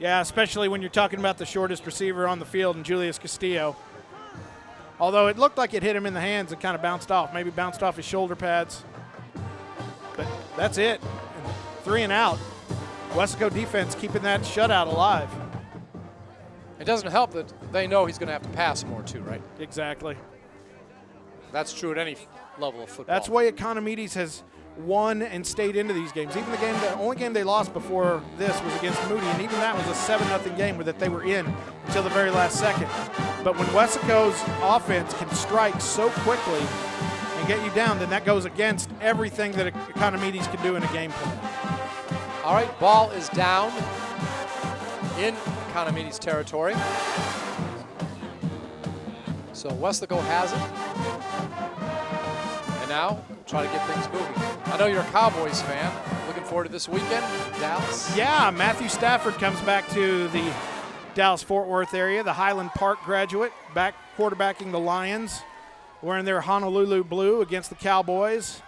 B: Yeah, especially when you're talking about the shortest receiver on the field, and Julius Castillo. Although it looked like it hit him in the hands and kind of bounced off. Maybe bounced off his shoulder pads. But that's it. 3 and out. Weslaco defense keeping that shutout alive.
A: It doesn't help that they know he's going to have to pass more too, right?
B: Exactly.
A: That's true at any level of football.
B: That's why Economides has won and stayed into these games. Even the only game they lost before this was against Moody, and even that was a 7-0 game that they were in until the very last second. But when Weslaco's offense can strike so quickly and get you down, then that goes against everything that Economides can do in a game plan.
A: All right, ball is down in Economides territory. So Weslaco has it. And now try to get things moving. I know you're a Cowboys fan. Looking forward to this weekend, Dallas.
B: Yeah, Matthew Stafford comes back to the Dallas-Fort Worth area, the Highland Park graduate, back quarterbacking the Lions, wearing their Honolulu blue against the Cowboys,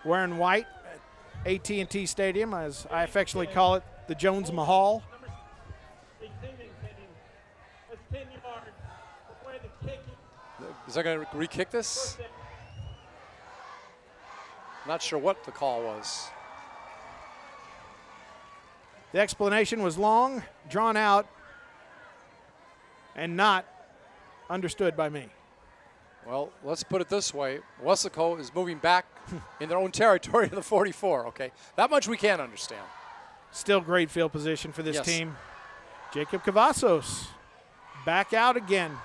B: wearing white at AT&T Stadium, as I affectionately call it, the Jones Mahal.
A: Is that going to re-kick this? Not sure what the call was.
B: The explanation was long, drawn out, and not understood by me.
A: Well, let's put it this way. Weslaco is moving back in their own territory to the 44, okay? That much we can understand.
B: Still great field position for this team. Jacob Cavazos back out again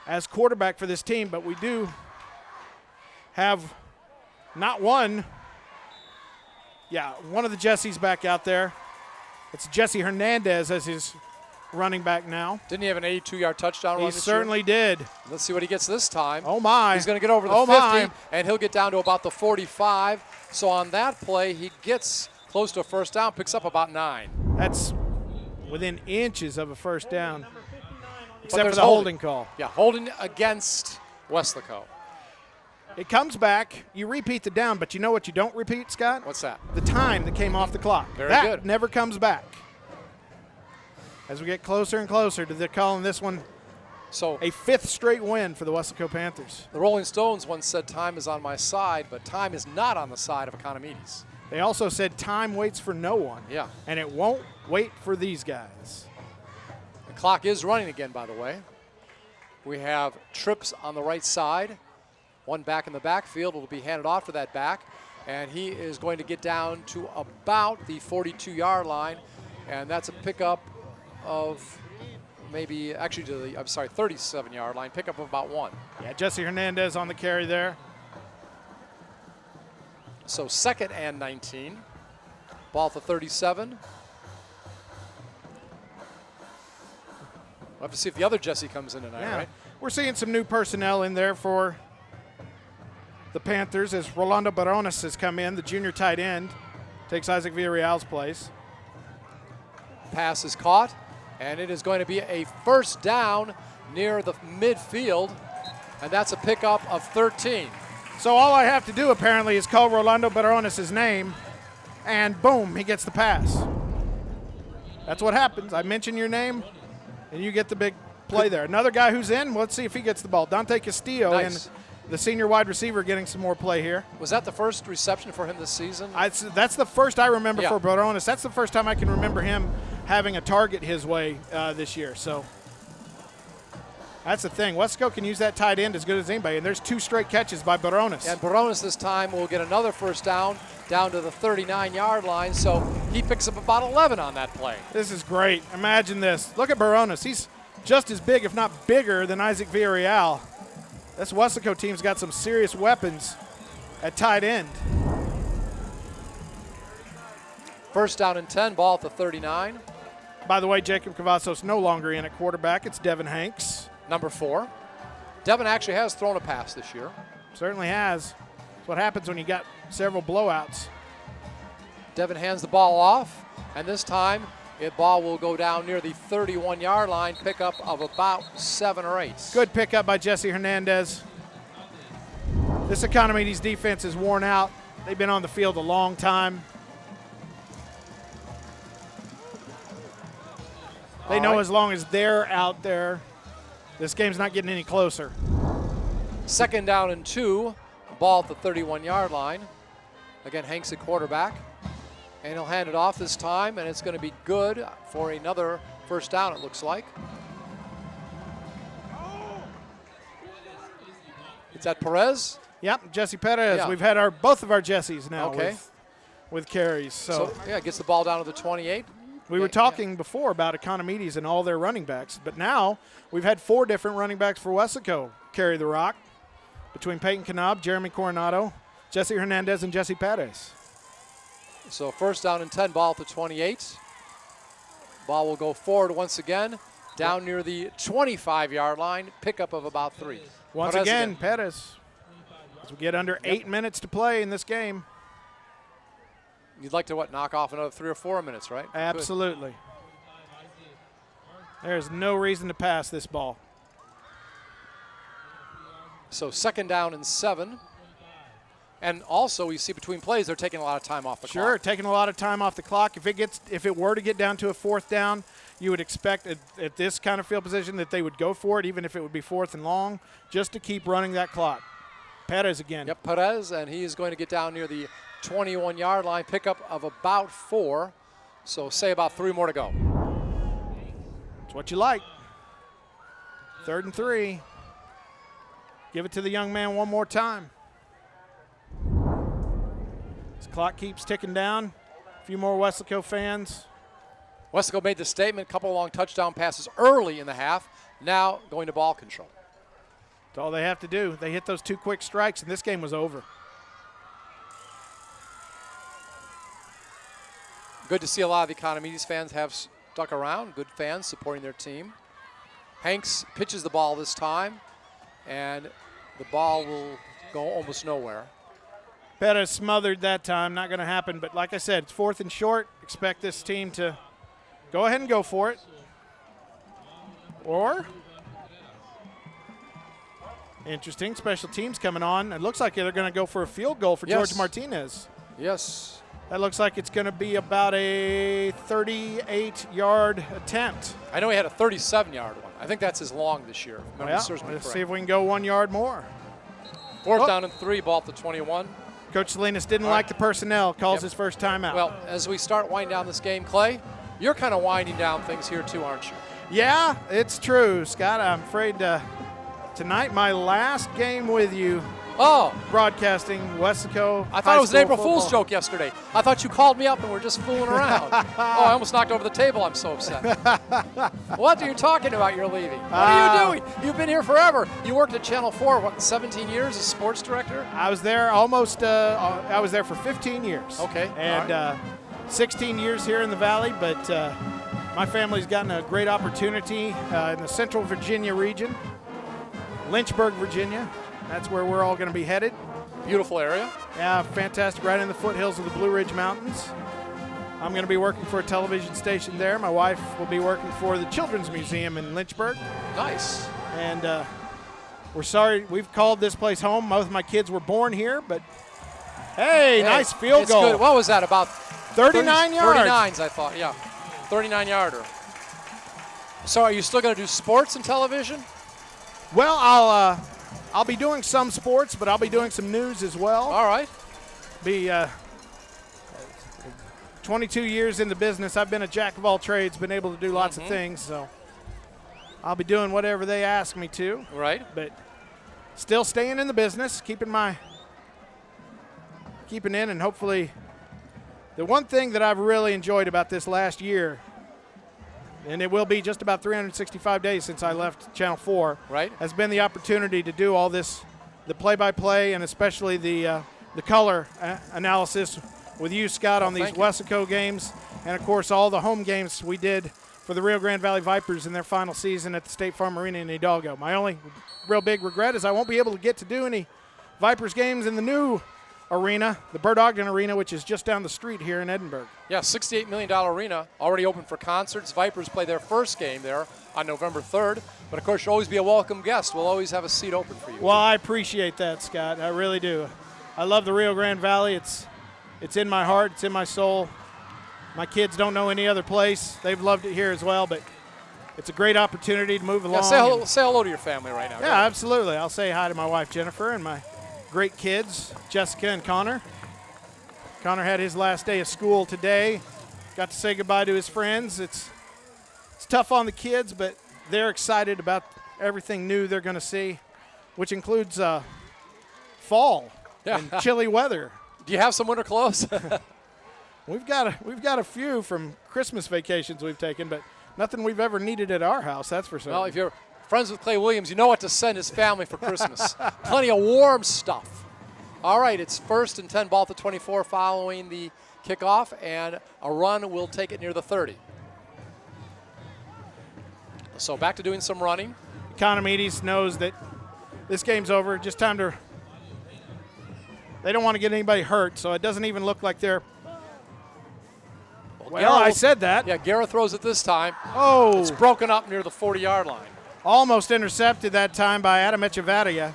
B: as quarterback for this team, but we do have not one. Yeah, one of the Jessies back out there. It's Jesse Hernandez as his running back now.
A: Didn't he have an 82-yard touchdown run
B: He
A: this
B: certainly
A: year?
B: did.
A: Let's see what he gets this time.
B: Oh, my.
A: He's going to get over the 50, and he'll get down to about the 45. So on that play, he gets close to a first down, picks up about 9.
B: That's within inches of a first down, except for the holding call.
A: Yeah, holding against Weslaco.
B: It comes back. You repeat the down, but you know what you don't repeat, Scott?
A: What's that?
B: The time that came off the clock.
A: Very
B: that
A: good.
B: Never comes back. As we get closer and closer to the calling this one
A: so
B: a 5th straight win for the Weslaco Panthers.
A: The Rolling Stones once said time is on my side, but time is not on the side of Economides.
B: They also said time waits for no one.
A: Yeah.
B: And it won't wait for these guys.
A: The clock is running again, by the way. We have trips on the right side. One back in the backfield will be handed off to that back, and he is going to get down to about the 42-yard line, and that's a pickup of maybe, actually to the, 37-yard line, pickup of about 1.
B: Yeah, Jesse Hernandez on the carry there.
A: So 2nd and 19. Ball at the 37. We'll have to see if the other Jesse comes in tonight, right?
B: We're seeing some new personnel in there for the Panthers as Rolando Barones has come in, the junior tight end, takes Isaac Villarreal's place.
A: Pass is caught, and it is going to be a first down near the midfield, and that's a pickup of 13.
B: So all I have to do apparently is call Rolando Barones' name, and boom, he gets the pass. That's what happens. I mention your name, and you get the big play there. Another guy who's in, let's see if he gets the ball. Dante Castillo,
A: nice.
B: And the senior wide receiver, getting some more play here.
A: Was that the first reception for him this season?
B: That's the first I remember for Barones. That's the first time I can remember him having a target his way this year. So that's the thing. Weslaco can use that tight end as good as anybody, and there's 2 straight catches by Barones.
A: And Barones this time will get another first down to the 39-yard line, so he picks up about 11 on that play.
B: This is great. Imagine this. Look at Barones. He's just as big, if not bigger, than Isaac Villarreal. This Weslaco team's got some serious weapons at tight end.
A: First down and 10, ball at the 39.
B: By the way, Jacob Cavazos no longer in at quarterback. It's Devin Hanks.
A: Number 4. Devin actually has thrown a pass this year.
B: Certainly has. That's what happens when you got several blowouts.
A: Devin hands the ball off, and this time the ball will go down near the 31-yard line, pickup of about 7 or 8.
B: Good pickup by Jesse Hernandez. This Economides defense is worn out. They've been on the field a long time. They know as long as they're out there, this game's not getting any closer.
A: 2nd down and 2, ball at the 31-yard line. Again, Hank's at quarterback. And he'll hand it off this time, and it's going to be good for another first down, it looks like. Is that Perez?
B: Yep, Jesse Perez.
A: Yeah.
B: We've had both of our Jessies now
A: Okay.
B: with carries. So
A: Yeah, gets the ball down to the 28.
B: we were talking before about Economides and all their running backs, but now we've had 4 different running backs for Weslaco carry the rock between Peyton Knab, Jeremy Coronado, Jesse Hernandez, and Jesse Perez.
A: So 1st down and 10, ball at the 28. Ball will go forward once again, down near the 25-yard line, pickup of about 3.
B: Once
A: Perez
B: again, Perez. As we get under 8 minutes to play in this game.
A: You'd like to, knock off another 3 or 4 minutes, right?
B: Absolutely. There's no reason to pass this ball.
A: So 2nd down and 7. And also, we see between plays, they're taking a lot of time off the clock.
B: Sure, taking a lot of time off the clock. If it were to get down to a 4th down, you would expect at this kind of field position that they would go for it, even if it would be 4th and long, just to keep running that clock. Perez again.
A: Yep, Perez, and he is going to get down near the 21-yard line, pickup of about 4. So say about 3 more to go.
B: That's what you like. 3rd and 3. Give it to the young man one more time. This clock keeps ticking down. A few more Weslaco fans.
A: Weslaco made the statement, a couple long touchdown passes early in the half, now going to ball control.
B: That's all they have to do. They hit those 2 quick strikes, and this game was over.
A: Good to see a lot of the Economides fans have stuck around, good fans supporting their team. Hanks pitches the ball this time, and the ball will go almost nowhere.
B: Perez smothered that time, not going to happen. But like I said, it's 4th and short. Expect this team to go ahead and go for it. Or, interesting, special teams coming on. It looks like they're going to go for a field goal for George Martinez.
A: Yes.
B: That looks like it's going to be about a 38-yard attempt.
A: I know he had a 37-yard one. I think that's his long this year.
B: Let's see if we can go 1 yard more.
A: 4th down and 3, ball at the 21.
B: Coach Salinas didn't like the personnel, calls his first timeout.
A: Well, as we start winding down this game, Clay, you're kind of winding down things here too, aren't you?
B: Yeah, it's true, Scott. I'm afraid tonight my last game with you.
A: Oh,
B: Broadcasting Weslaco.
A: I thought it was an April Fool's joke yesterday. I thought you called me up and we're just fooling around. Oh, I almost knocked over the table. I'm so upset. What are you talking about? You're leaving. What are you doing? You've been here forever. You worked at Channel 4, 17 years as sports director?
B: I was there I was there for 15 years.
A: Okay.
B: And 16 years here in the Valley, but my family's gotten a great opportunity in the Central Virginia region, Lynchburg, Virginia. That's where we're all going to be headed.
A: Beautiful area.
B: Yeah, fantastic. Right in the foothills of the Blue Ridge Mountains. I'm going to be working for a television station there. My wife will be working for the Children's Museum in Lynchburg.
A: Nice.
B: And we're sorry we've called this place home. Both of my kids were born here, but hey, nice field goal.
A: Good. What was that, about
B: 39 yards?
A: 39s, I thought, yeah. 39-yarder. So are you still going to do sports and television?
B: Well, I'll be doing some sports, but I'll be doing some news as well.
A: All right.
B: Be 22 years in the business. I've been a jack of all trades, been able to do lots of things, so I'll be doing whatever they ask me to.
A: Right.
B: But still staying in the business, keeping in, and hopefully the one thing that I've really enjoyed about this last year, and it will be just about 365 days since I left Channel 4,
A: right,
B: has been the opportunity to do all this, the play-by-play and especially the color analysis with you, Scott, on these Weslaco games, and, of course, all the home games we did for the Rio Grande Valley Vipers in their final season at the State Farm Arena in Hidalgo. My only real big regret is I won't be able to get to do any Vipers games in the new arena, the Bert Ogden Arena, which is just down the street here in Edinburg.
A: Yeah, $68 million arena, already open for concerts. Vipers play their first game there on November 3rd. But, of course, you'll always be a welcome guest. We'll always have a seat open for you.
B: Well, I appreciate that, Scott. I really do. I love the Rio Grande Valley. It's in my heart. It's in my soul. My kids don't know any other place. They've loved it here as well. But it's a great opportunity to move along.
A: Yeah, say hello to your family right now.
B: Yeah, absolutely. I'll say hi to my wife, Jennifer, and my great kids, Jessica and Connor. Connor had his last day of school today. Got to say goodbye to his friends. It's tough on the kids, but they're excited about everything new they're going to see, which includes fall and chilly weather.
A: Do you have some winter clothes?
B: We've got a few from Christmas vacations we've taken, but nothing we've ever needed at our house, that's for certain.
A: Well, if you're friends with Clay Williams, you know what to send his family for Christmas. Plenty of warm stuff. All right, it's 1st and 10, ball at the 24 following the kickoff, and a run will take it near the 30. So back to doing some running.
B: Economides knows that this game's over. Just time to. They don't want to get anybody hurt, so it doesn't even look like they're. Well, I said that.
A: Yeah, Guerra throws it this time.
B: Oh.
A: It's broken up near the 40-yard line.
B: Almost intercepted that time by Adam Echevarria,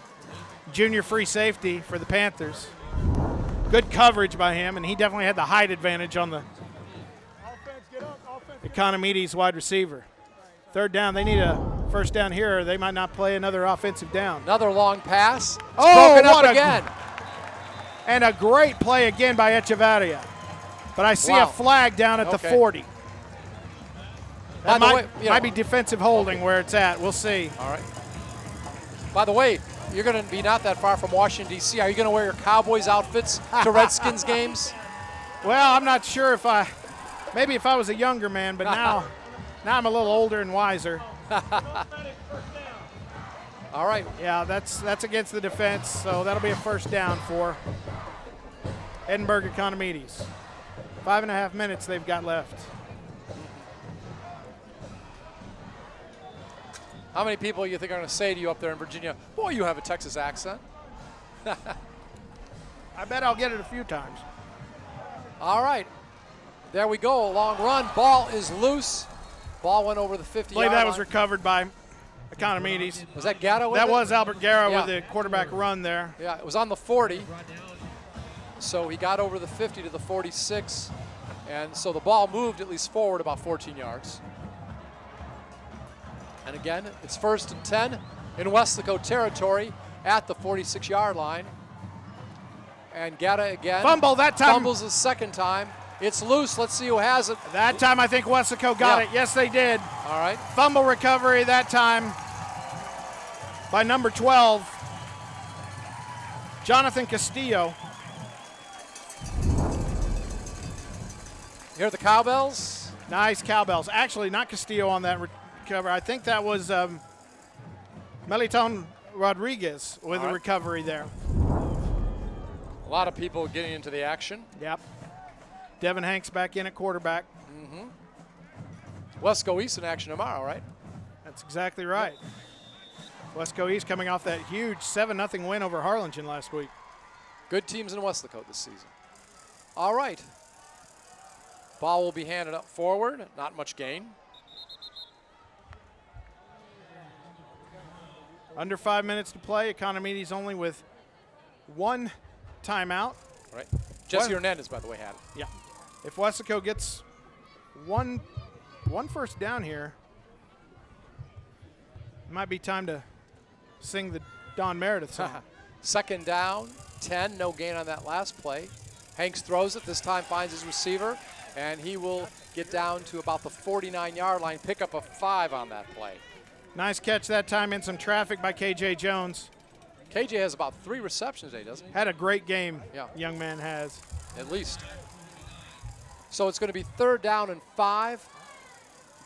B: junior free safety for the Panthers. Good coverage by him, and he definitely had the height advantage on the Economides wide receiver. 3rd down, they need a first down here, or they might not play another offensive down.
A: Another long pass. It's broken up again.
B: And a great play again by Echevarria. But I see a flag down at the 40. That might be defensive holding where it's at. We'll see.
A: All right. By the way, you're going to be not that far from Washington, D.C. Are you going to wear your Cowboys outfits to Redskins games?
B: Well, I'm not sure maybe if I was a younger man, but now I'm a little older and wiser.
A: All right.
B: Yeah, that's against the defense, so that'll be a first down for Edinburg Economides. 5.5 minutes they've got left.
A: How many people you think are going to say to you up there in Virginia, boy, you have a Texas accent?
B: I bet I'll get it a few times.
A: All right. There we go. A long run. Ball is loose. Ball went over the 50-yard line.
B: That was recovered by Economides.
A: Was that Gatto with
B: That
A: it?
B: was Albert Guerra with the quarterback run there.
A: Yeah, it was on the 40. So he got over the 50 to the 46. And so the ball moved at least forward about 14 yards. And again, it's 1st and 10 in Weslaco territory at the 46-yard line. And Gatta again.
B: Fumble that time.
A: Fumbles the second time. It's loose. Let's see who has it.
B: That time I think Weslaco got it. Yes, they did.
A: All right.
B: Fumble recovery that time by number 12, Jonathan Castillo.
A: You hear the cowbells?
B: Nice cowbells. Actually, not Castillo on that recovery. I think that was Meliton Rodriguez with the recovery there.
A: A lot of people getting into the action.
B: Yep. Devin Hanks back in at quarterback.
A: Wesco East in action tomorrow, right?
B: That's exactly right. Wesco East coming off that huge 7-0 win over Harlingen last week.
A: Good teams in Weslaco this season. All right. Ball will be handed up forward. Not much gain.
B: Under 5 minutes to play. Economides only with 1 timeout.
A: Right. Jesse Hernandez, by the way, had it.
B: Yeah. If Weslaco gets one first down here, it might be time to sing the Don Meredith song.
A: 2nd down, 10. No gain on that last play. Hanks throws it. This time finds his receiver, and he will get down to about the 49-yard line. Pick up a 5 on that play.
B: Nice catch that time in some traffic by K.J. Jones.
A: KJ has about 3 receptions today, doesn't he?
B: Had a great game, young man has.
A: At least. So it's going to be 3rd down and 5.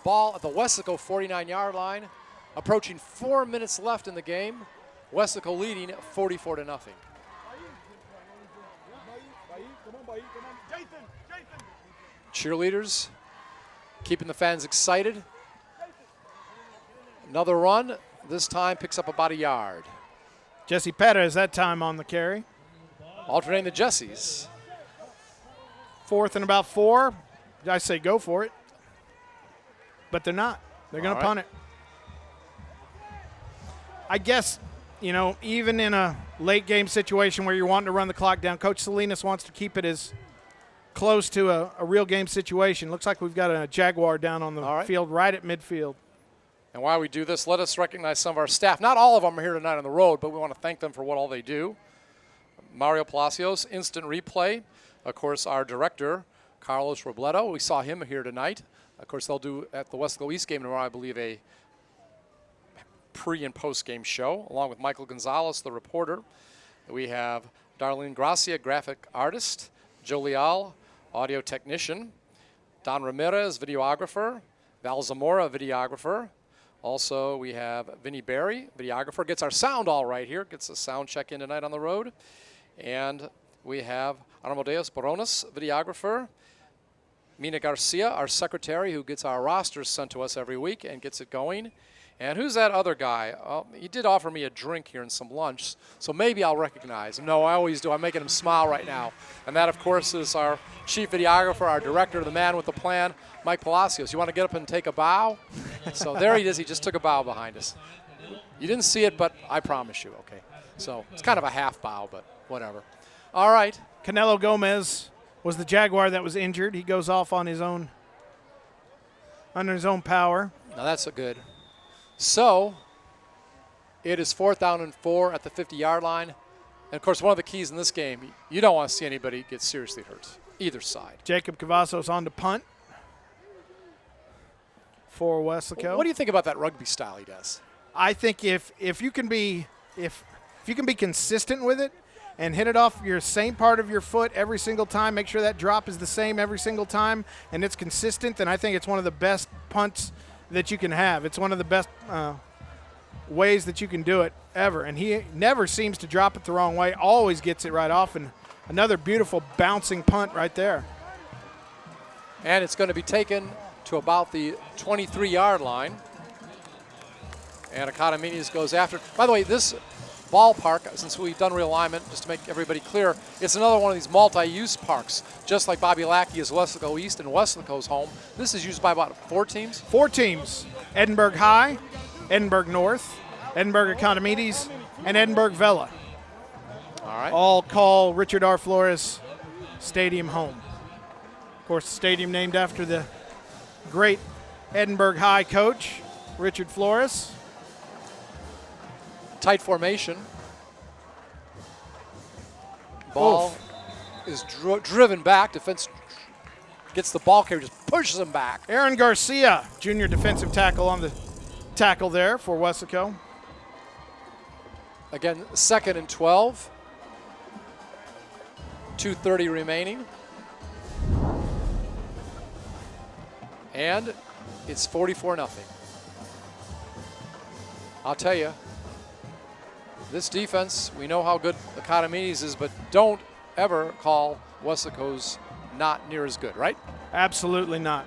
A: Ball at the Weslaco 49-yard line. Approaching 4 minutes left in the game. Weslaco leading 44-0. Cheerleaders keeping the fans excited. Another run. This time picks up about a yard.
B: Jesse Perez that time on the carry.
A: Alternating the Jessies.
B: 4th and about 4. I say go for it. But they're not. They're going to punt it. I guess, you know, even in a late game situation where you're wanting to run the clock down, Coach Salinas wants to keep it as close to a real game situation. Looks like we've got a Jaguar down on the field right at midfield.
A: And while we do this, let us recognize some of our staff. Not all of them are here tonight on the road, but we want to thank them for what all they do. Mario Palacios, Instant Replay. Of course, our director, Carlos Robledo. We saw him here tonight. Of course, they'll do at the Weslaco East game tomorrow, I believe, a pre- and post-game show, along with Michael Gonzalez, the reporter. We have Darlene Gracia, graphic artist. Joe Leal, audio technician. Don Ramirez, videographer. Val Zamora, videographer. Also, we have Vinny Barry, videographer. Gets our sound all right here. Gets a sound check in tonight on the road. And we have Armadeus Barones, videographer. Mina Garcia, our secretary, who gets our rosters sent to us every week and gets it going. And who's that other guy? He did offer me a drink here and some lunch, so maybe I'll recognize him. No, I always do. I'm making him smile right now. And that, of course, is our chief videographer, our director, the man with the plan, Mike Palacios. You want to get up and take a bow? So there he is. He just took a bow behind us. You didn't see it, but I promise you, okay? So it's kind of a half bow, but whatever. All right.
B: Canelo Gomez was the Jaguar that was injured. He goes off on his own, under his own power.
A: Now that's a good. So it is 4th down and 4 at the 50-yard line. And, of course, one of the keys in this game, you don't want to see anybody get seriously hurt, either side.
B: Jacob Cavazos on to punt for Weslaco.
A: What do you think about that rugby style he does?
B: I think if you can be consistent with it and hit it off your same part of your foot every single time, make sure that drop is the same every single time, and it's consistent, then I think it's one of the best punts that you can have. It's one of the best ways that you can do it ever. And he never seems to drop it the wrong way, always gets it right off. And another beautiful bouncing punt right there.
A: And it's going to be taken to about the 23-yard line. And Academides goes after it. By the way, this ballpark, since we've done realignment, just to make everybody clear, it's another one of these multi-use parks. Just like Bobby Lackey is Weslaco East and Weslaco's home. This is used by about 4 teams?
B: 4 teams. Edinburg High, Edinburg North, Edinburg Academides, and Edinburg Vela.
A: All right.
B: All call Richard R. Flores Stadium home. Of course, the stadium named after the great Edinburg High coach, Richard Flores.
A: Tight formation. Ball is driven back. Defense gets the ball carrier, just pushes him back.
B: Aaron Garcia, junior defensive tackle on the tackle there for Weslaco.
A: Again, 2nd and 12. 2:30 remaining. And it's 44-0. I'll tell you, this defense, we know how good Academides is, but don't ever call Weslaco's not near as good, right?
B: Absolutely not.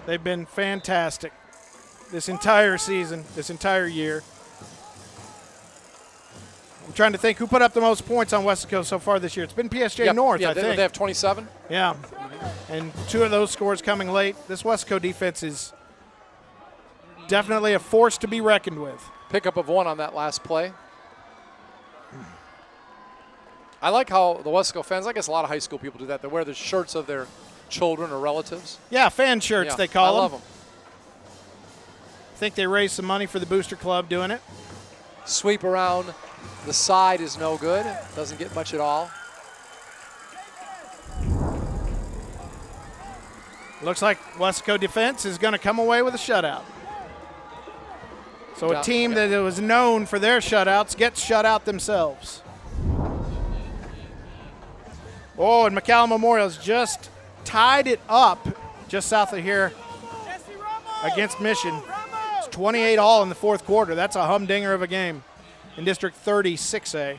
B: They've been fantastic this entire season, this entire year. I'm trying to think who put up the most points on Weslaco so far this year. It's been PSG North, I think.
A: They have 27.
B: Yeah, and 2 of those scores coming late. This Weslaco defense is definitely a force to be reckoned with.
A: Pickup of 1 on that last play. I like how the Weslaco fans, I guess a lot of high school people do that. They wear the shirts of their children or relatives.
B: Yeah, fan shirts, they call them.
A: I love them.
B: I think they raised some money for the Booster Club doing it.
A: Sweep around the side is no good. Doesn't get much at all.
B: Looks like Weslaco defense is going to come away with a shutout. So a team that was known for their shutouts gets shut out themselves. Oh, and McCallum Memorial's just tied it up just south of here against Mission. It's 28-all in the 4th quarter. That's a humdinger of a game in District 36A.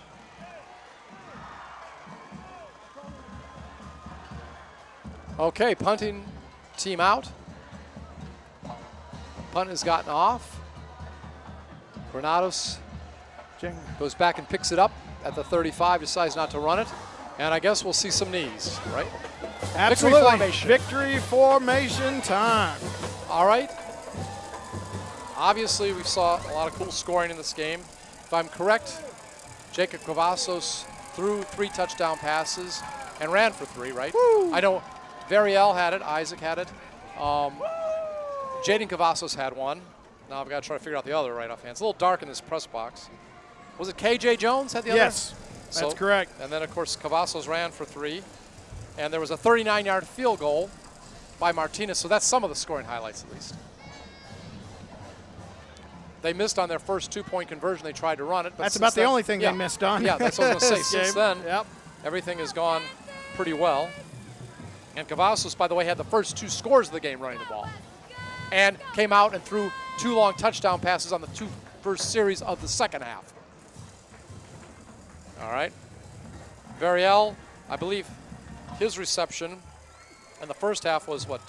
A: Okay, punting team out. Punt has gotten off. Granados goes back and picks it up at the 35, decides not to run it. And I guess we'll see some knees, right?
B: Absolutely.
A: Victory formation.
B: Victory formation time.
A: All right. Obviously, we saw a lot of cool scoring in this game. If I'm correct, Jacob Cavazos threw 3 touchdown passes and ran for 3, right?
B: Woo.
A: I know Variel had it. Isaac had it. Jaden Cavazos had one. Now I've got to try to figure out the other right offhand. It's a little dark in this press box. Was it KJ Jones had the other?
B: Yes, that's correct.
A: And then, of course, Cavazos ran for 3. And there was a 39-yard field goal by Martinez. So that's some of the scoring highlights, at least. They missed on their first 2-point conversion. They tried to run it. But
B: that's about the only thing they missed on.
A: Yeah, that's what I was going to say. Since then,
B: yep,
A: everything has gone pretty well. And Cavazos, by the way, had the first 2 scores of the game running the ball. And came out and threw 2 long touchdown passes on the 2 first series of the second half. All right. Variel, I believe his reception in the first half was, what,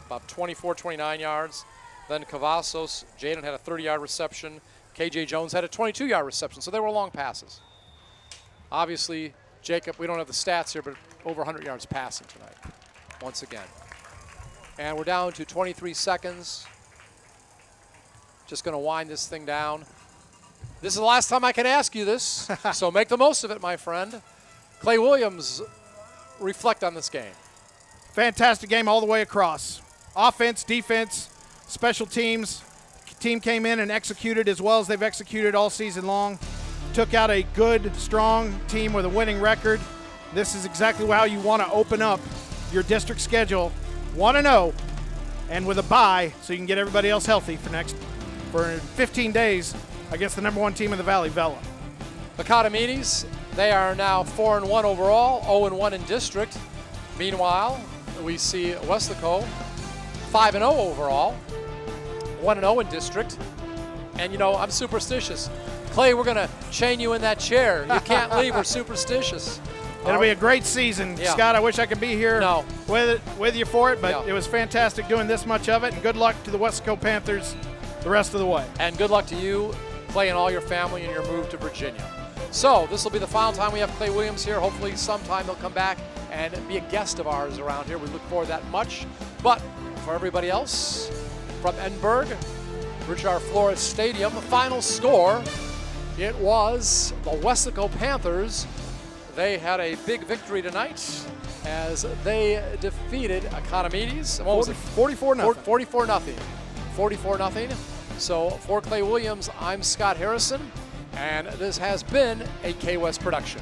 A: about 24, 29 yards. Then Cavazos, Jaden had a 30-yard reception. KJ Jones had a 22-yard reception, so they were long passes. Obviously, Jacob, we don't have the stats here, but over 100 yards passing tonight, once again. And we're down to 23 seconds. Just going to wind this thing down. This is the last time I can ask you this, so make the most of it, my friend. Clay Williams, reflect on this game.
B: Fantastic game all the way across. Offense, defense, special teams. Team came in and executed as well as they've executed all season long. Took out a good, strong team with a winning record. This is exactly how you want to open up your district schedule, 1-0, and with a bye, so you can get everybody else healthy for 15 days against the number 1 team in the Valley, Vela.
A: Academides, they are now 4-1 overall, 0-1 in district. Meanwhile, we see Weslaco 5-0 overall, 1-0 in district. And you know, I'm superstitious. Clay, we're going to chain you in that chair. You can't leave. We're superstitious.
B: It'll be a great season.
A: Yeah.
B: Scott, I wish I could be here with you for it, but
A: Yeah.
B: it was fantastic doing this much of it, and good luck to the Weslaco Panthers the rest of the way.
A: And good luck to you, Clay, and all your family in your move to Virginia. So this will be the final time we have Clay Williams here. Hopefully sometime he'll come back and be a guest of ours around here. We look forward to that much. But for everybody else, from Edinburg, Richard R. Flores Stadium, the final score, it was the Weslaco Panthers. They had a big victory tonight as they defeated Academides. What was it?
B: 44-0.
A: 44-0. 44-0. So for Clay Williams, I'm Scott Harrison, and this has been a K-West production.